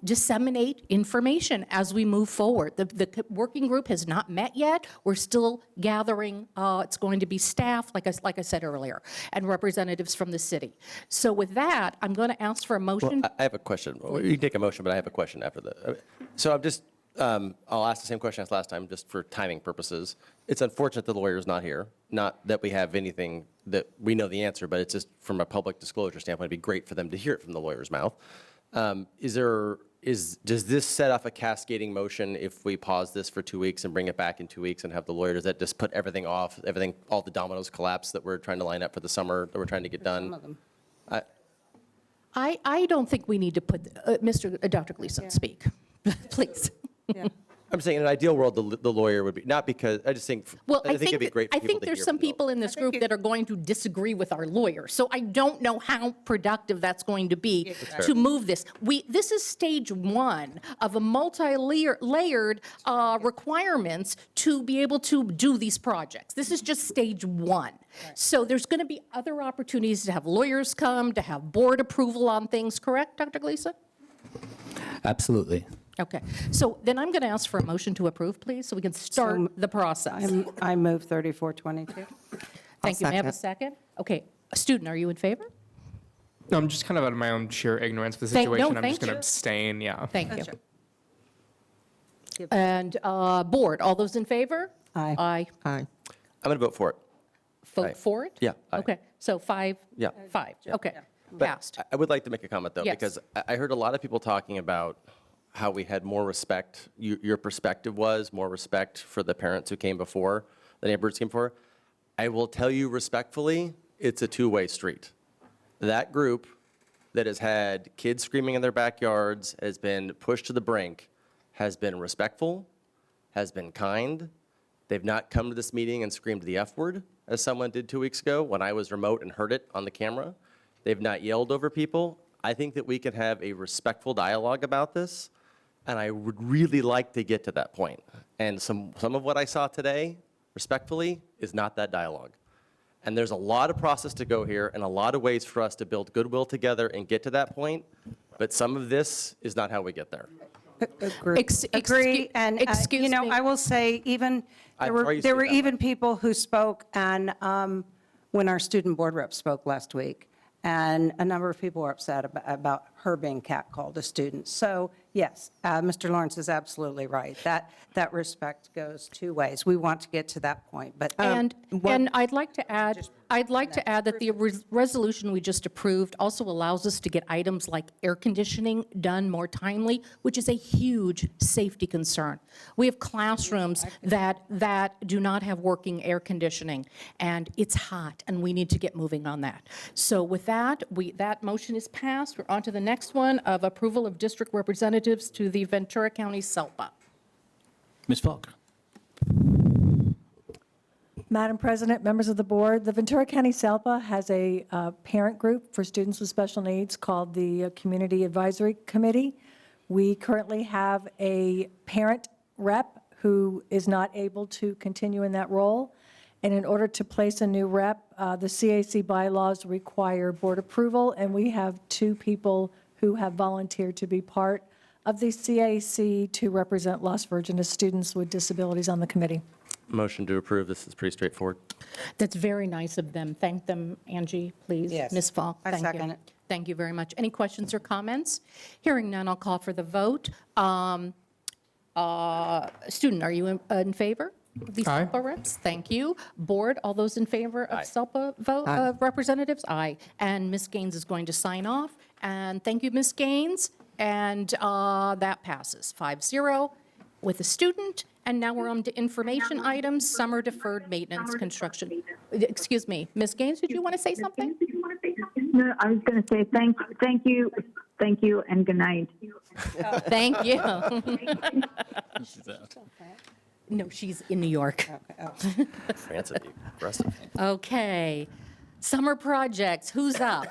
disseminate information as we move forward. The working group has not met yet. We're still gathering. It's going to be staff, like I said earlier, and representatives from the city. So with that, I'm going to ask for a motion. Well, I have a question. You can take a motion, but I have a question after that. So I'm just, I'll ask the same question as last time, just for timing purposes. It's unfortunate the lawyer's not here. Not that we have anything that we know the answer, but it's just from a public disclosure standpoint, it'd be great for them to hear it from the lawyer's mouth. Does this set off a cascading motion if we pause this for 2 weeks and bring it back in 2 weeks and have the lawyer? Does that just put everything off, all the dominoes collapse that we're trying to line up for the summer, that we're trying to get done? Some of them. I don't think we need to put, Dr. Gleason, speak, please. I'm saying in an ideal world, the lawyer would be, not because, I just think, Well, I think it'd be great for I people think to there's hear some from the- people in this group that are going to disagree with our lawyer. So I don't know how productive that's going to be to move this. This is stage one of a multi-layered requirements to be able to do these projects. This is just stage one. So there's going to be other opportunities to have lawyers come, to have board approval on things, correct, Dr. Gleason? Absolutely. Okay, so then I'm going to ask for a motion to approve, please, so we can start the process. I move 3422. Thank you. May I have a second? Okay, student, are you in favor? No, I'm just kind of out of my own sheer ignorance of the Thank- no, situation. I'm thank just going to you. abstain, yeah. Thank you. And board, all those in favor? Aye. Aye. Aye. I'm going to vote for it. Vote for it? Yeah, aye. Okay, so 5, Yeah. 5, okay, But passed. I would like to make a comment, though, Yes. because I heard a lot of people talking about how we had more respect. Your perspective was more respect for the parents who came before, the neighbors came before. I will tell you respectfully, it's a two-way street. That group that has had kids screaming in their backyards, has been pushed to the brink, has been respectful, has been kind. They've not come to this meeting and screamed the F word, as someone did 2 weeks ago when I was remote and heard it on the camera. They've not yelled over people. I think that we can have a respectful dialogue about this, and I would really like to get to that point. And some of what I saw today, respectfully, is not that dialogue. And there's a lot of process to go here and a lot of ways for us to build goodwill together and get to that point, but some of this is not how we get there. Agree, and, excuse you know, me. I will say, even, I'd there rather were you there say were that even people who spoke, and when our student board rep spoke last week, and a number of people were upset about her being catcalled a student. So, yes, Mr. Lawrence is absolutely right. That respect goes two ways. We want to get to that point, but. And I'd like to add that the resolution we just approved also allows us to get items like air conditioning done more timely, which is a huge safety concern. We have classrooms that do not have working air conditioning, and it's hot, and we need to get moving on that. So with that, that motion is passed. We're on to the next one of approval of district representatives to the Ventura County SELPA. Ms. Falk. Madam President, members of the board, the Ventura County SELPA has a parent group for students with special needs called the Community Advisory Committee. We currently have a parent rep who is not able to continue in that role. And in order to place a new rep, the CAC bylaws require board approval, and we have 2 people who have volunteered to be part of the CAC to represent Las Virgenes students with disabilities on the committee. Motion to approve. This is pretty straightforward. That's very nice of them. Thank them, Angie, please. Yes. Ms. Falk, I thank you. second it. Thank you very much. Any questions or comments? Hearing none, I'll call for the vote. Student, are you in favor of these Aye. SELPA reps? Thank you. Board, all those in favor of Aye. SELPA representatives? Aye. And Ms. Gaines is going to sign off. And thank you, Ms. Gaines. And that passes 5-0 with a student. And now we're on to information items, summer deferred maintenance construction. Excuse me, Ms. Gaines, did you want to say something? No, I was going to say thank you, and good night. Thank you. No, she's in New York. France would be aggressive. Okay. Summer projects, who's up?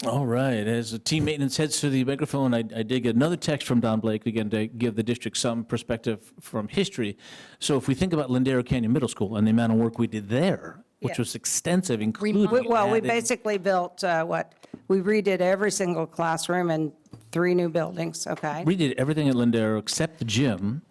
All right, as the team maintenance heads to the microphone, I did get another text from Don Blake, again, to give the district some perspective from history. So if we think about Lindero Canyon Middle School and the amount of work we did there, which was extensive, including Well, we adding- basically built, we redid every single classroom and 3 new buildings, okay? We did everything at Lindero except the gym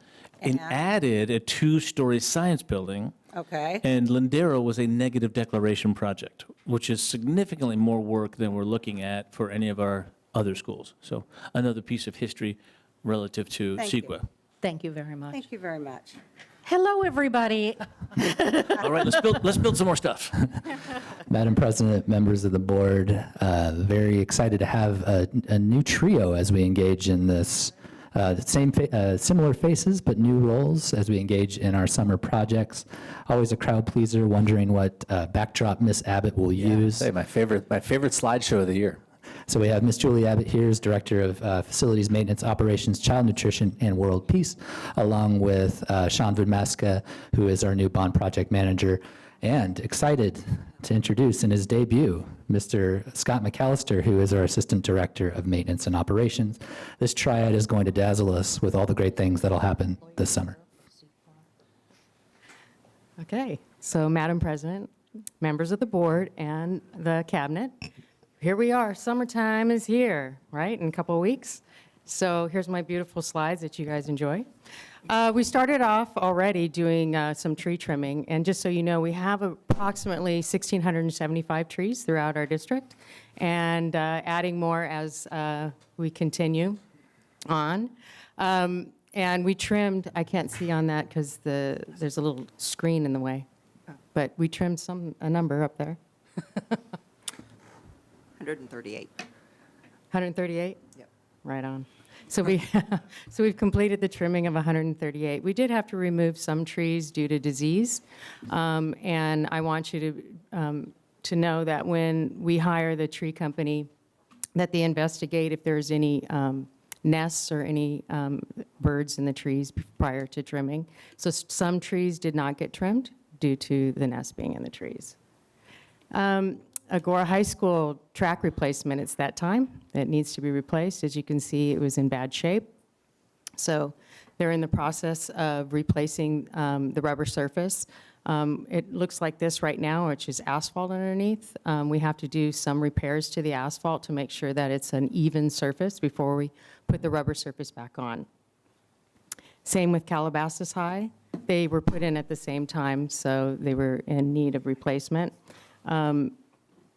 and added a 2-story science building. Okay. And Lindero was a negative declaration project, which is significantly more work than we're looking at for any of our other schools. So another piece of history relative to Thank you. CEQA. Thank you very much. Thank you very much. Hello, everybody. All right, let's build some more stuff. Madam President, members of the board, very excited to have a new trio as we engage in this similar faces but new roles as we engage in our summer projects. Always a crowd pleaser, wondering what backdrop Miss Abbott will use. My favorite slideshow of the year. So we have Miss Julie Abbott here as Director of Facilities Maintenance, Operations, Child Nutrition, and World Peace, along with Sean Vidmaska, who is our new bond project manager, and excited to introduce in his debut, Mr. Scott McAllister, who is our Assistant Director of Maintenance and Operations. This triad is going to dazzle us with all the great things that'll happen this summer. Okay, so Madam President, members of the board, and the cabinet, here we are. Summertime is here, right, in a couple of weeks. So here's my beautiful slides that you guys enjoy. We started off already doing some tree trimming, and just so you know, we have approximately 1,675 trees throughout our district, and adding more as we continue on. And we trimmed, I can't see on that because there's a little screen in the way, but we trimmed a number up there. 138. 138? Yep. Right on. So we've completed the trimming of 138. We did have to remove some trees due to disease, and I want you to know that when we hire the tree company, that they investigate if there's any nests or any birds in the trees prior to trimming. So some trees did not get trimmed due to the nests being in the trees. Agora High School track replacement, it's that time. It needs to be replaced. As you can see, it was in bad shape. So they're in the process of replacing the rubber surface. It looks like this right now, which is asphalt underneath. We have to do some repairs to the asphalt to make sure that it's an even surface before we put the rubber surface back on. Same with Calabasas High. They were put in at the same time, so they were in need of replacement.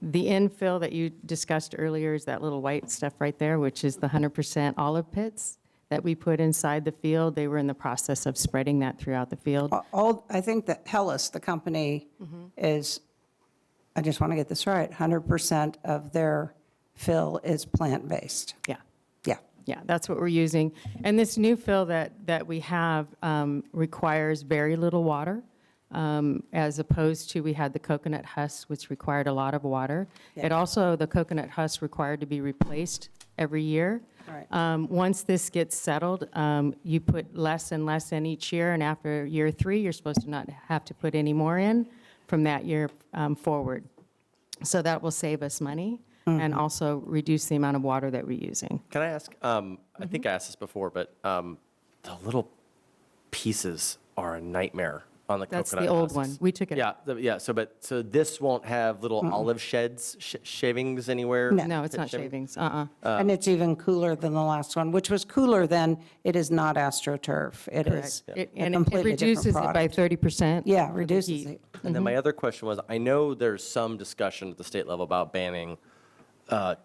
The infill that you discussed earlier is that little white stuff right there, which is the 100% olive pits that we put inside the field. They were in the process of spreading that throughout the field. I think that Hellas, the company, is, I just want to get this right, 100% of their fill is plant-based. Yeah. Yeah. Yeah, that's what we're using. And this new fill that we have requires very little water, as opposed to we had the coconut husk, which required a lot of water. Yeah. It also, the coconut husk required to be replaced every year. Right. Once this gets settled, you put less and less in each year, and after year 3, you're supposed to not have to put any more in from that year forward. So that will save us money and also reduce the amount of water that we're using. Can I ask, I think I asked this before, but the little pieces are a nightmare on the That's coconut the old husks. one. We took it out. Yeah, so this won't have little olive sheds, shavings anywhere? No, it's not shavings. And it's even cooler than the last one, which was cooler than, it is not AstroTurf. It is Correct. a And it completely different reduces it by product. 30%. Yeah, reduces it. And then my other question was, I know there's some discussion at the state level about banning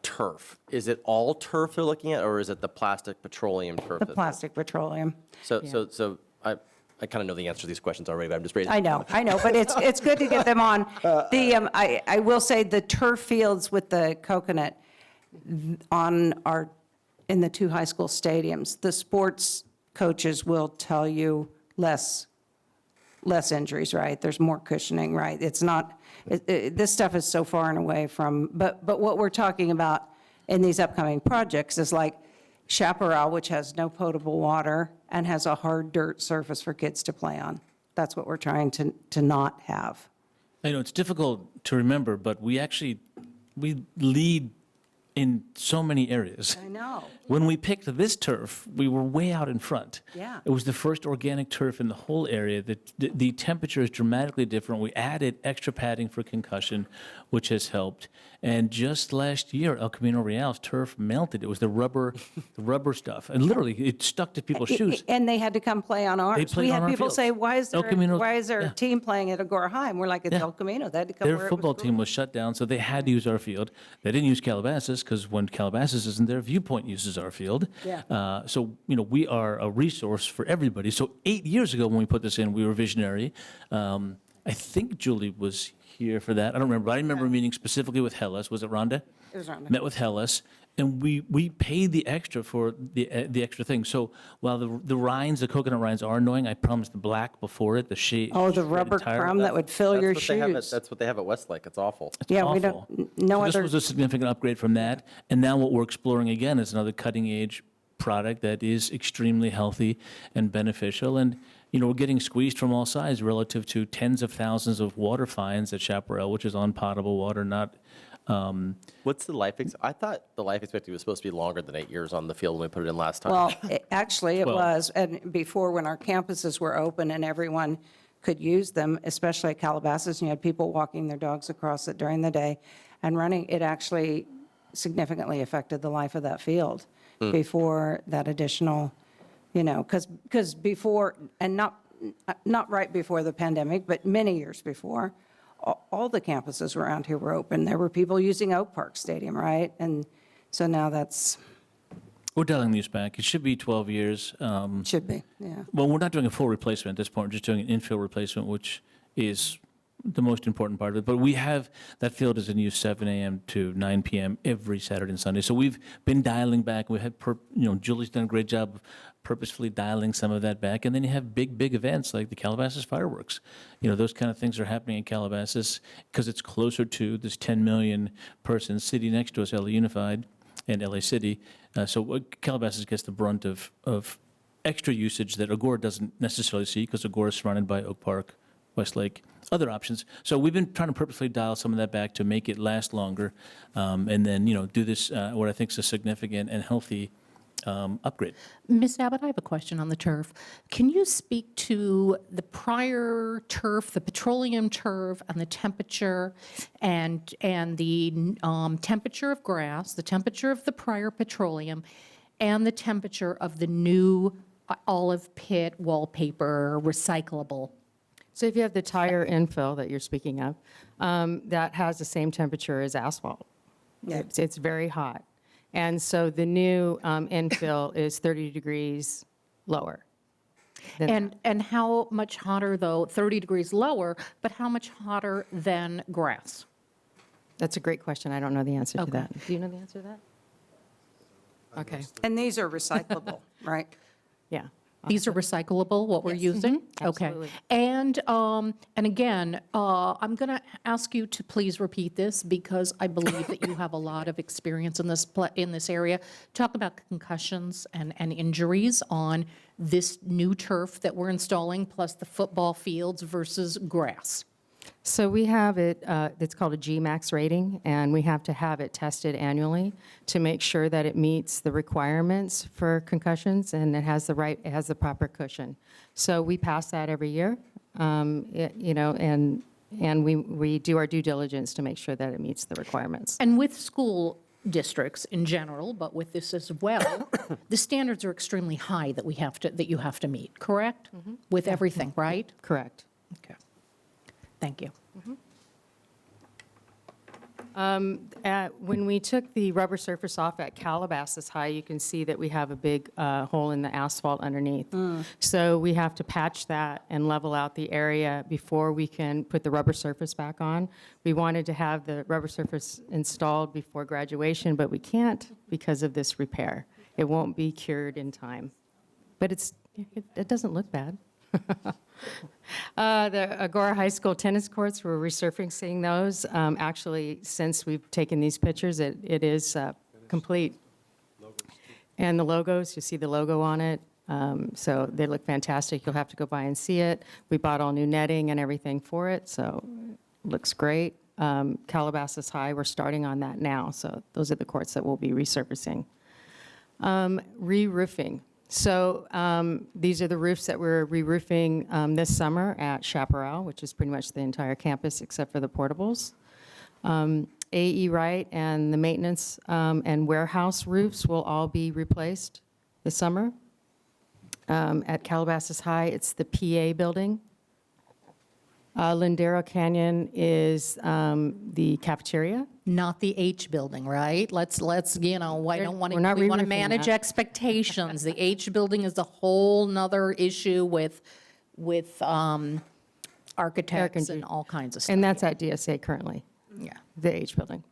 turf. Is it all turf they're looking at, or is it the plastic petroleum turf? The plastic petroleum. So I kind of know the answer to these questions already, but I'm just raising. I know, but it's good to get them on. I will say the turf fields with the coconut in the 2 high school stadiums, the sports coaches will tell you less injuries, right? There's more cushioning, right? It's not, this stuff is so far and away from, but what we're talking about in these upcoming projects is like Chaparral, which has no potable water and has a hard dirt surface for kids to play on. That's what we're trying to not have. I know it's difficult to remember, but we lead in so many areas. I know. When we picked this turf, we were way out in front. Yeah. It was the first organic turf in the whole area. The temperature is dramatically different. We added extra padding for concussion, which has helped. And just last year, El Camino Real's turf melted. It was the rubber stuff. And literally, it stuck to people's shoes. And they had to come play on ours. played We on had our people fields. say, why is El Camino's- there a yeah. team playing at Agora High? And we're like, it's Yeah. El Camino. They had to come Their where it was football cool. team was shut down, so they had to use our field. They didn't use Calabasas because when Calabasas isn't there, Viewpoint uses our field. Yeah. So, we are a resource for everybody. So 8 years ago when we put this in, we were visionary. I think Julie was here for that. I don't remember. I remember meeting specifically with Hellas. Was it Rhonda? It was Rhonda. Met with Hellas, and we paid the extra for the extra thing. So while the rinds, the coconut rinds are annoying, I promised the black before it, the shade. Oh, the rubber crumb that would fill your shoes. That's what they have at Westlake. It's awful. Yeah, we awful. don't, no So other. This was a significant upgrade from that. And now what we're exploring again is another cutting-edge product that is extremely healthy and beneficial. And, we're getting squeezed from all sides relative to tens of thousands of water fines at Chaparral, which is on potable water, not... What's the life? I thought the life expectancy was supposed to be longer than 8 years on the field when we put it in last time. Well, actually, it Well- was, and before, when our campuses were open and everyone could use them, especially at Calabasas, and you had people walking their dogs across it during the day and running, it actually significantly affected the life of that field before that additional, because before, and not right before the pandemic, but many years before, all the campuses around here were open. There were people using Oak Park Stadium, right? And so now that's We're dialing these back. It should be 12 years. Should be, yeah. Well, we're not doing a full replacement at this point. We're just doing an infill replacement, which is the most important part of it. But we have, that field is in use 7 a.m. to 9 p.m. every Saturday and Sunday. So we've been dialing back. We had, Julie's done a great job of purposefully dialing some of that back. And then you have big events like the Calabasas fireworks. Those kind of things are happening in Calabasas because it's closer to this 10 million person city next to us, LA Unified and LA City. So Calabasas gets the brunt of extra usage that Agora doesn't necessarily see because Agora is surrounded by Oak Park, Westlake, other options. So we've been trying to purposely dial some of that back to make it last longer, and then do this what I think is a significant and healthy upgrade. Ms. Abbott, I have a question on the turf. Can you speak to the prior turf, the petroleum turf, and the temperature, and the temperature of grass, the temperature of the prior petroleum, and the temperature of the new olive pit wallpaper recyclable? So if you have the tire infill that you're speaking of, that has the same temperature as asphalt. Yeah. It's very hot. And so the new infill is 30 degrees lower. than And how much hotter, though, 30 degrees lower, but how much hotter than grass? That's a great question. I don't know the answer to Okay. that. Do you know the answer to that? Okay, And these are recyclable, right? yeah. These are recyclable, what we're using? Okay. Absolutely. And again, I'm going to ask you to please repeat this because I believe that you have a lot of experience in this area. Talk about concussions and injuries on this new turf that we're installing, plus the football fields versus grass. So we have it, it's called a GMAX rating, and we have to have it tested annually to make sure that it meets the requirements for concussions and it has the proper cushion. So we pass that every year, and we do our due diligence to make sure that it meets the requirements. And with school districts in general, but with this as well, the standards are extremely high that you have to meet, correct? With everything, right? Correct. Okay. Thank you. When we took the rubber surface off at Calabasas High, you can see that we have a big hole in the asphalt underneath. So we have to patch that and level out the area before we can put the rubber surface back on. We wanted to have the rubber surface installed before graduation, but we can't because of this repair. It won't be cured in time. But it doesn't look bad. The Agora High School tennis courts, we're resurfacing those. Actually, since we've taken these pictures, it is complete. And the logos, you see the logo on it. So they look fantastic. You'll have to go by and see it. We bought all new netting and everything for it, so it looks great. Calabasas High, we're starting on that now. So those are the courts that we'll be resurfacing. Re-roofing. So these are the roofs that we're re-roofing this summer at Chaparral, which is pretty much the entire campus except for the portables. AE Wright and the maintenance and warehouse roofs will all be replaced this summer. At Calabasas High, it's the PA building. Lindero Canyon is the cafeteria. Not the H building, right? Let's I don't want we're not to, we want to re-roofing manage that. expectations. The H building is a whole nother issue with architects and all kinds of stuff. And that's at DSA currently, Yeah. the H building.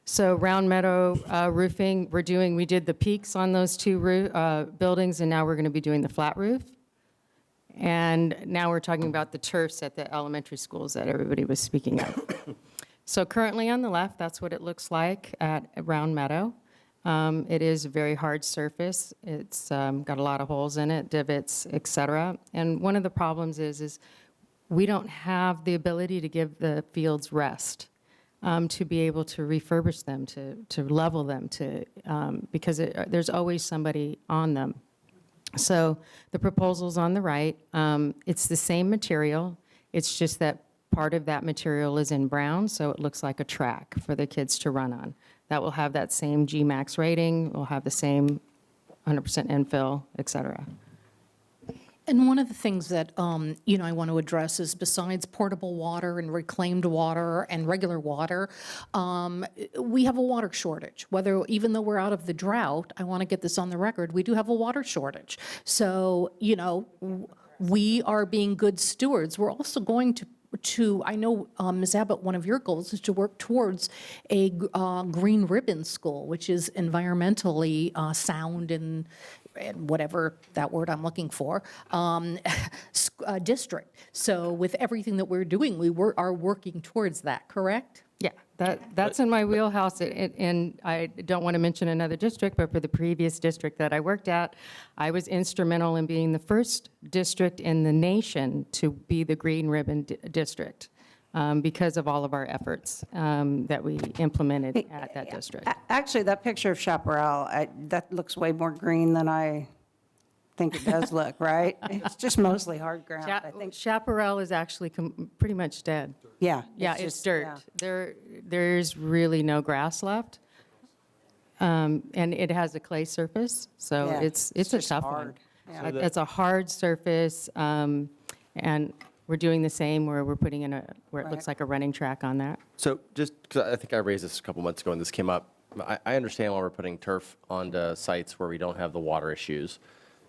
So Round Meadow roofing, we did the peaks on those two buildings, and now we're going to be doing the flat roof. And now we're talking about the turfs at the elementary schools that everybody was speaking of. So currently on the left, that's what it looks like at Round Meadow. It is a very hard surface. It's got a lot of holes in it, divots, et cetera. And one of the problems is we don't have the ability to give the fields rest, to be able to refurbish them, to level them, because there's always somebody on them. So the proposal's on the right. It's the same material. It's just that part of that material is in brown, so it looks like a track for the kids to run on. That will have that same GMAX rating, will have the same 100% infill, et cetera. And one of the things that, I want to address is besides portable water and reclaimed water and regular water, we have a water shortage. Even though we're out of the drought, I want to get this on the record, we do have a water shortage. So, we are being good stewards. We're also going to I know, Ms. Abbott, one of your goals is to work towards a green ribbon school, which is environmentally sound and whatever that word I'm looking for, district. So with everything that we're doing, we are working towards that, correct? Yeah, that's in my wheelhouse, and I don't want to mention another district, but for the previous district that I worked at, I was instrumental in being the first district in the nation to be the Green Ribbon District because of all of our efforts that we implemented at that district. Actually, that picture of Chaparral, that looks way more green than I think it does look, right? It's just mostly hard ground, I think. Chaparral is actually pretty much dead. Yeah. Yeah, it's just- dirt. yeah. There's really no grass left. And it has a clay surface, so Yeah, it's a just tough hard. one. Yeah. It's a hard surface, and we're doing the same where we're putting in where it looks like a running track on that. So just, because I think I raised this a couple months ago and this came up, I understand why we're putting turf onto sites where we don't have the water issues,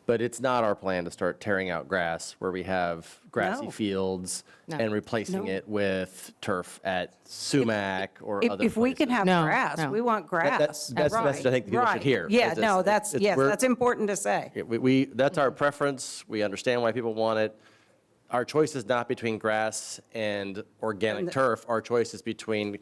but it's not our plan to start tearing out grass where we have grassy No. fields No. and replacing No. it with turf at Sumac or other If we can places. have No, grass, no. we want grass. That's the message I think people should Right. hear. Yeah, It's no, just- yes, we're- that's important to say. That's our preference. We understand why people want it. Our choice is not between grass and organic turf. Our choice is between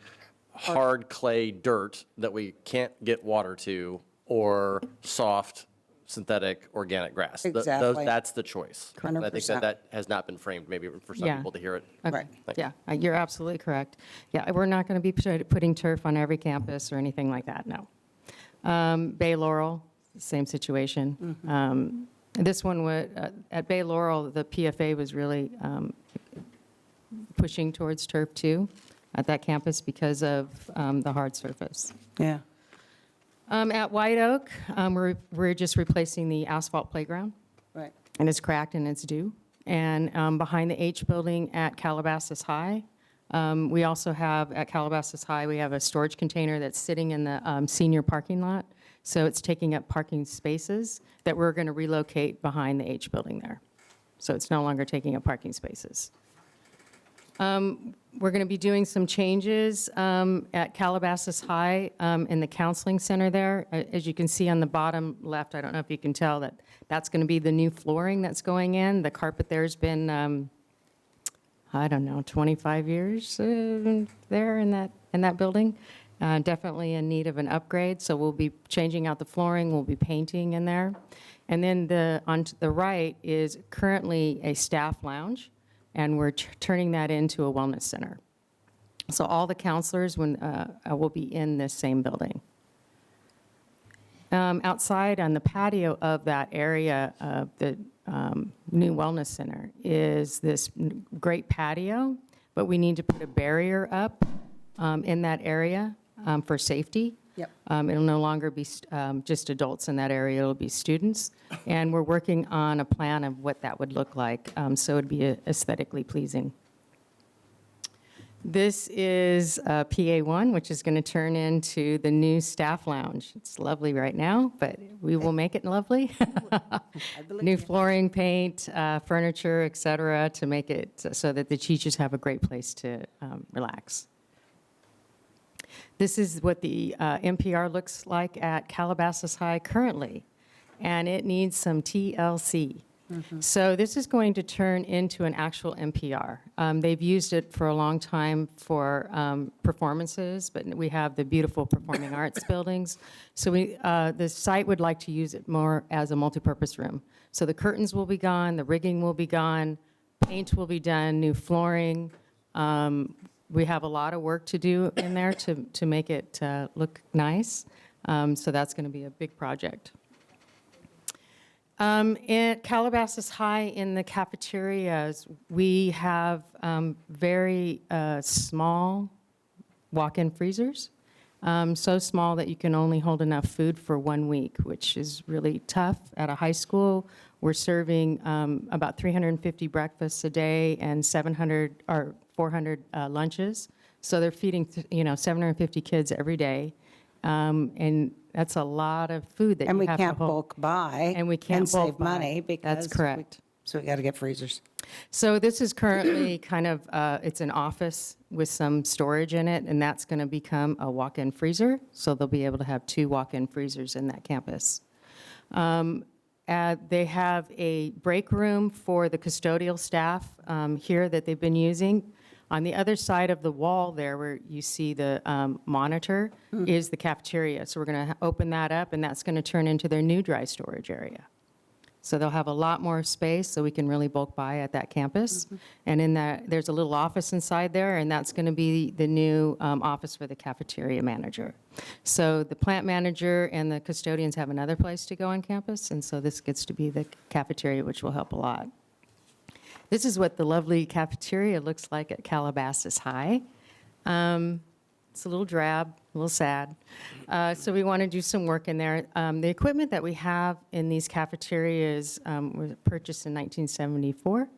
hard clay dirt that we can't get water to or soft synthetic organic grass. Exactly. That's the choice. And I think 100%. that has not been framed maybe for some Yeah. people to hear it. Okay. Yeah, you're absolutely correct. Yeah, we're not going to be putting turf on every campus or anything like that, no. Bay Laurel, same situation. This one, at Bay Laurel, the PFA was really pushing towards turf too at that campus because of the hard surface. Yeah. At White Oak, we're just replacing the asphalt playground. Right. And it's cracked and it's due. And behind the H building at Calabasas High, we also have, at Calabasas High, we have a storage container that's sitting in the senior parking lot. So it's taking up parking spaces that we're going to relocate behind the H building there. So it's no longer taking up parking spaces. We're going to be doing some changes at Calabasas High in the counseling center there. As you can see on the bottom left, I don't know if you can tell that that's going to be the new flooring that's going in. The carpet there's been, 25 years there in that building. Definitely in need of an upgrade, so we'll be changing out the flooring, we'll be painting in there. And then on the right is currently a staff lounge, and we're turning that into a wellness center. So all the counselors will be in this same building. Outside on the patio of that area of the new wellness center is this great patio, but we need to put a barrier up in that area for safety. Yep. It'll no longer be just adults in that area, it'll be students. And we're working on a plan of what that would look like, so it'd be aesthetically pleasing. This is PA1, which is going to turn into the new staff lounge. It's lovely right now, but we will make it lovely. New flooring, paint, furniture, et cetera, to make it so that the teachers have a great place to relax. This is what the NPR looks like at Calabasas High currently, and it needs some TLC. So this is going to turn into an actual NPR. They've used it for a long time for performances, but we have the beautiful performing arts buildings. So the site would like to use it more as a multipurpose room. So the curtains will be gone, the rigging will be gone, paint will be done, new flooring. We have a lot of work to do in there to make it look nice. So that's going to be a big project. At Calabasas High in the cafeterias, we have very small walk-in freezers. So small that you can only hold enough food for 1 week, which is really tough at a high school We're serving about 350 breakfasts a day and 700 or 400 lunches. So they're feeding, 750 kids every day. And that's a lot of food that And you we have can't to hold. bulk buy. And we can't and bulk save buy. money because. That's correct. So we got to get freezers. So this is currently kind of, it's an office with some storage in it, and that's going to become a walk-in freezer. So they'll be able to have 2 walk-in freezers in that campus. They have a break room for the custodial staff here that they've been using. On the other side of the wall there where you see the monitor is the cafeteria. So we're going to open that up, and that's going to turn into their new dry storage area. So they'll have a lot more space so we can really bulk buy at that campus. And in that, there's a little office inside there, and that's going to be the new office for the cafeteria manager. So the plant manager and the custodians have another place to go on campus, and so this gets to be the cafeteria, which will help a lot. This is what the lovely cafeteria looks like at Calabasas High. It's a little drab, a little sad. So we want to do some work in there. The equipment that we have in these cafeterias was purchased in 1974.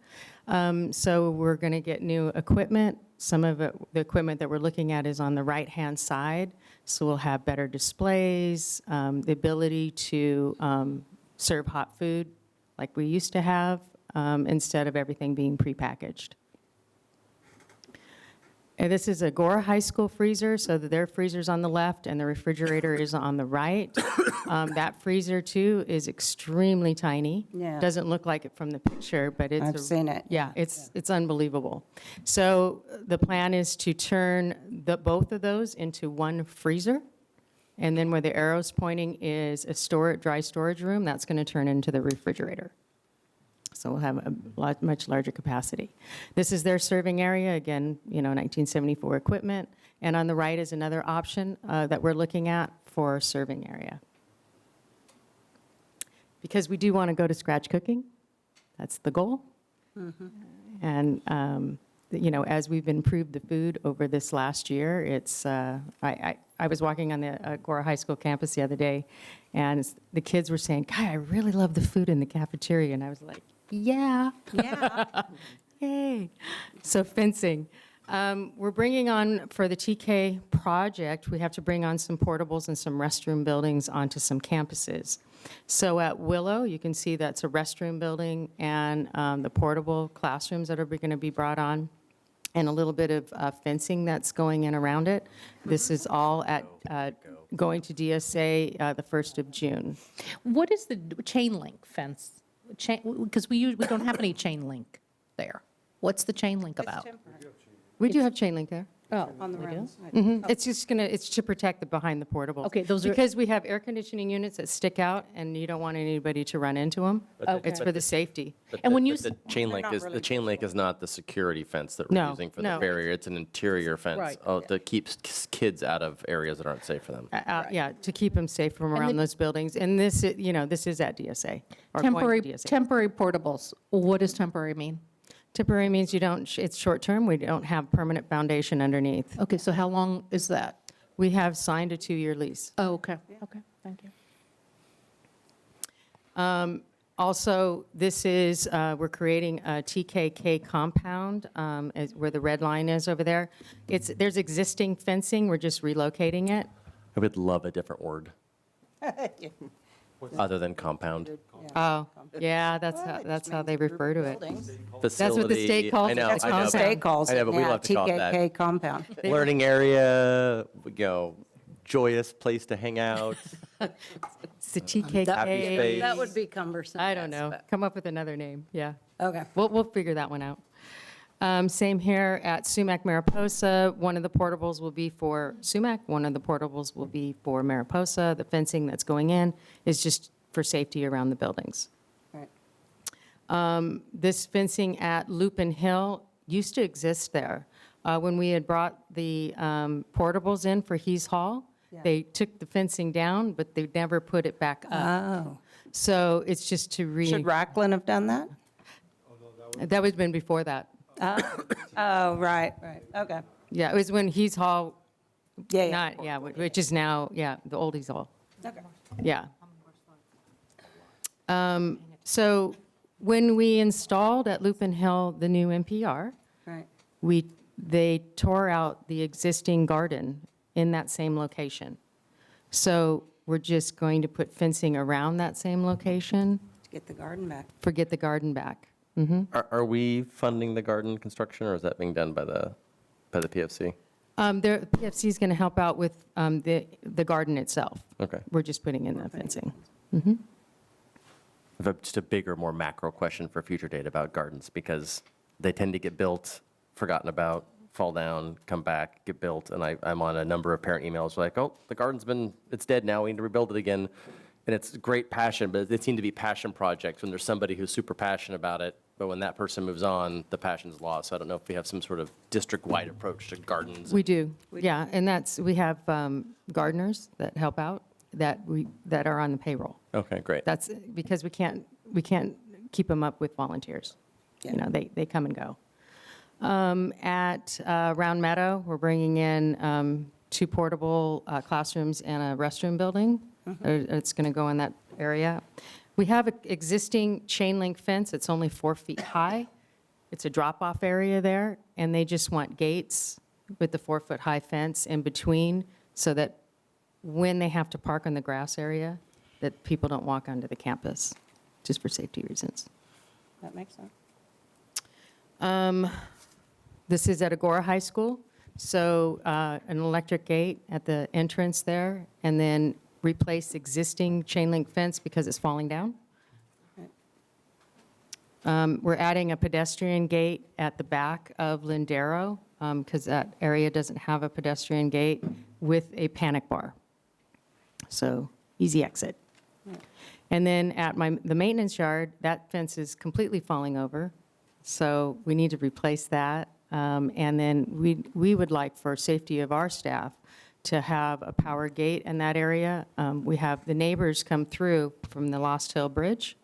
So we're going to get new equipment. Some of it, the equipment that we're looking at is on the right-hand side. So we'll have better displays, the ability to serve hot food like we used to have instead of everything being prepackaged. And this is a Agora High School freezer, so that their freezer's on the left and the refrigerator is on the right. That freezer, too, is extremely tiny. Yeah. Doesn't look like it from the picture, but it's... I've seen it. Yeah, it's unbelievable. So the plan is to turn both of those into one freezer, and then where the arrow's pointing is a dry storage room, that's going to turn into the refrigerator. So we'll have a much larger capacity. This is their serving area, again, 1974 equipment. And on the right is another option that we're looking at for serving area. Because we do want to go to scratch cooking. That's the goal. And, as we've improved the food over this last year, it's, I was walking on the Agora High School campus the other day, and the kids were saying, "God, I really love the food in the cafeteria." And I was like, yeah. Yay. So fencing. We're bringing on, for the TK project, we have to bring on some portables and some restroom buildings onto some campuses. So at Willow, you can see that's a restroom building and the portable classrooms that are going to be brought on, and a little bit of fencing that's going in around it. This is all at going to DSA the 1st of June. What is the chain link fence? Because we don't have any chain link there. What's the chain link about? We do have chain link there. Oh, On the we do? round side. It's to protect behind the portables. Okay, those are- Because we have air conditioning units that stick out, and you don't want anybody to run into them. It's for the safety. And when you The chain link not is, really the chain link is not the security fence that we're No, using for no. the barrier. It's an interior fence Right. that keeps kids out of areas that aren't safe for them. Yeah, to keep them safe from around those buildings. And this, this is at DSA. or going to DSA. Temporary portables. What does temporary mean? Temporary means it's short-term. We don't have permanent foundation underneath. Okay, so how long is that? We have signed a 2-year lease. Oh, okay, okay, thank you. Also, this is, we're creating a TKK compound where the red line is over there. There's existing fencing, we're just relocating it. I would love a different word other than compound. Oh, yeah, that's how they refer to it. That's what the Facility. state calls I it. know, That's I know, what the but- state calls I know, it but we now, love to call it that. TKK compound. Learning area, joyous place to hang out. It's the TKK. Happy space. That would be cumbersome. I don't know. Come up with another name, yeah. Okay. We'll figure that one out. Same here at Sumac Mariposa. One of the portables will be for Sumac. One of the portables will be for Mariposa. The fencing that's going in is just for safety around the buildings. Right. This fencing at Lupin Hill used to exist there. When we had brought the portables in for Hees Hall, they took the fencing down, but they never put it back up. Oh. So it's just to Should Racklin have done that? That was been before that. Oh, right. Okay. Yeah, it was when Hees Hall, Yeah. which is now, the old Hees Hall. Okay. Yeah. So when we installed at Lupin Hill the new NPR, Right. they tore out the existing garden in that same location. So we're just going to put fencing around that same location, To get the garden back. forget the garden back. Are we funding the garden construction, or is that being done by the PFC? The PFC is going to help out with the garden itself. Okay. We're just putting in the fencing. I have just a bigger, more macro question for future date about gardens, because they tend to get built, forgotten about, fall down, come back, get built, and I'm on a number of parent emails like, oh, the garden's it's dead now, we need to rebuild it again. And it's great passion, but they seem to be passion projects when there's somebody who's super passionate about it, but when that person moves on, the passion's lost. So I don't know if we have some sort of district-wide approach to gardens. We do, yeah, and we have gardeners that help out that are on the payroll. Okay, great. That's because we can't keep them up with volunteers. You know, they come and go. At Round Meadow, we're bringing in 2 portable classrooms and a restroom building. It's going to go in that area. We have an existing chain link fence. It's only 4 feet high. It's a drop-off area there, and they just want gates with the 4-foot-high fence in between so that when they have to park on the grass area, that people don't walk onto the campus, just for safety reasons. That makes sense. This is at Agora High School, so an electric gate at the entrance there, and then replace existing chain link fence because it's falling down. We're adding a pedestrian gate at the back of Lindero because that area doesn't have a pedestrian gate with a panic bar. So easy exit. And then at the maintenance yard, that fence is completely falling over. So we need to replace that. And then we would like, for safety of our staff, to have a power gate in that area. We have the neighbors come through from the Lost Hill Bridge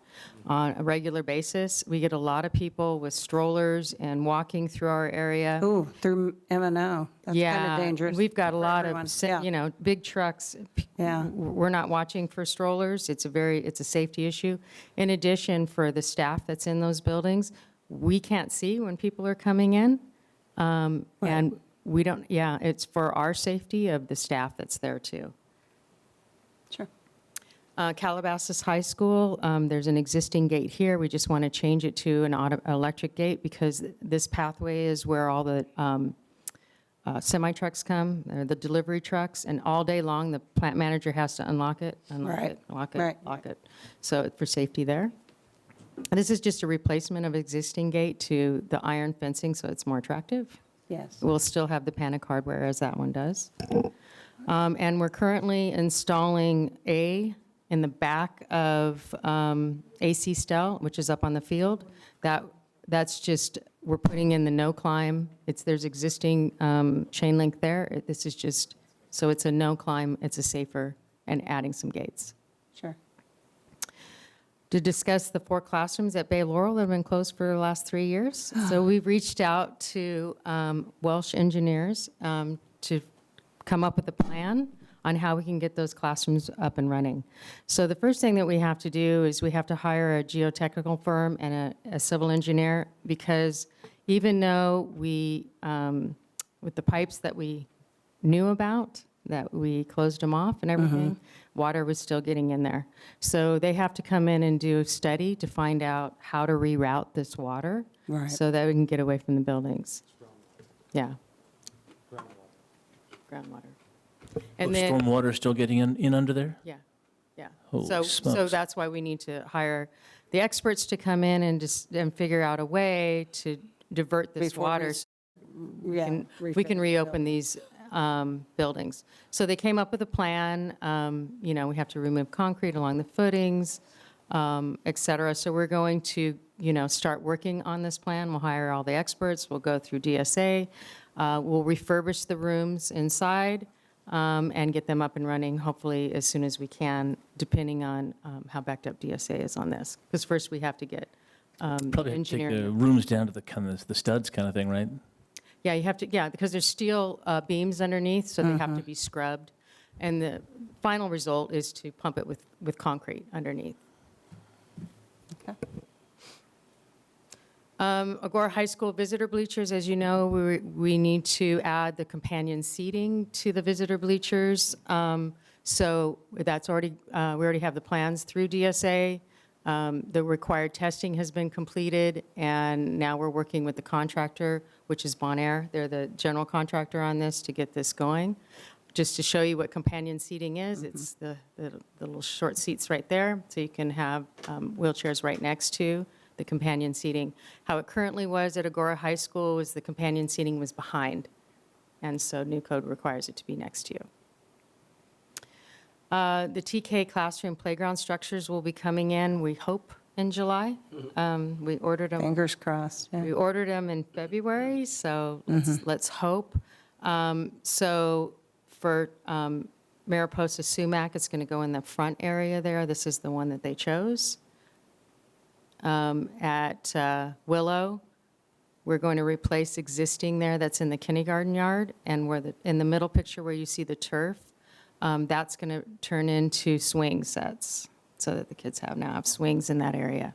on a regular basis. We get a lot of people with strollers and walking through our area. Ooh, through M&O. That's kind of dangerous. We've got a for lot everyone. of, big trucks. Yeah. We're not watching for strollers. It's a safety issue. In addition, for the staff that's in those buildings, we can't see when people are coming in. And we don't, it's for our safety of the staff that's there too. Sure. Calabasas High School, there's an existing gate here. We just want to change it to an electric gate because this pathway is where all the semi-trucks come, or the delivery trucks, and all day long, the plant manager has to unlock it, Right. lock it, Right. lock it. So for safety there. And this is just a replacement of existing gate to the iron fencing, so it's more attractive. Yes. We'll still have the panic hardware as that one does. And we're currently installing in the back of AC Stell, which is up on the field. That's just, we're putting in the no climb. There's existing chain link there. This is just, so it's a no climb, it's a safer, and adding some gates. Sure. To discuss the 4 classrooms at Bay Laurel that have been closed for the last 3 years. So we've reached out to Welsh engineers to come up with a plan on how we can get those classrooms up and running. So the first thing that we have to do is we have to hire a geotechnical firm and a civil engineer, because even though we, with the pipes that we knew about, that we closed them off and everything, water was still getting in there. So they have to come in and do a study to find out how to reroute this water Right. so that we can get away from the buildings. Yeah. Groundwater. And then, Stormwater still getting in under there? yeah, yeah. Holy So smokes. that's why we need to hire the experts to come in and figure out a way to divert this Before water. We can reopen these buildings. So they came up with a plan. We have to remove concrete along the footings, et cetera. So we're going to, start working on this plan. We'll hire all the experts. We'll go through DSA. We'll refurbish the rooms inside and get them up and running, hopefully as soon as we can, depending on how backed up DSA is on this. Because first we have to get Probably have to take engineering. the rooms down to the studs kind of thing, right? Yeah, you have to, because there's steel beams underneath, so they have to be scrubbed. And the final result is to pump it with concrete underneath. Agora High School visitor bleachers, as you know, we need to add the companion seating to the visitor bleachers. So that's already, we already have the plans through DSA. The required testing has been completed, and now we're working with the contractor, which is Bonaire. They're the general contractor on this to get this going. Just to show you what companion seating is, it's the little short seats right there, so you can have wheelchairs right next to the companion seating. How it currently was at Agora High School was the companion seating was behind, and so new code requires it to be next to you. The TK classroom playground structures will be coming in, we hope, in July. We ordered them. Fingers crossed. Yeah. We ordered them in February, so let's hope. So for Mariposa Sumac, it's going to go in the front area there. This is the one that they chose. At Willow, we're going to replace existing there that's in the kindergarten yard, and where in the middle picture where you see the turf, that's going to turn into swing sets so that the kids now have swings in that area.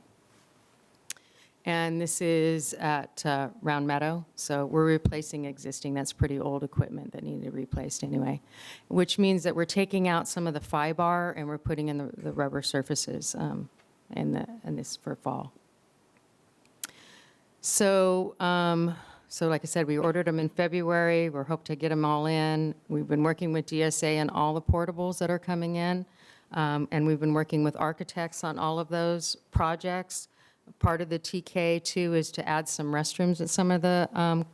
And this is at Round Meadow, so we're replacing existing. That's pretty old equipment that needed replaced anyway, which means that we're taking out some of the phi bar and we're putting in the rubber surfaces in this for fall. So, so like I said, we ordered them in February. We're hoping to get them all in. We've been working with DSA on all the portables that are coming in, and we've been working with architects on all of those projects. Part of the TK, too, is to add some restrooms at some of the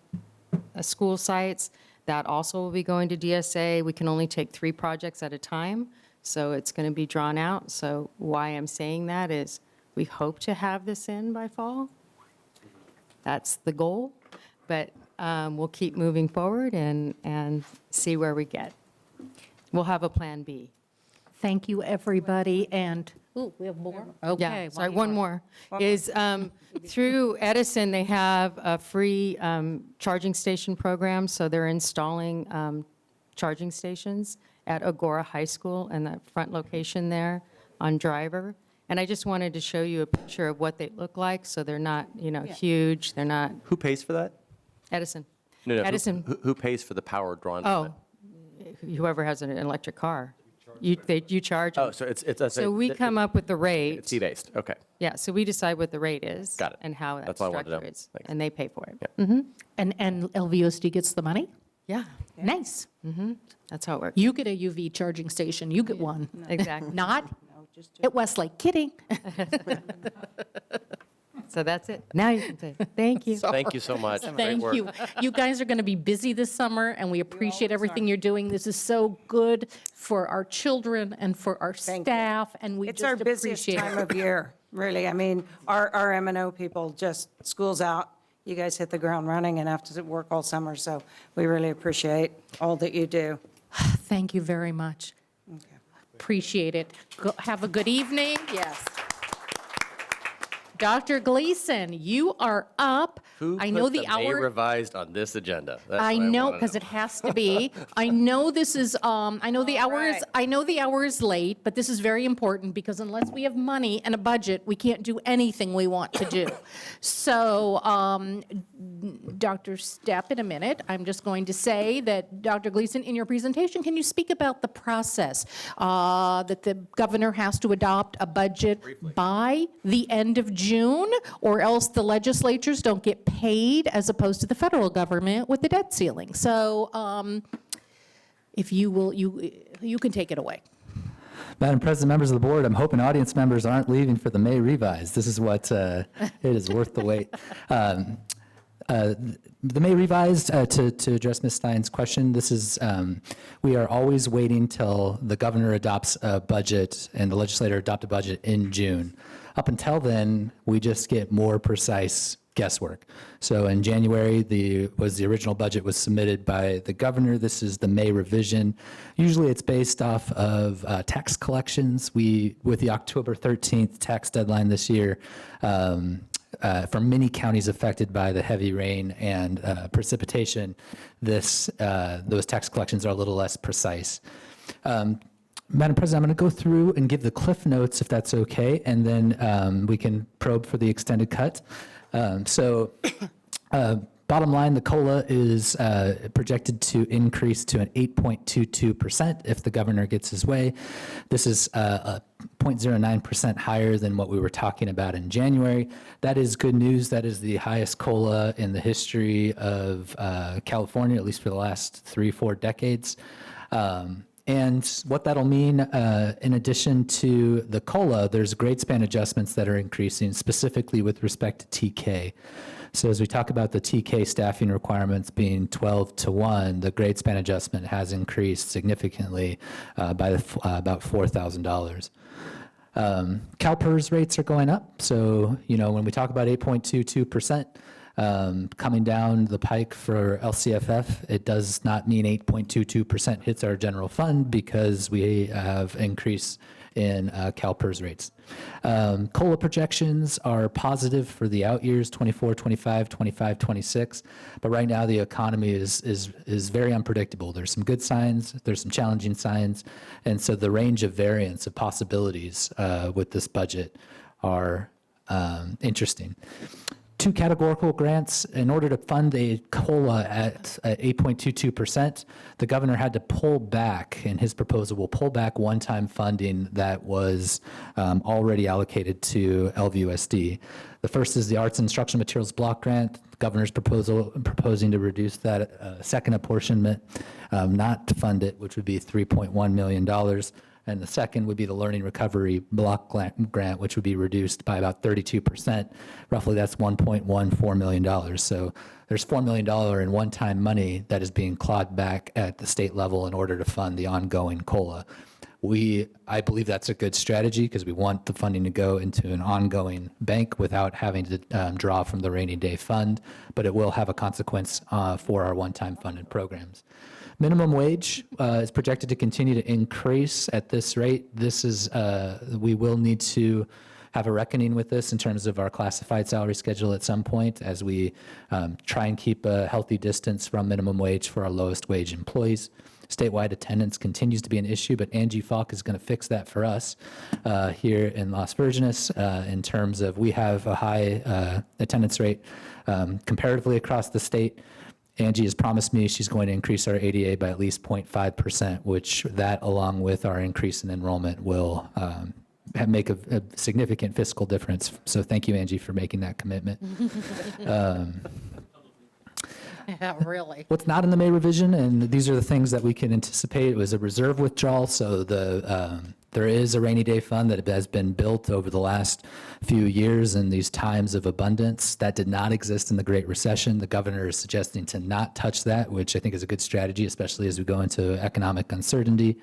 school sites. That also will be going to DSA. We can only take 3 projects at a time, so it's going to be drawn out. So why I'm saying that is we hope to have this in by fall. That's the goal, but we'll keep moving forward and see where we get. We'll have a plan B. Thank you, everybody, and, ooh, we have more? Okay. Yeah, sorry, one more. Is through Edison, they have a free charging station program, so they're installing charging stations at Agora High School and that front location there on Driver. And I just wanted to show you a picture of what they look like, so they're not, huge, they're not. Who pays for that? Edison. No, no. Edison. Who pays for the power drawn? from Whoever has an electric car. You charge them. Oh, so it's So we come up with the rate. It's fee-based, okay. Yeah, so we decide what the rate is. Got it. And how that That's all I wanted to structure know. is. Thanks. And they pay for it. Yeah. And LVOSD gets the money? Yeah. Nice. That's how it works. You get a UV charging station, you get one. Exactly. Not at Westlake, kidding. So that's it. Now you can say, thank you. Thank you so much. Great Thank work. you. You guys are going to be busy this summer, and we appreciate everything you're doing. This is so good for our children and for our staff, and we It's just our busiest appreciate time it. of year, really. I mean, our M&O people just, school's out, you guys hit the ground running and have to work all summer, so we really appreciate all that you do. Thank you very much. Appreciate it. Have a good evening. Yes. Dr. Gleason, you are up. Who I know put the the May hour. revised on this agenda? That's I what know, wanna because it has to be. I know this is, I know the hour is, I know the hour is late, but this is very important because unless we have money and a budget, we can't do anything we want to do. So, Dr. Stepp, in a minute, I'm just going to say that, Dr. Gleason, in your presentation, can you speak about the process that the governor has to adopt a budget by the end of June, or else the legislatures don't get paid as opposed to the federal government with the debt ceiling. So if you will, you can take it away. Madam President, members of the board, I'm hoping audience members aren't leaving for the May revise. This is what it is worth the wait. The May revised, to address Ms. Stein's question, this is, we are always waiting till the governor adopts a budget and the legislator adopt a budget in June. Up until then, we just get more precise guesswork. So in January, the original budget was submitted by the governor. This is the May revision. Usually it's based off of tax collections. With the October 13th tax deadline this year, for many counties affected by the heavy rain and precipitation, those tax collections are a little less precise. Madam President, I'm going to go through and give the cliff notes, if that's okay, and then we can probe for the extended cut. Bottom line, the COLA is projected to increase to an 8.22% if the governor gets his way. This is 0.09% higher than what we were talking about in January. That is good news. That is the highest COLA in the history of California, at least for the last 3-4 decades. And what that'll mean, in addition to the COLA, there's grade span adjustments that are increasing, specifically with respect to TK. So as we talk about the TK staffing requirements being 12-1, the grade span adjustment has increased significantly by about $4,000. CalPERS rates are going up. So, when we talk about 8.22%, coming down the pike for LCFF, it does not mean 8.22% hits our general fund because we have increase in CalPERS rates. COLA projections are positive for the out years, 24, 25, 25, 26. But right now the economy is very unpredictable. There's some good signs, there's some challenging signs. And so the range of variance of possibilities with this budget are interesting. 2 categorical grants. In order to fund a COLA at 8.22%, the governor had to pull back, in his proposal, will pull back one-time funding that was already allocated to LVUSD. The first is the Arts and Instructional Materials Block Grant. The governor's proposing to reduce that second apportionment, not to fund it, which would be $3.1 million. And the second would be the Learning Recovery Block Grant, which would be reduced by about 32%. Roughly, that's $1.14 million. So there's $4 million in one-time money that is being clawed back at the state level in order to fund the ongoing COLA. I believe that's a good strategy because we want the funding to go into an ongoing bank without having to draw from the rainy day fund, but it will have a consequence for our one-time funded programs. Minimum wage is projected to continue to increase at this rate. This is, we will need to have a reckoning with this in terms of our classified salary schedule at some point as we try and keep a healthy distance from minimum wage for our lowest wage employees. Statewide attendance continues to be an issue, but Angie Falk is going to fix that for us here in Las Virgenes in terms of we have a high attendance rate comparatively across the state. Angie has promised me she's going to increase our ADA by at least 0.5%, which that, along with our increase in enrollment, will make a significant fiscal difference. So thank you, Angie, for making that commitment. Yeah, really. What's not in the May revision, and these are the things that we can anticipate, it was a reserve withdrawal. So there is a rainy day fund that has been built over the last few years in these times of abundance. That did not exist in the Great Recession. The governor is suggesting to not touch that, which I think is a good strategy, especially as we go into economic uncertainty.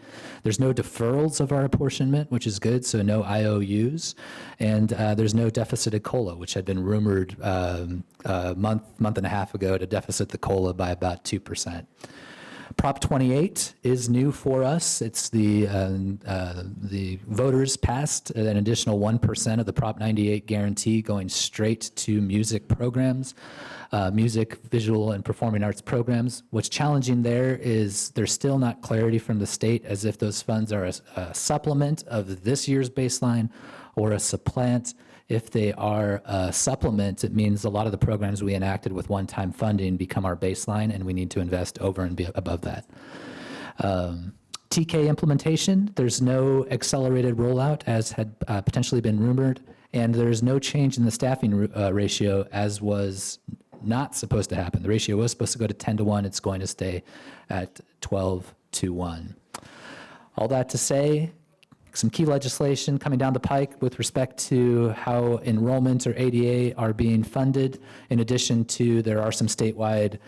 There's no deferrals of our apportionment, which is good, so no IOUs. And there's no deficited COLA, which had been rumored a month and a half ago to deficit the COLA by about 2%. Prop 28 is new for us. It's the voters passed an additional 1% of the Prop 98 guarantee going straight to music programs, music, visual, and performing arts programs. What's challenging there is there's still not clarity from the state as if those funds are a supplement of this year's baseline or a supplant. If they are a supplement, it means a lot of the programs we enacted with one-time funding become our baseline, and we need to invest over and above that. TK implementation, there's no accelerated rollout as had potentially been rumored, and there's no change in the staffing ratio as was not supposed to happen. The ratio was supposed to go to 10-1. It's going to stay at 12-1. All that to say, some key legislation coming down the pike with respect to how enrollment or ADA are being funded. In addition to, there are some statewide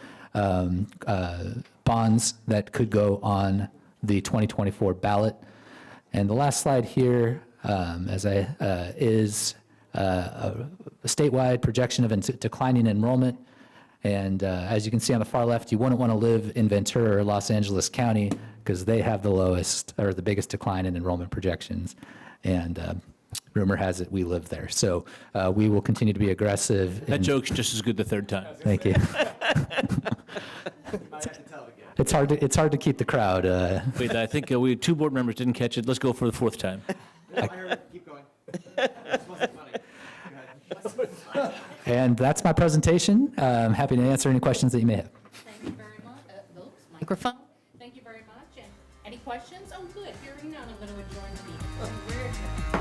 bonds that could go on the 2024 ballot. And the last slide here is a statewide projection of declining enrollment. And as you can see on the far left, you wouldn't want to live in Ventura or Los Angeles County because they have the lowest or the biggest decline in enrollment projections. And rumor has it we live there. So we will continue to be aggressive. That joke's just as good the third time. Thank you. it's hard to keep the crowd. Wait, I think we 2 board members didn't catch it. Let's go for the 4th time. Keep going. And that's my presentation. I'm happy to answer any questions that you may have. Thank you very much. Oops, microphone. Thank you very much. And any questions? Oh, good. Hearing none, I'm going to adjourn the meeting.